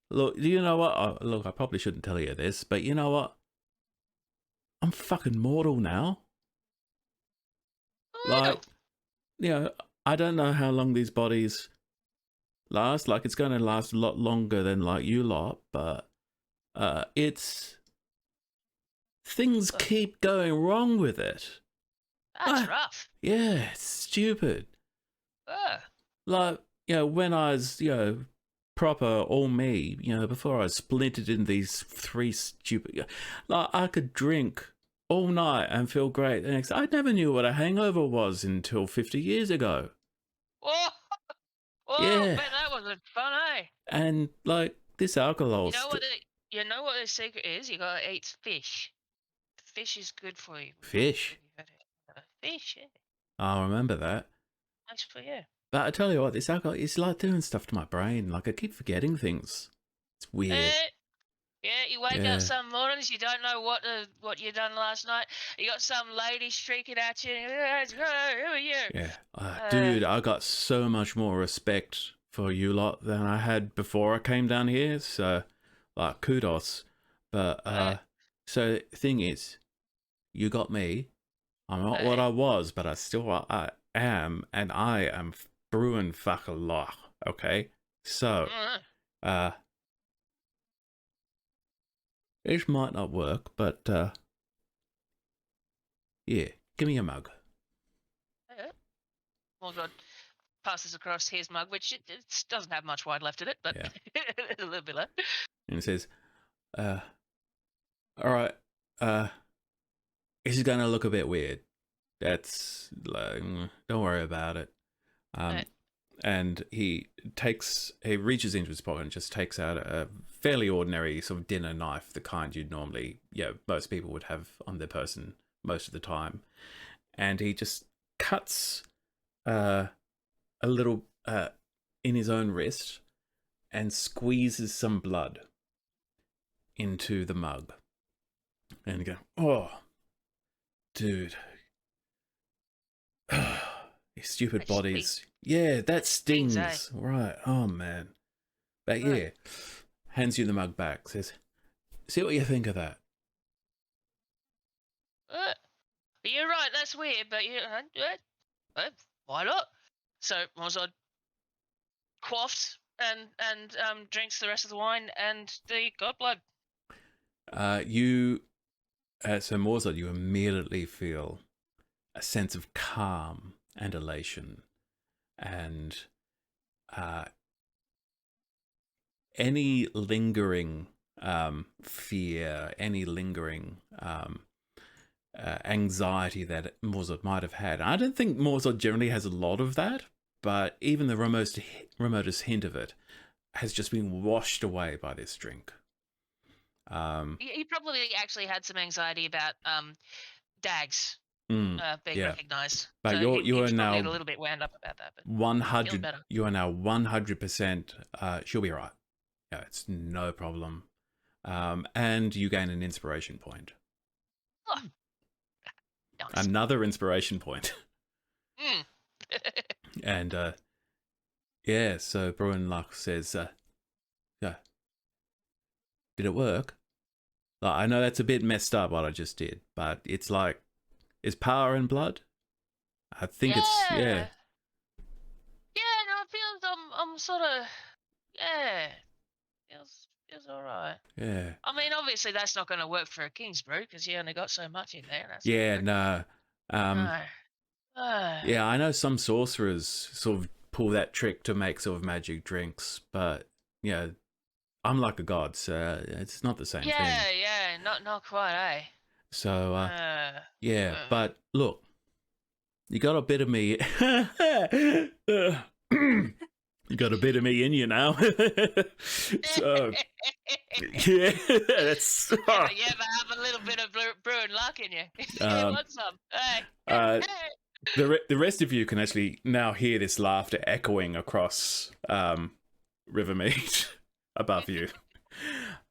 Look, you know what? Look, I probably shouldn't tell you this, but you know what? I'm fucking mortal now. Like, I don't know how long these bodies last. Like, it's going to last a lot longer than like you lot, but it's things keep going wrong with it. That's rough. Yeah, it's stupid. Like, when I was, proper all me, before I splintered in these three stupid, like I could drink all night and feel great the next. I never knew what a hangover was until 50 years ago. Whoa, Yeah. man, that wasn't fun, eh? And like this alcohol. You know what the secret is? You gotta eat fish. Fish is good for you. Fish? Fish, yeah. I'll remember that. Nice for you. But I tell you what, this alcohol is like doing stuff to my brain. Like I keep forgetting things. It's weird. Yeah, you wake up some mornings, you don't know what you done last night. You got some lady shrieking at you. Who are you? Yeah, dude, I got so much more respect for you lot than I had before I came down here. So, like, kudos. But so the thing is, you got me. I'm not what I was, but I am, and I am brewing fuck a lot. Okay, so this might not work, but yeah, give me a mug. Well, God, passes across his mug, which it doesn't have much wine left in it, but a little bit left. And it says, all right, this is gonna look a bit weird. That's like, don't worry about it. And he reaches into his pocket and just takes out a fairly ordinary sort of dinner knife, the kind you'd normally, most people would have on their person most of the time. And he just cuts a little in his own wrist and squeezes some blood into the mug. And you go, oh, dude. These stupid bodies. Yeah, that stings. Right. Oh, man. But yeah, hands you the mug back. Says, see what you think of that. You're right, that's weird, but why not? So Mozart quaffs and drinks the rest of the wine, and they got blood. So Mozart, you immediately feel a sense of calm and elation, and any lingering fear, any lingering anxiety that Mozart might have had. I don't think Mozart generally has a lot of that, but even the remotest hint of it has just been washed away by this drink. He probably actually had some anxiety about dags being recognised. But so you are now a little bit wound up about that. But 100. You are now 100%. She'll be right. Yeah, it's no problem. And you gain an inspiration point. Oh, nice. Another inspiration point. And so Bruinluck says, yeah, did it work? Like, I know that's a bit messed up what I just did, but it's like, is power in blood? I think it's Yeah, no, it feels I'm sort of feels all right. Yeah. I mean, obviously that's not going to work for a king's brew because you only got so much in there. That's no. Yeah, I know some sorcerers sort of pull that trick to make sort of magic drinks, but I'm like a god, so it's not the same thing. Yeah, not quite, eh? So but look, you got a bit of me. You got a bit of me in you now. So yeah, that's. You ever have a little bit of brewing luck in you? You want some? Hey. The rest of you can actually now hear this laughter echoing across Rivermead above you.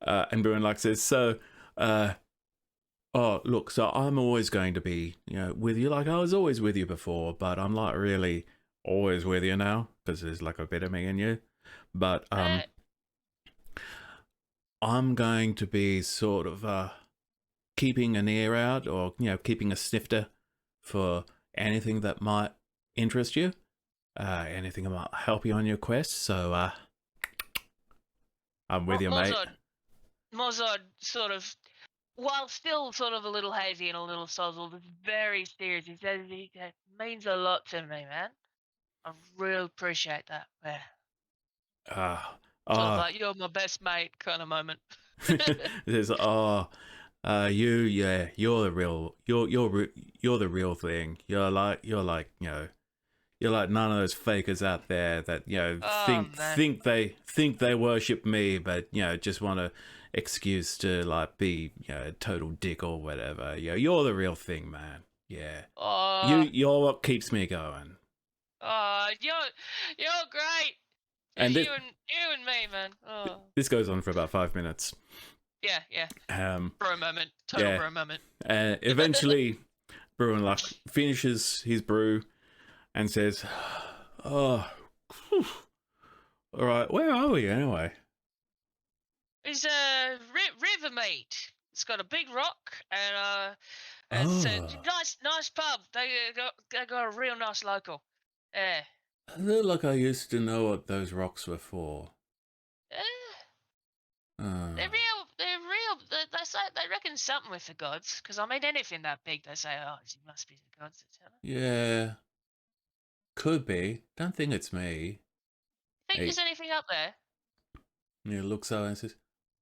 And Bruinluck says, so, oh, look, so I'm always going to be, with you. Like I was always with you before, but I'm like really always with you now because there's like a bit of me in you. But I'm going to be sort of keeping an ear out or, keeping a snifter for anything that might interest you, anything that might help you on your quest. So I'm with you, mate. Mozart sort of, while still sort of a little hazy and a little sozzled, is very serious. He says it means a lot to me, man. I really appreciate that. Yeah. Sort of like you're my best mate kind of moment. There's you're the real you're the real thing. You're like you're like none of those fakers out there that think they worship me, but just want an excuse to like be a total dick or whatever. You're the real thing, man. Yeah. You're what keeps me going. Oh, you're great. And you and me, man. Oh. this goes on for about 5 minutes. Yeah. Um, Bro moment. Total yeah. bro moment. Eventually, Bruin Luck finishes his brew and says, "Oh, whew. All right, where are we anyway?" It's a river meet. It's got a big rock and it's a nice pub. They got a real nice local. Yeah. I feel like I used to know what those rocks were for. They're real. They're real. They say they reckon something with the gods. Because I mean, anything that big, they say, oh, it must be the gods. Yeah, could be. Don't think it's me. Think there's anything up there? He looks over and says,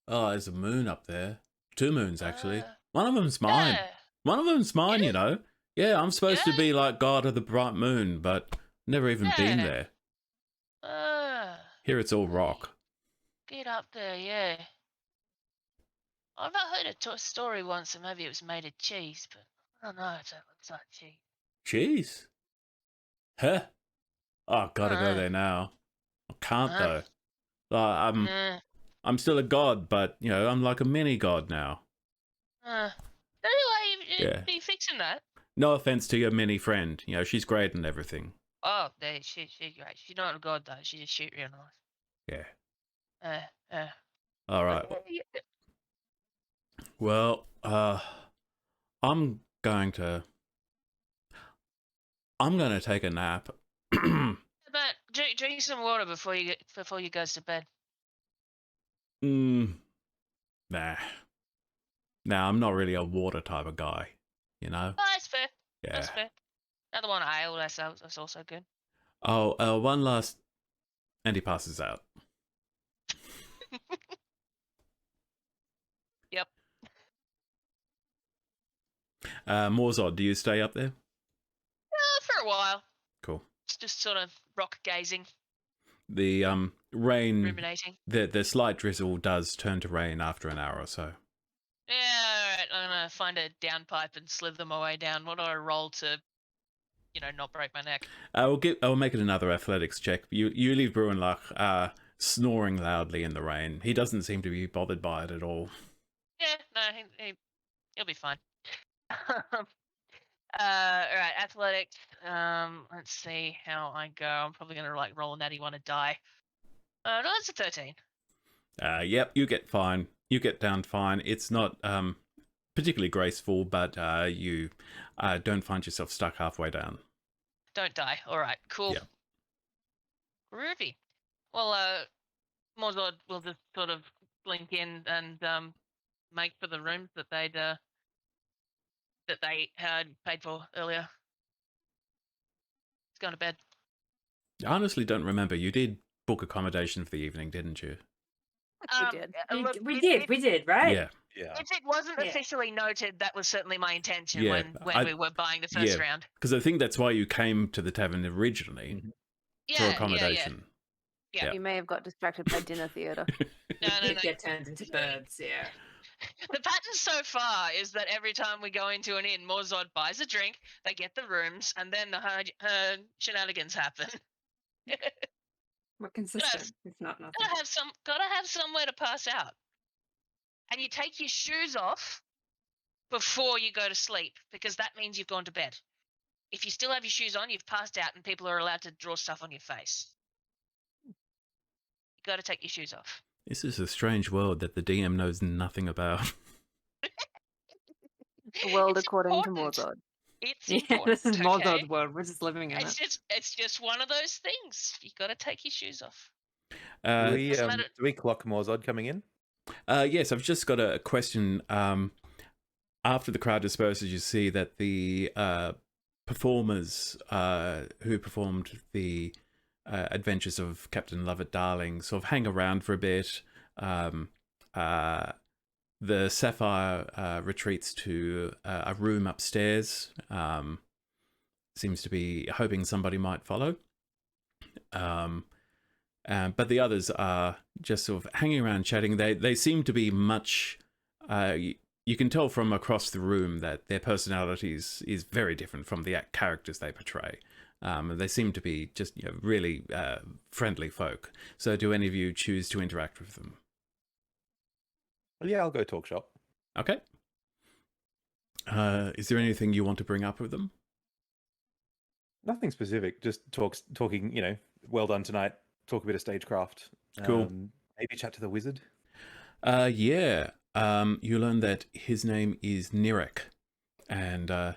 "Oh, there's a moon up there. 2 moons, actually. Uh, One of them's mine. Yeah. One of them's mine, Yeah. you know. Yeah, I'm supposed to Yeah. be like God of the bright moon, but never even been Yeah. there. Here it's all rock." Get up there, yeah. I've heard a story once, and maybe it was made of cheese, but I don't know if that looks like cheese. Cheese? Huh? Oh, gotta go there now. I can't though. I'm still a god, but you know, I'm like a mini god now. Anyway, Yeah. be fixing that. No offense to your mini friend. You know, she's great and everything. Oh, she's great. She's not a god though. She just shoot real nice. Yeah. All right. Well, I'm going to take a nap. But drink some water before you go to bed. Nah. Nah, I'm not really a water type of guy, you know? Oh, that's fair. Yeah. That's fair. Another one ale, that's also good. Oh, one last... And he passes out. Yep. Morzod, do you stay up there? For a while. Cool. It's just sort of rock gazing, The rain... ruminating. The slight drizzle does turn to rain after an hour or so. Yeah, alright. I'm gonna find a downpipe and slither my way down. What do I roll to, not break my neck? I'll make it another athletics check. You leave Bruin Luck snoring loudly in the rain. He doesn't seem to be bothered by it at all. Yeah, no, he'll be fine. Alright, athletics. Let's see how I go. I'm probably gonna roll a natty one to die. No, that's a 13. Yep, you get fine. You get down fine. It's not particularly graceful, but you don't find yourself stuck halfway down. Don't die. All right, cool. Yeah. Groovy. Well, Morzod will just sort of blink in and make for the rooms that they had paid for earlier. He's going to bed. I honestly don't remember. You did book accommodation for the evening, didn't you? We did. Look, We did, right? Yeah. If it wasn't officially noted, that was certainly my intention Yeah, when we were buying the first round. Because I think that's why you came to the tavern originally for accommodation. Yeah. You may have got distracted by dinner theatre. No. Get turned into birds, yeah. The pattern so far is that every time we go into an inn, Morzod buys a drink, they get the rooms, and then the shenanigans happen. We're consistent, if not nothing. Gotta have somewhere to pass out. And you take your shoes off before you go to sleep, because that means you've gone to bed. If you still have your shoes on, you've passed out, and people are allowed to draw stuff on your face. You gotta take your shoes off. This is a strange world that the DM knows nothing about. The world It's according important. to Morzod. It's Yeah, important, this is okay? Morzod's world. We're just living in It's it. just one of those things. You gotta take your shoes off. Do we clock Morzod coming in? Yes, I've just got a question. After the crowd disperses, you see that the performers who performed the adventures of Captain Lovett Darling sort of hang around for a bit. The Sapphire retreats to a room upstairs. Seems to be hoping somebody might follow. But the others are just sort of hanging around chatting. They seem to be much... you can tell from across the room that their personalities is very different from the characters they portray. They seem to be just really friendly folk. So do any of you choose to interact with them? Well, yeah, I'll go talk shop. Okay. Is there anything you want to bring up with them? Nothing specific, just talking, well done tonight, talk a bit of stagecraft. Cool. Maybe chat to the wizard. Yeah. You learn that his name is Nirek, and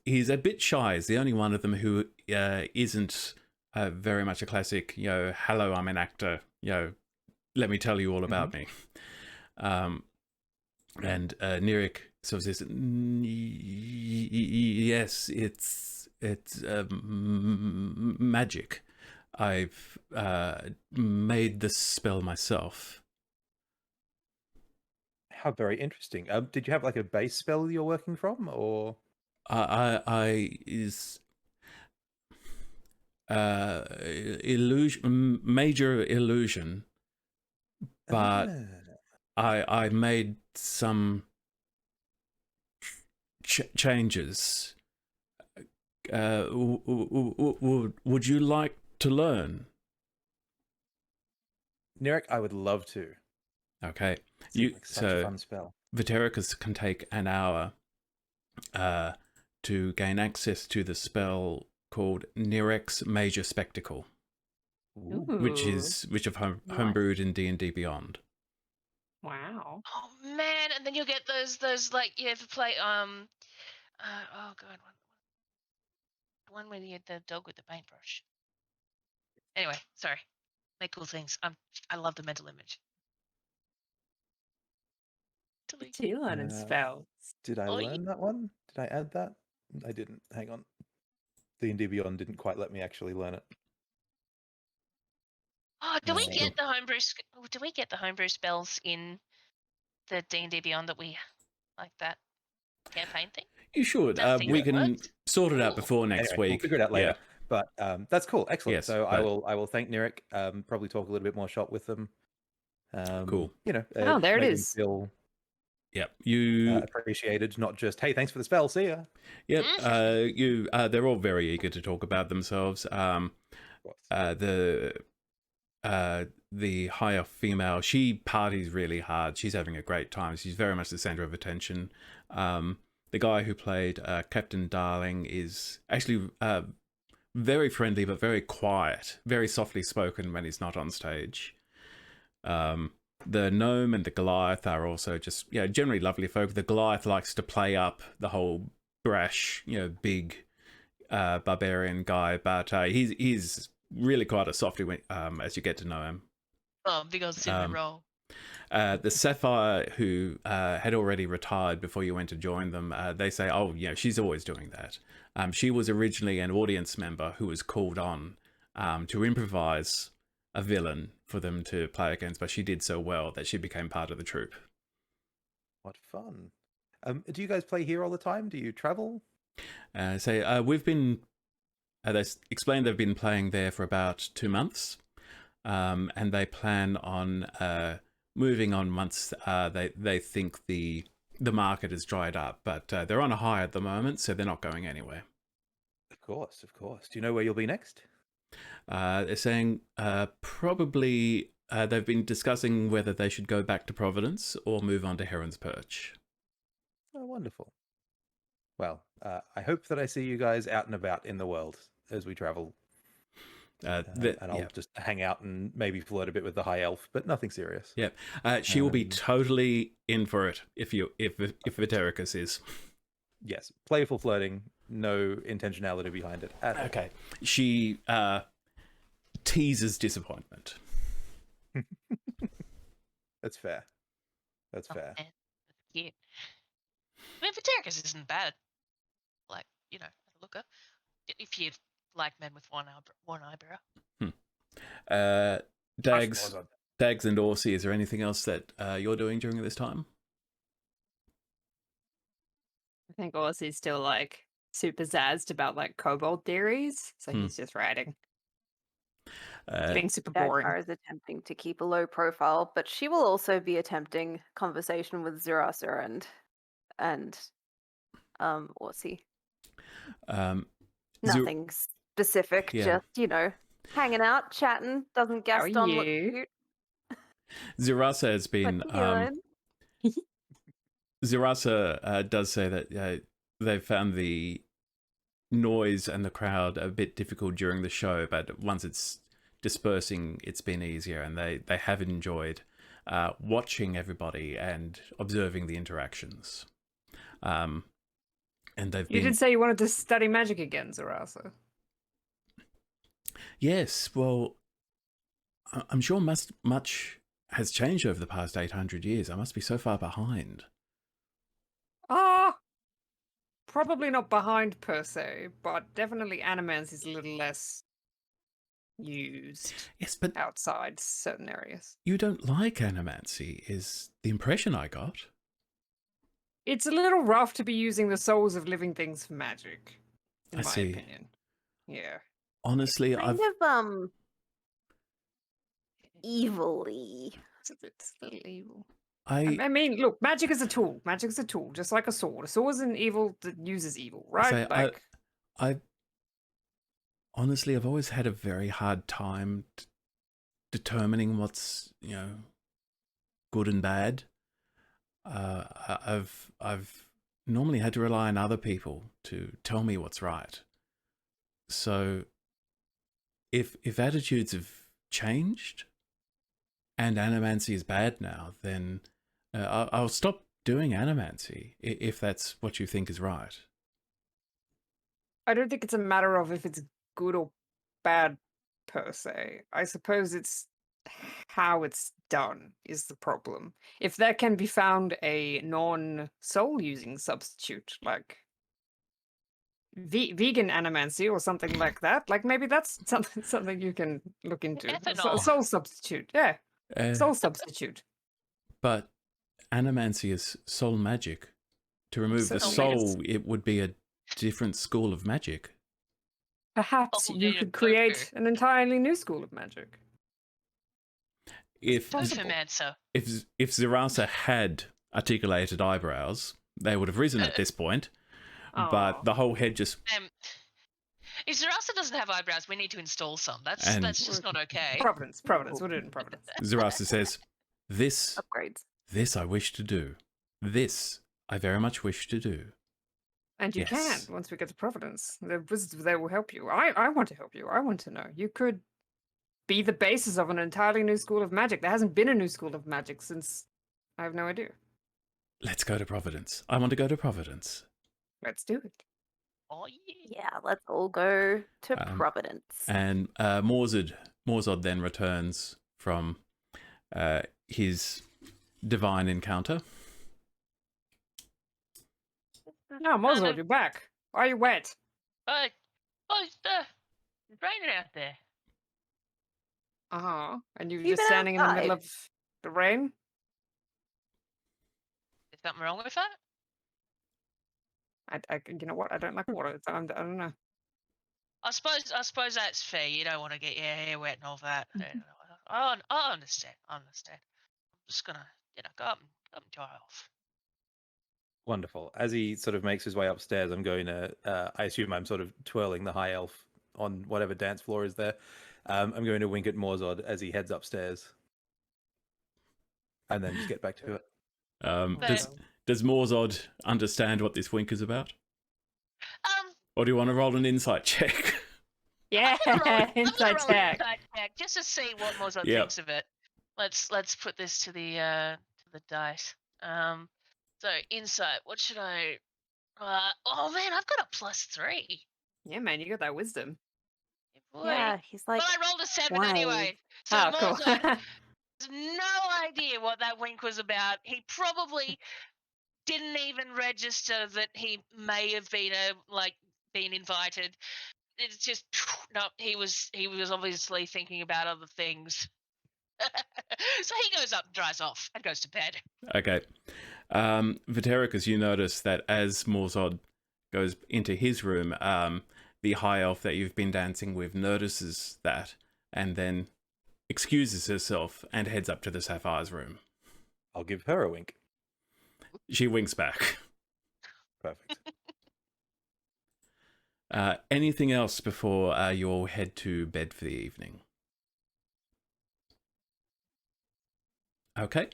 he's a bit shy. He's the only one of them who isn't very much a classic, hello, I'm an actor, let me tell you all about me. And Nirek sort of says, yes, it's magic. I've made this spell myself. How very interesting. Did you have like a base spell you're working from, or? Illusion, major illusion, but I made some changes. Would you like to learn? Nirek, I would love to. Okay. Seems like such a fun spell. Vitericus can take an hour to gain access to the spell called Nirek's Major Spectacle, which I've homebrewed in D&D Beyond. Wow. Oh man, and then you'll get those like you have to play oh god, one where you had the dog with the paintbrush. Anyway, sorry. Make cool things. I love the mental image. Delete. Do you learn in spells? Did I learn that one? Did I add that? I didn't. Hang on. D&D Beyond didn't quite let me actually learn it. Oh, do we get the homebrew spells in the D&D Beyond that we like that campaign thing? You should. We can sort it out before next week. We'll figure it out later. Yeah. But that's cool. Excellent. Yes, so I will thank Nirek. Probably talk a little bit more shop with them. Cool. There it is. Feel Yep. You appreciated, not just hey, thanks for the spell. See ya. Yep. They're all very eager to talk about themselves. The higher female, she parties really hard. She's having a great time. She's very much the center of attention. The guy who played Captain Darling is actually very friendly but very quiet, very softly spoken when he's not on stage. The gnome and the Goliath are also just generally lovely folk. The Goliath likes to play up the whole brash, big barbarian guy, but he's really quite a softy as you get to know him. Oh, big old cinnamon roll. The Sapphire, who had already retired before you went to join them, they say, oh, she's always doing that. She was originally an audience member who was called on to improvise a villain for them to play against, but she did so well that she became part of the troupe. What fun. Do you guys play here all the time? Do you travel? We've been... they explained they've been playing there for about 2 months, and they plan on moving on once they think the market has dried up. But they're on a high at the moment, so they're not going anywhere. Of course. Do you know where you'll be next? They're saying probably they've been discussing whether they should go back to Providence or move on to Heron's Perch. Oh, wonderful. Well, I hope that I see you guys out and about in the world as we travel. And I'll just hang out and maybe flirt a bit with the high elf, but nothing serious. Yeah, she will be totally in for it if Vitericus is. Yes, playful flirting, no intentionality behind it. Okay, she teases disappointment. That's fair. That's fair. Man. That's cute. I mean, Vitericus isn't bad. Like, looker. If you like men with one eyebrow. Dags and Orsi, is there anything else that you're doing during this time? I think Orsi's still super zazzed about kobold theories, so he's just writing. Being super boring. Dagmar is attempting to keep a low profile, but she will also be attempting conversation with Zerasa and Orsi. Nothing specific, yeah. just, hanging out, chatting. Doesn't How are Gaston look you? cute? Zerasa has been. Feeling? Zerasa does say that they found the noise and the crowd a bit difficult during the show, but once it's dispersing, it's been easier, and they have enjoyed watching everybody and observing the interactions. And they've You been... did say you wanted to study magic again, Zerasa. Yes, well, I'm sure much has changed over the past 800 years. I must be so far behind. Probably not behind per se, but definitely animance is a little less used. Yes, but outside certain areas. You don't like animancy, is the impression I got. It's a little rough to be using the souls of living things for magic, in I my see. opinion. Yeah. Honestly, Kind of evilly. It's a little evil. I mean, look, magic is a tool. Magic is a tool, just like a sword. A sword is an evil that uses evil, right? say, I honestly, I've always had a very hard time determining what's, good and bad. I've normally had to rely on other people to tell me what's right. So if attitudes have changed and animancy is bad now, then I'll stop doing animancy if that's what you think is right. I don't think it's a matter of if it's good or bad per se. I suppose it's how it's done is the problem. If there can be found a non-soul using substitute, like vegan animancy or something like that, like maybe that's something you can look into. Ethanol. A soul substitute, yeah, soul substitute. But animancy is soul magic. To remove the soul, it would be a different school of magic. Perhaps you could create an entirely new school of magic. If Zerasa had articulated eyebrows, they would have risen at this point. But the whole head just... if Zerasa doesn't have eyebrows, we need to install some. That's just not okay. Providence. We'll do it in Providence. Zerasa says, upgrades. This I wish to do. This I very much wish to do. And you can, once we get to Providence. They will help you. I want to help you. I want to know. You could be the basis of an entirely new school of magic. There hasn't been a new school of magic since... I have no idea. Let's go to Providence. I want to go to Providence. Let's do it. Oh, yeah. Yeah, let's all go to Providence. And Morzod then returns from his divine encounter. No, Morzod, you're back. Why are you wet? It's raining out there. And you're You've just been standing in the middle outside. of the rain? Is something wrong with that? You know what? I don't like water. I don't know. I suppose that's fair. You don't want to get your hair wet and all that. I understand. I'm just gonna, go up and dry off. Wonderful. As he sort of makes his way upstairs, I'm going to, I assume I'm sort of twirling the high elf on whatever dance floor is there. I'm going to wink at Morzod as he heads upstairs. And then just get back to it. Does Morzod understand what this wink is about? Or do you want to roll an insight check? Yeah, insight check. Just to see what Morzod thinks of it. Let's put this to the dice. So insight. What should I? Oh man, I've got a +3. Yeah, man, you got that wisdom. Boy. Yeah, he's like. But I rolled a 7 why? anyway. So Cool. Morzod has no idea what that wink was about. He probably didn't even register that he may have been been invited. It's just no. He was obviously thinking about other things. So he goes up, dries off, and goes to bed. Okay. Vatericus, you notice that as Morzod goes into his room, the high elf that you've been dancing with notices that, and then excuses herself and heads up to the Sapphire's room. I'll give her a wink. She winks back. Perfect. Anything else before you all head to bed for the evening? Okay.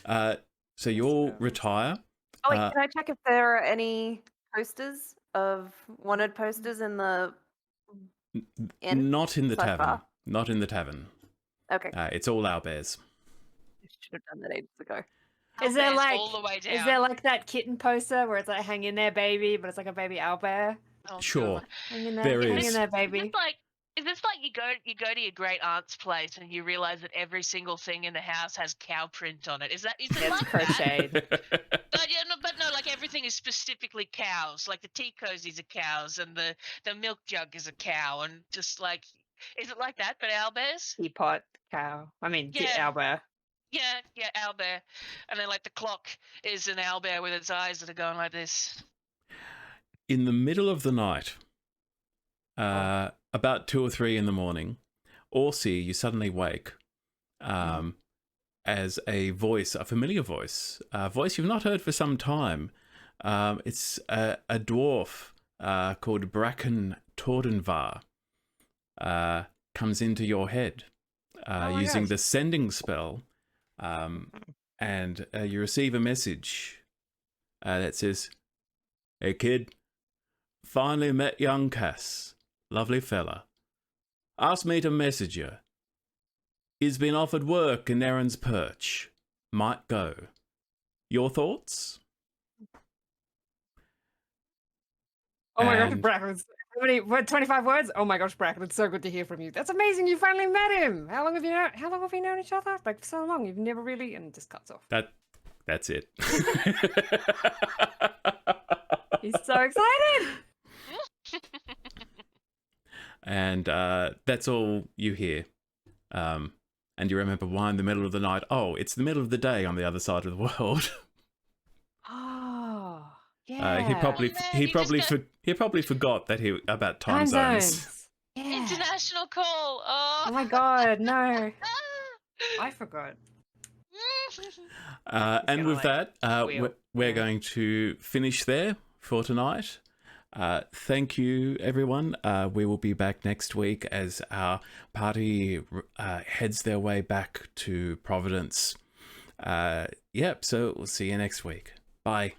So you all retire. Oh, wait, can I check if there are any posters of wanted posters in the inn? Not in the so tavern. far? Not in the tavern. Okay. It's all owlbears. I should have done that ages ago. Is there Owlbears like all the way down? is there like that kitten poster where it's like hang in there, baby, but it's like a baby owlbear? Oh, Sure. God. Hang in there, There hang is. in there, Is baby. this like you go to your great aunt's place and you realize that every single thing in the house has cow print on it? Is it It's like that? crocheted. But no, like everything is specifically cows. Like the tea cozies are cows, and the milk jug is a cow, and just like, is it like that? But owlbears? Teapot cow. I mean, Yeah. owlbear. Yeah, owlbear, and then like the clock is an owlbear with its eyes that are going like this. In the middle of the night, about 2 or 3 in the morning, Orsi, you suddenly wake as a voice, a familiar voice, a voice you've not heard for some time. It's a dwarf called Bracken Tordenvar comes into your head using gosh. the sending spell, and you receive a message that says, "Hey kid, finally met young Cass. Lovely fella. Asked me to message you. He's been offered work in Aaron's Perch. Might go. Your thoughts?" Oh my gosh, And- Bracken. How many? What? 25 words? Oh my gosh, Bracken! It's so good to hear from you. That's amazing. You finally met him. How long have you known each other? Like so long. You've never really. And it just cuts off. That's it. He's so excited. And that's all you hear. And you remember why in the middle of the night? Oh, it's the middle of the day on the other side of the world. Oh, yeah. He probably Oh, man, he you just probably got- he probably forgot that about time zones. Yeah. International call. Oh my god, no. I forgot. And gonna, with that, wheel. we're Yeah. going to finish there for tonight. Thank you, everyone. We will be back next week as our party heads their way back to Providence. So we'll see you next week. Bye.